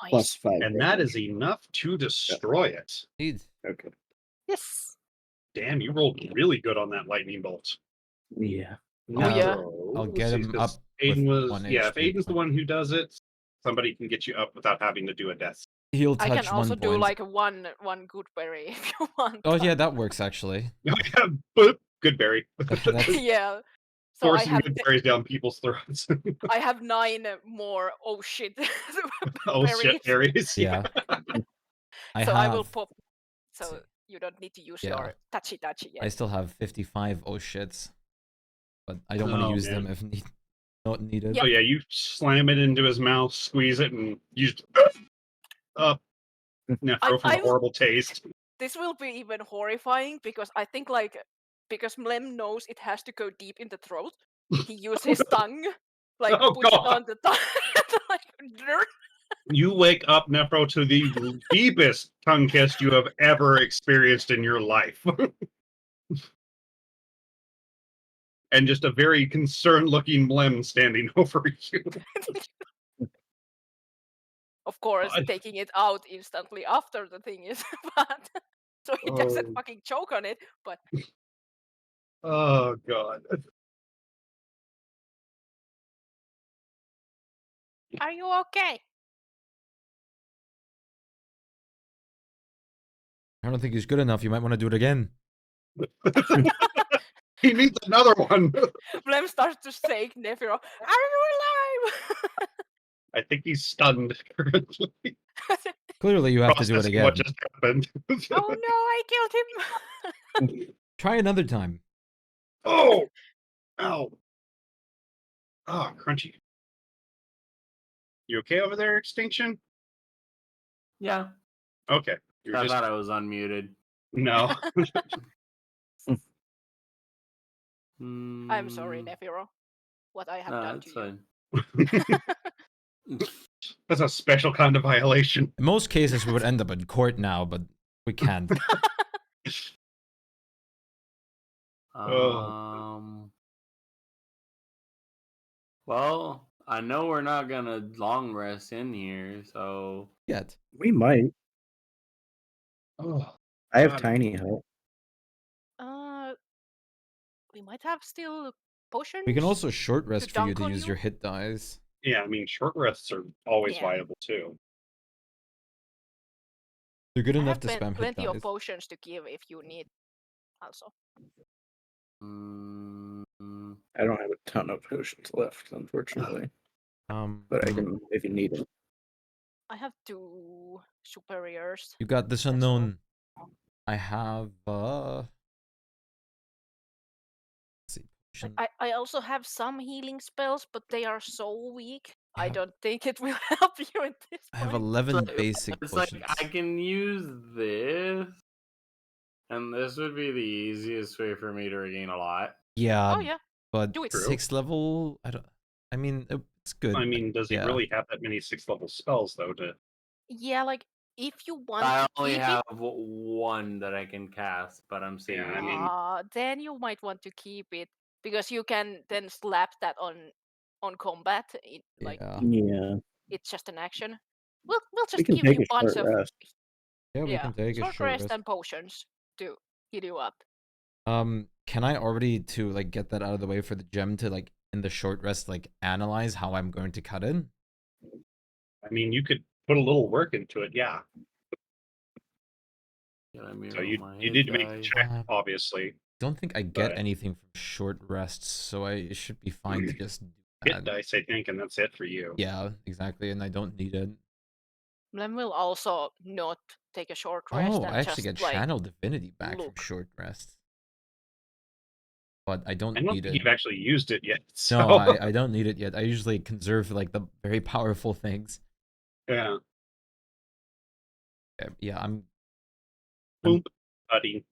Plus Nice. 5. and that is enough to destroy it. Indeed. Okay. Yes. Damn, you rolled really good on that lightning bolt. Yeah. Oh, yeah. Now, I'll let's get see, him 'cause up Aiden with was, 1 yeah. If HP. Aiden's the one who does it, somebody can get you up without having to do a death. He'll I touch can also 1 do point. like one good berry if you want. Oh yeah, that works actually. Boop, good berry. That's Yeah. So I Forcing have good berries down people's throats. I have 9 more. Oh shit. Oh shit, berries. yeah. So I will have pop. So you don't need to use Yeah. your touchy I yet. still have 55 oh shits. But I don't want to Oh, use them man. if not needed. Yep. Oh yeah, you slam it into his mouth, squeeze it, and you just up. Nephro from the I'm- horrible taste. This will be even horrifying because I think like because Mlem knows it has to go deep in the throat. He used his tongue, like Oh, puts it God. on the tongue, like dirt. You wake up, Nephro, to the deepest tongue kiss you have ever experienced in your life. And just a very concerned looking Blem standing over you. Of course, God. taking it out instantly after the thing is bad, so he doesn't Oh. fucking choke on it. But Oh, God. are you okay? I don't think he's good enough. You might want to do it again. He needs another one. Blem starts to shake Nephiro. Are you alive? I think he's stunned currently. Clearly you have to do it Processing again. what just happened. Oh no, I killed him. Try another time. Oh! Ow. Oh, crunchy. You okay over there, Extinction? Yeah. Okay. You're I just... thought I was unmuted. No. I'm sorry, Nephiro. What I have No, done that's to fine. That's a special kind of violation. In most cases we would end up in court now, but we can't. Um. Well, I know we're not gonna long rest in here, so Yet. We might. Oh, I have God. tiny hut. you. We might have still potions. We can also short rest for you dunk to on use you? your hit dice. Yeah, I mean, short rests are always Yeah. viable, too. They're good I enough have to spam hit plenty of dice. potions to give if you need. Also, mm, I don't have a ton of potions left, unfortunately. But I can if you need it. I have 2 superiors. You got this That's all. unknown. I have let's see. Potion. I also have some healing spells, but they are so weak. I have- don't think it will help you at this I have point. 11 like- basic it's potions. like I can use this, and this would be the easiest way for me to regain a lot. Yeah, Oh yeah, but do it. 6th level, I mean, it's good. I mean, does he yeah. really have that many 6th level spells, though, to... Yeah, like if you want I to only keep have one that I can cast, but I'm saving. I it, mean- then you might want to keep it because you can then slap that on combat. Like Yeah. Yeah. it's just an action. We'll We just can give take you a bunch short of rest. Yeah, we can take a short short rest rest. and potions to heal you up. Can I already to like get that out of the way for the gem to like in the short rest like analyze how I'm going to cut it? I mean, you could put a little work into it, yeah. So you need to make the check, obviously. Don't think I get But- anything from short rests, so it should be fine to just do Hit that. dice, I think, and that's it for you. Yeah, exactly, and I don't need it. Mlem will also not take a short rest. Oh, and I actually just, get like, channel divinity back look. from short rests. But I don't I don't need think it. you've actually used it yet. So. No, I don't need it yet. I usually conserve like the very powerful things. Yeah. Yeah, I'm Boom, buddy.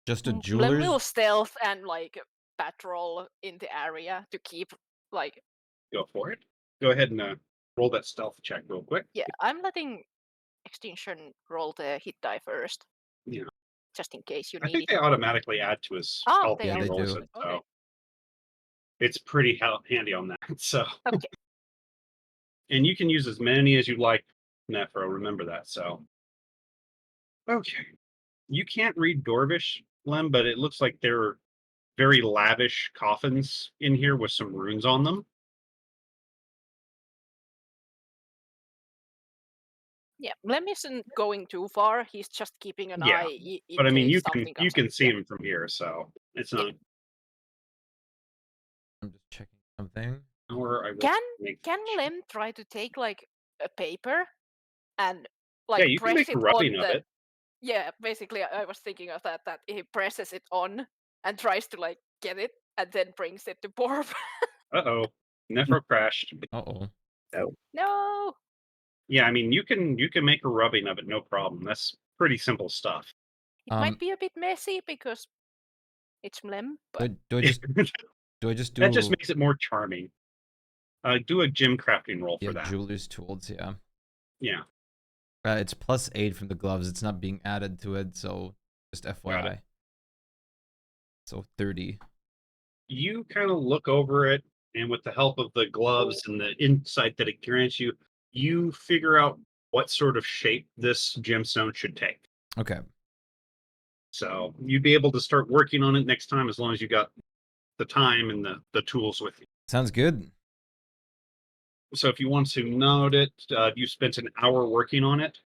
just a Mlem jeweler's. will stealth and like patrol in the area to keep like. Go for it. Go ahead and roll that stealth check real quick. Yeah, I'm letting Extinction roll the hit die first. Yeah. Just in case you I need think it. they automatically add to his Oh, health they when he Yeah, they rolls do. it, so Okay. it's pretty handy on that. So, Okay. and you can use as many as you like, Nephro. Remember that. So, okay. You can't read Dorvish, Lem, but it looks like they're very lavish coffins in here with some runes on them. Yeah, Lem isn't going too far. He's just keeping an Yeah, eye in but I mean, case you something can comes up. see Yeah. them from here, so it's Yeah. not. I'm just checking something. Or I will Can make. Lem try to take like a paper and Yeah, like you can press make a it on rubbing of the? it. Yeah, basically, I was thinking of that. That he presses it on and tries to like get it, and then brings it to Borb. Uh-oh, Nephro crashed. Uh-oh. Oh, No. Yeah, I mean, you can make a rubbing of it, no problem. That's pretty simple stuff. It might be a bit messy because it's Lem, but Do I just That just do makes it more charming. Do a gym crafting roll yeah, for that. jeweler's tools, yeah. Yeah, It's +8 from the gloves. It's not being added to it, so just got FYI. it. So 30. You kind of look over it, and with the help of the gloves and the insight that it grants you, you figure out what sort of shape this gemstone should take. Okay. So you'd be able to start working on it next time as long as you got the time and the tools with you. Sounds good. So if you want to note it, you spent an hour working on it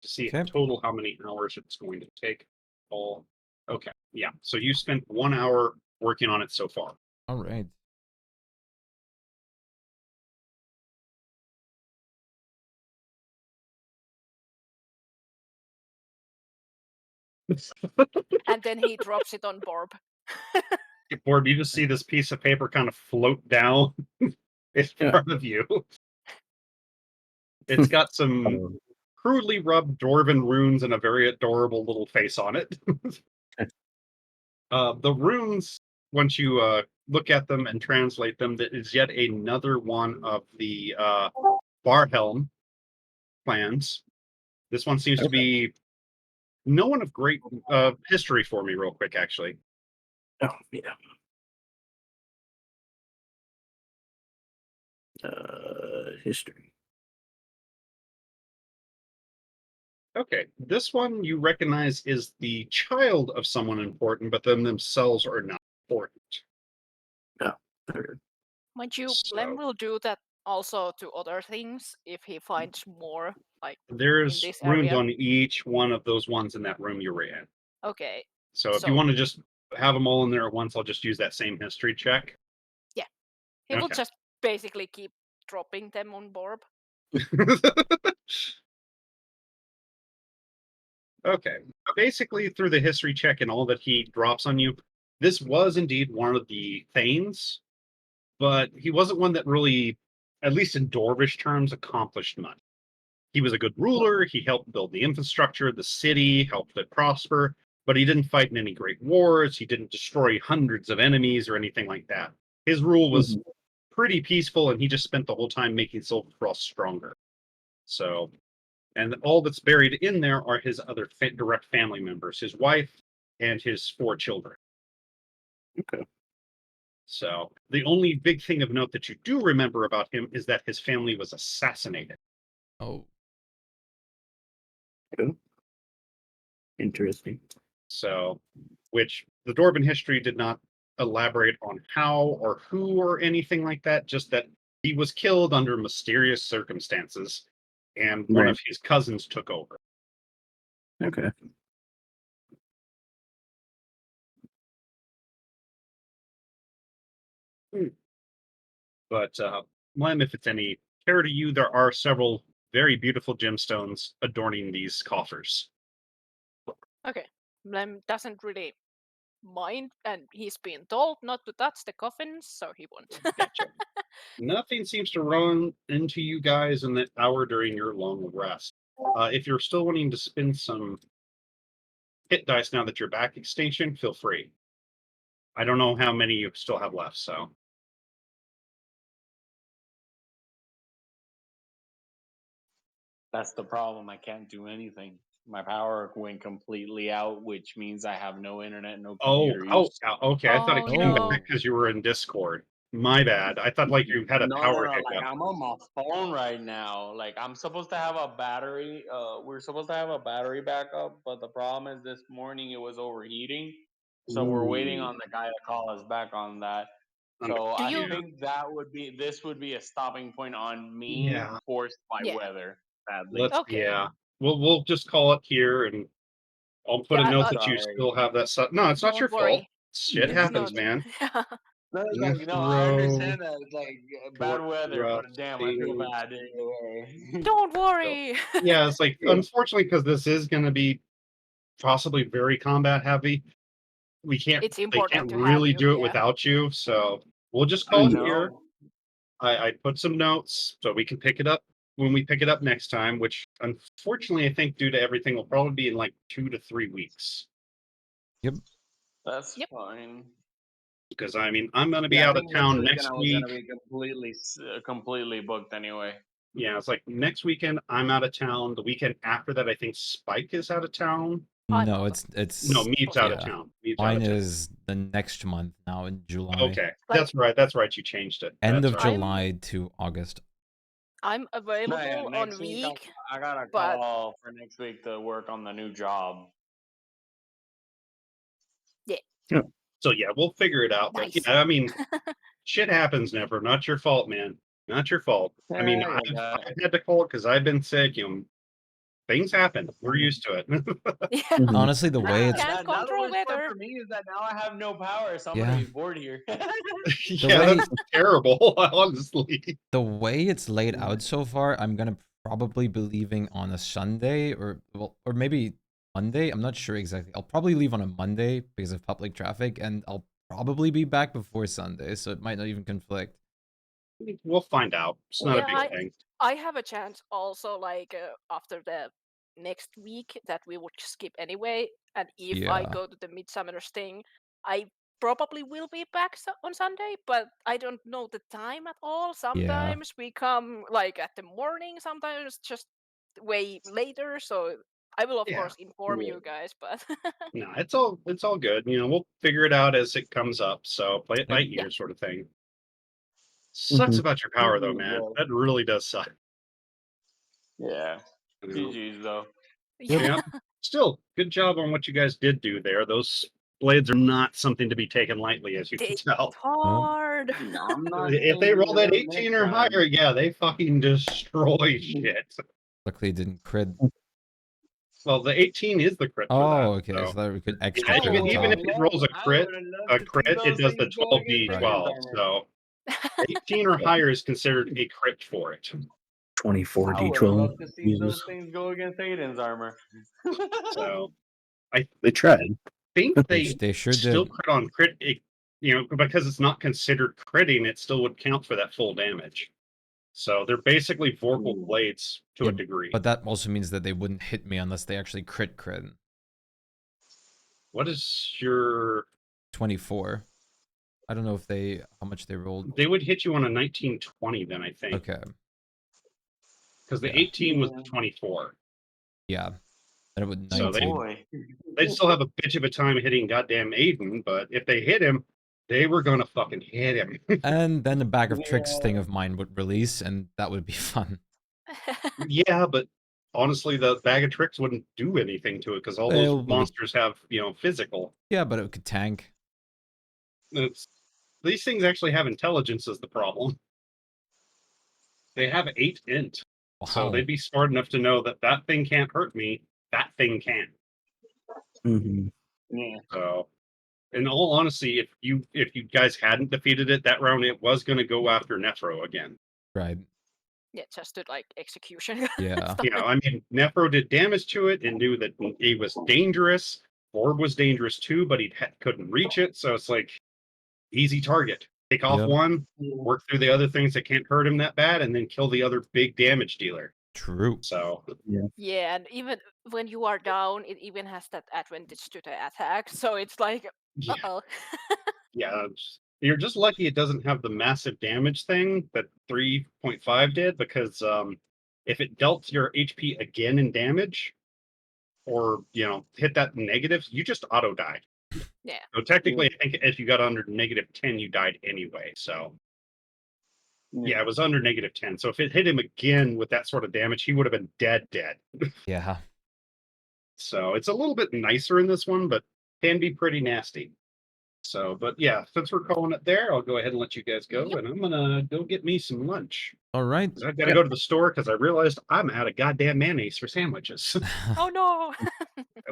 to see Okay. total how many hours it's going to take. All okay, yeah. So you spent 1 hour working on it so far. All right. and then he drops it on Borb. Borb, you just see this piece of paper kind of float down in Yeah. front of you. It's got some um, crudely rubbed dwarven runes and a very adorable little face on it. The runes, once you look at them and translate them, that is yet another one of the Barhelm plans. This one seems to Okay. be no one of great history for me, real quick, actually. oh, yeah. History. Okay, this one you recognize is the child of someone important, but then themselves are not important. No. Third. Mind you, Lem So will do that also to other things if he finds more like in there's this runes area. on each one of those ones in that room you were in. Okay. So if you want to just have them all in there at once, I'll just use that same history check. Yeah, he will Okay. just basically keep dropping them on Borb. Okay. Basically, through the history check and all that he drops on you, this was indeed one of the Thanes, but he wasn't one that really, at least in Dorvish terms, accomplished much. He was a good ruler, he helped build the infrastructure, the city, helped it prosper, but he didn't fight in any great wars, he didn't destroy hundreds of enemies or anything like that. His rule was pretty peaceful, and he just spent the whole time making Silverfrost stronger. So, and all that's buried in there are his other direct family members, his wife and his 4 children. Okay. So the only big thing of note that you do remember about him is that his family was assassinated. Oh. Cool. Interesting. So, which the Dwarven history did not elaborate on how or who or anything like that, just that he was killed under mysterious circumstances and one Right. of his cousins took over. Okay. But Lem, if it's any care to you, there are several very beautiful gemstones adorning these coffers. Okay. Lem doesn't really mind, and he's been told not to touch the coffins, so he won't. Gotcha. Nothing seems to run into you guys in that hour during your long rest. If you're still wanting to spin some hit dice now that you're back extinction, feel free. I don't know how many you still have left, so. That's the problem. I can't do anything. My power went completely out, which means I have no internet, no computer use. Okay. I thought it Oh came no. back because you were in Discord. My bad. I thought like you had a No, power like hiccup. I'm on my phone right now. Like I'm supposed to have a battery. We're supposed to have a battery backup, but the problem is this morning it was overheating. So we're waiting Ooh. on the guy to call us back on that. On So Do I you? yeah. think this would be a stopping point on me Yeah. forced by Yeah. weather, sadly. Okay. We'll just call it here, and I'll put a Yeah. note that you Sorry. still have that stuff. No, it's not your Don't fault. worry. Shit It's happens, not. man. No, like, no, I Nephro understand that it's like bad Port weather, but damn, I feel Rusty. bad anyway. Don't So, worry. yeah, it's like unfortunately because this is going to be possibly very combat heavy. We can't. It's They important can't to have really you. do it Yeah. without you. So we'll just I call it here. know. I put some notes so we can pick it up when we pick it up next time. Which unfortunately, I think due to everything, will probably be in like 2 to 3 weeks. Yep. That's Yep. fine. Because I mean, I'm going to be Yeah, I out of think next town weekend next I was week. gonna be completely booked anyway. Yeah, it's like next weekend I'm out of town. The weekend after that, I think Spike is out of town. I'm No, out. No, it's Mead's out of yeah. town. Mead's out Mine of town. is the next month now in July. Okay, Like that's right. That's right. You changed it. End That's of right. July to August. I'm No, yeah, available on next week week, I got a but call for next week to work on the new job. So yeah, we'll figure it out. But nice. yeah, I mean, shit happens. Never. Not your fault, man. Not your fault. I mean, Yeah, yeah. I've had to call it because I've been sick. You know, things happen. We're used to it. Yeah. Mhm. Honestly, the way You it's can't Now the control worst part weather. for me is that now I have no power. So I'm Yeah. gonna be bored here. Yeah, way- that's terrible. Honestly. the way it's laid out so far, I'm gonna probably be leaving on a Sunday or maybe Monday. I'm not sure exactly. I'll probably leave on a Monday because of public traffic, and I'll probably be back before Sunday, so it might not even conflict. We'll find out. It's not Yeah, a big thing. I have a chance also, like after the next week that we would skip anyway. And if I Yeah. go to the Midsummer's thing, I probably will be back on Sunday, but I don't know the time at all. Sometimes we come like at the morning, sometimes just way later. So I will of Yeah. course inform Yeah. you guys, but No, it's all good. You know, we'll figure it out as it comes up. So play it by Yep. ear, sort of thing. Sucks Mhm. about your power though, man. That really does suck. Yeah. You know? GG's though. yeah. Yeah. Still, good job on what you guys did do there. Those blades are not something to be taken lightly, as you can It's tell. hard. No, I'm not If they roll that them 18 next or time. higher, yeah, they fucking destroy shit. Luckily, it didn't crit. Well, the 18 is the crit for that. Oh, okay. So that we could extra Yeah, crit on even if top. it rolls a I crit, would have loved to see it those does the things go against 12d12. Satan's So 18 or higher is considered a crit for it. 24 I would have D12. loved to see those Jesus. things go against Satan's armor. So They tried. think They they sure still did. crit on crit. You know, because it's not considered critting, it still would count for that full damage. So they're basically Vorpal blades to a Yeah, degree. but that also means that they wouldn't hit me unless they actually crit. What is your? 24. I don't know if how much they rolled. They would hit you on a 1920 then, I think. Okay. Because the Yeah. 18 was the 24. Yeah. And it would So 19. they'd still have a bitch of a time hitting goddamn Aiden, but if they hit him, they were gonna fucking hit him. And then the bag of tricks thing of mine would release, and that would be fun. Yeah, but honestly, the bag of tricks wouldn't do anything to it because all They'll those be- monsters have, physical. Yeah, but it could tank. These things actually have intelligence is the problem. They have 8 int. So Wow. they'd be smart enough to know that that thing can't hurt me, that thing can. Mm-hmm. Yeah. So, in all honesty, if you guys hadn't defeated it that round, it was going to go after Nephro again. Right. Yeah, just to like execution. Yeah. stuff. I mean, Nephro did damage to it and knew that he was dangerous. Orb was dangerous too, but he couldn't reach it. So it's like easy target. Take off Yep. one, work through the other things that can't hurt him that bad, and then kill the other big damage dealer. True. So Yeah, and even when you are down, it even has that advantage to the attack. So it's like, yeah, uh-oh. yeah. You're just lucky it doesn't have the massive damage thing that 3.5 did, because if it dealt your HP again in damage, or hit that negative, you just auto die. Yeah. So technically, I think if you got under -10, you died anyway. So yeah, it was under -10. So if it hit him again with that sort of damage, he would have been dead. Yeah. So it's a little bit nicer in this one, but can be pretty nasty. So, but yeah, since we're calling it there, I'll go ahead and let you guys go, and I'm gonna go get me some lunch. All right. 'Cause I've got to go to the store because I realized I'm out of goddamn mayonnaise for sandwiches. Oh no.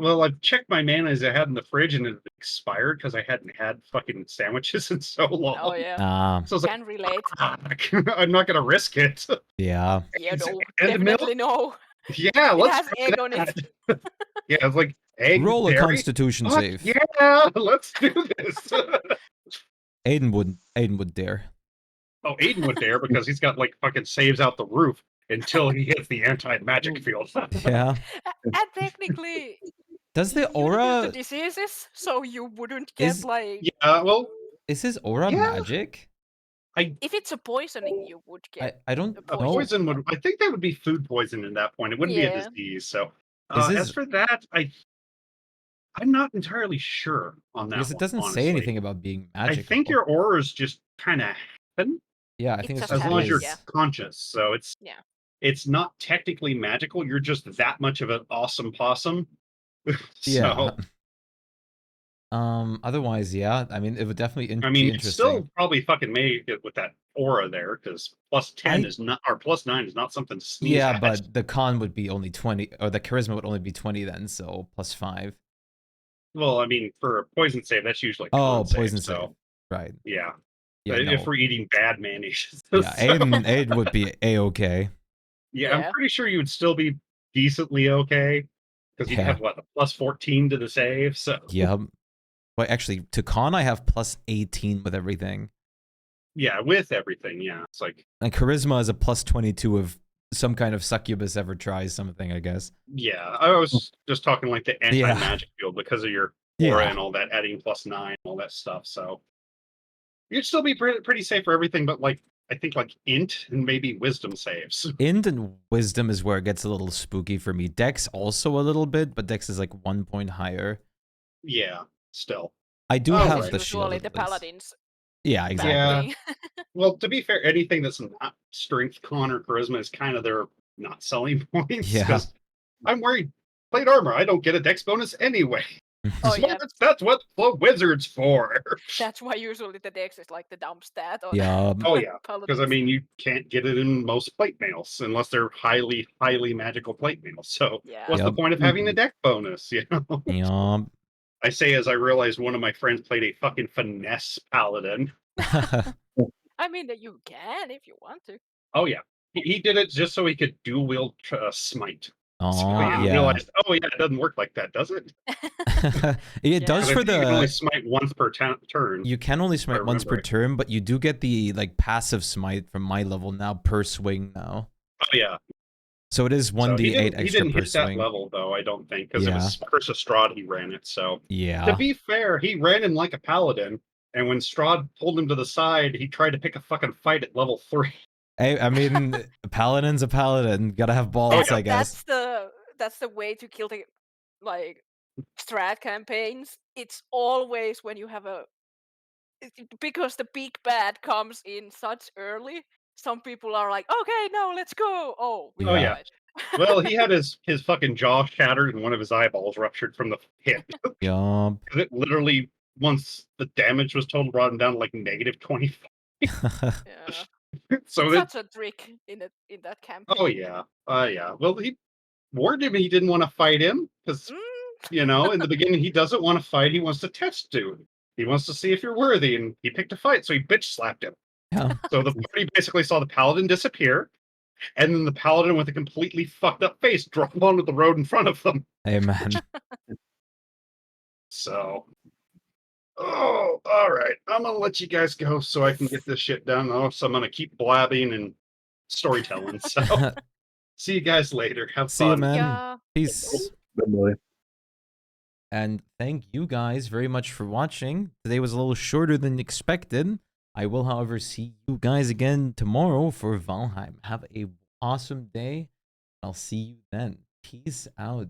Well, I've checked my mayonnaise I had in the fridge and it expired because I hadn't had fucking sandwiches in so long. Oh yeah. So I was like, Can relate. "Fuck, I'm not gonna risk it." Yeah. Yeah, no, And milk? definitely no. Yeah, It let's has try egg on it. that. Yeah, it's like egg, Roll a dairy. Constitution Fuck save. yeah, let's do this. Aiden would dare. Oh, Aiden would dare because he's got like fucking saves out the roof until he hits the anti-magic field. Yeah. And technically, Does the you don't aura use the diseases, so you wouldn't get Is- like. Yeah, well, is his aura Yeah. magic? If it's a poisoning, you would get. I don't a a know. poison would. I think that would be food poison at that point. It wouldn't be a Yeah. disease. So, Is as his- for that, I'm not entirely sure on that. Because it one, doesn't honestly. say anything about being I magical. think your auras just kind of happen Yeah, I It think it's just as just long as you're happens, is. yeah. conscious. So Yeah. it's not technically magical. You're just that much of an awesome possum. Yeah. So, Otherwise, yeah. I mean, it would definitely I be mean, it's interesting. still probably fucking made it with that aura there because +10 is not, or +9 is not something to sneeze Yeah, at. but the con would be only 20, or the charisma would only be 20 then, so +5. Well, I mean, for a poison save, that's usually Oh, con save, poison so save. Right. yeah. Yeah, But no. if we're eating bad mayonnaise, Yeah, so- Aiden would be a-okay. Yeah, Yeah. I'm pretty sure you would still be decently okay because you'd Yeah. have what, a +14 to the save. So Yep. But actually, to con, I have +18 with everything. yeah, with everything, yeah, it's like And charisma is a +22 if some kind of succubus ever tries something, I guess. yeah. I was just talking like the Yeah. anti-magic field because of your aura Yeah. and all that, adding +9, all that stuff. So you'd still be pretty safe for everything, but like I think like int and maybe wisdom saves. Int and wisdom is where it gets a little spooky for me. Dex also a little bit, but Dex is like 1 point higher. Yeah, still. I do Oh, have right. the shield. Usually at the least. paladins. Yeah, bad exactly. thing. Well, to be fair, anything that's not strength, con, or charisma is kind of their not selling points. Yeah. Because I'm wearing plate armor. I don't get a dex bonus anyway. Oh yeah. That's what the wizard's for. That's why usually the dex is like the dumb stat. On Yeah. Oh yeah, paladins. because I mean you can't get it in most plate mails unless they're highly magical plate mails. So Yeah. what's the Yep. point of having a deck bonus? You know. Yeah. I say as I realized one of my friends played a fucking finesse paladin. I mean that you can if you want to. Oh yeah, he did it just so he could dual wield smite. Oh, So I yeah. realized, oh yeah, it doesn't work like that, does it? It does I for think you can only the. smite once per turn. You can only smite once per remember. turn, but you do get the like passive smite from my level now per swing now. Oh yeah. So it is So 1d8 he extra didn't per hit that swing. level though, I don't think, because Yeah. it was Curse of Strahd he ran it. So Yeah. to be fair, he ran him like a paladin, and when Strahd pulled him to the side, he tried to pick a fucking fight at level 3. I mean, a paladin's a paladin. Gotta have balls, I guess. That's the way to kill the like strat campaigns. It's always when you have because the big bad comes in such early. Some people are like, okay, no, let's go. Oh, we Oh, yeah. died. Well, he had his fucking jaw shattered and one of his eyeballs ruptured from the hit. Yup. Because it literally, once the damage was total, brought him down to like -20. Yeah. So It's such a trick in that campaign. oh yeah, yeah. Well, he warned him he didn't want to fight him because Mm. in the beginning he doesn't want to fight. He wants to test dude. He wants to see if you're worthy, and he picked a fight, so he bitch slapped him. Yeah. So the party basically saw the paladin disappear, and then the paladin with a completely fucked up face drop onto the road in front of them. Hey, man. So, oh, all right. I'm gonna let you guys go so I can get this shit done. So I'm gonna keep blabbing and storytelling. So, see you guys later. Have See you, fun. man. Yeah. Peace. Good boy. And thank you guys very much for watching. Today was a little shorter than expected. I will, however, see you guys again tomorrow for Valheim. Have a awesome day. I'll see you then. Peace out.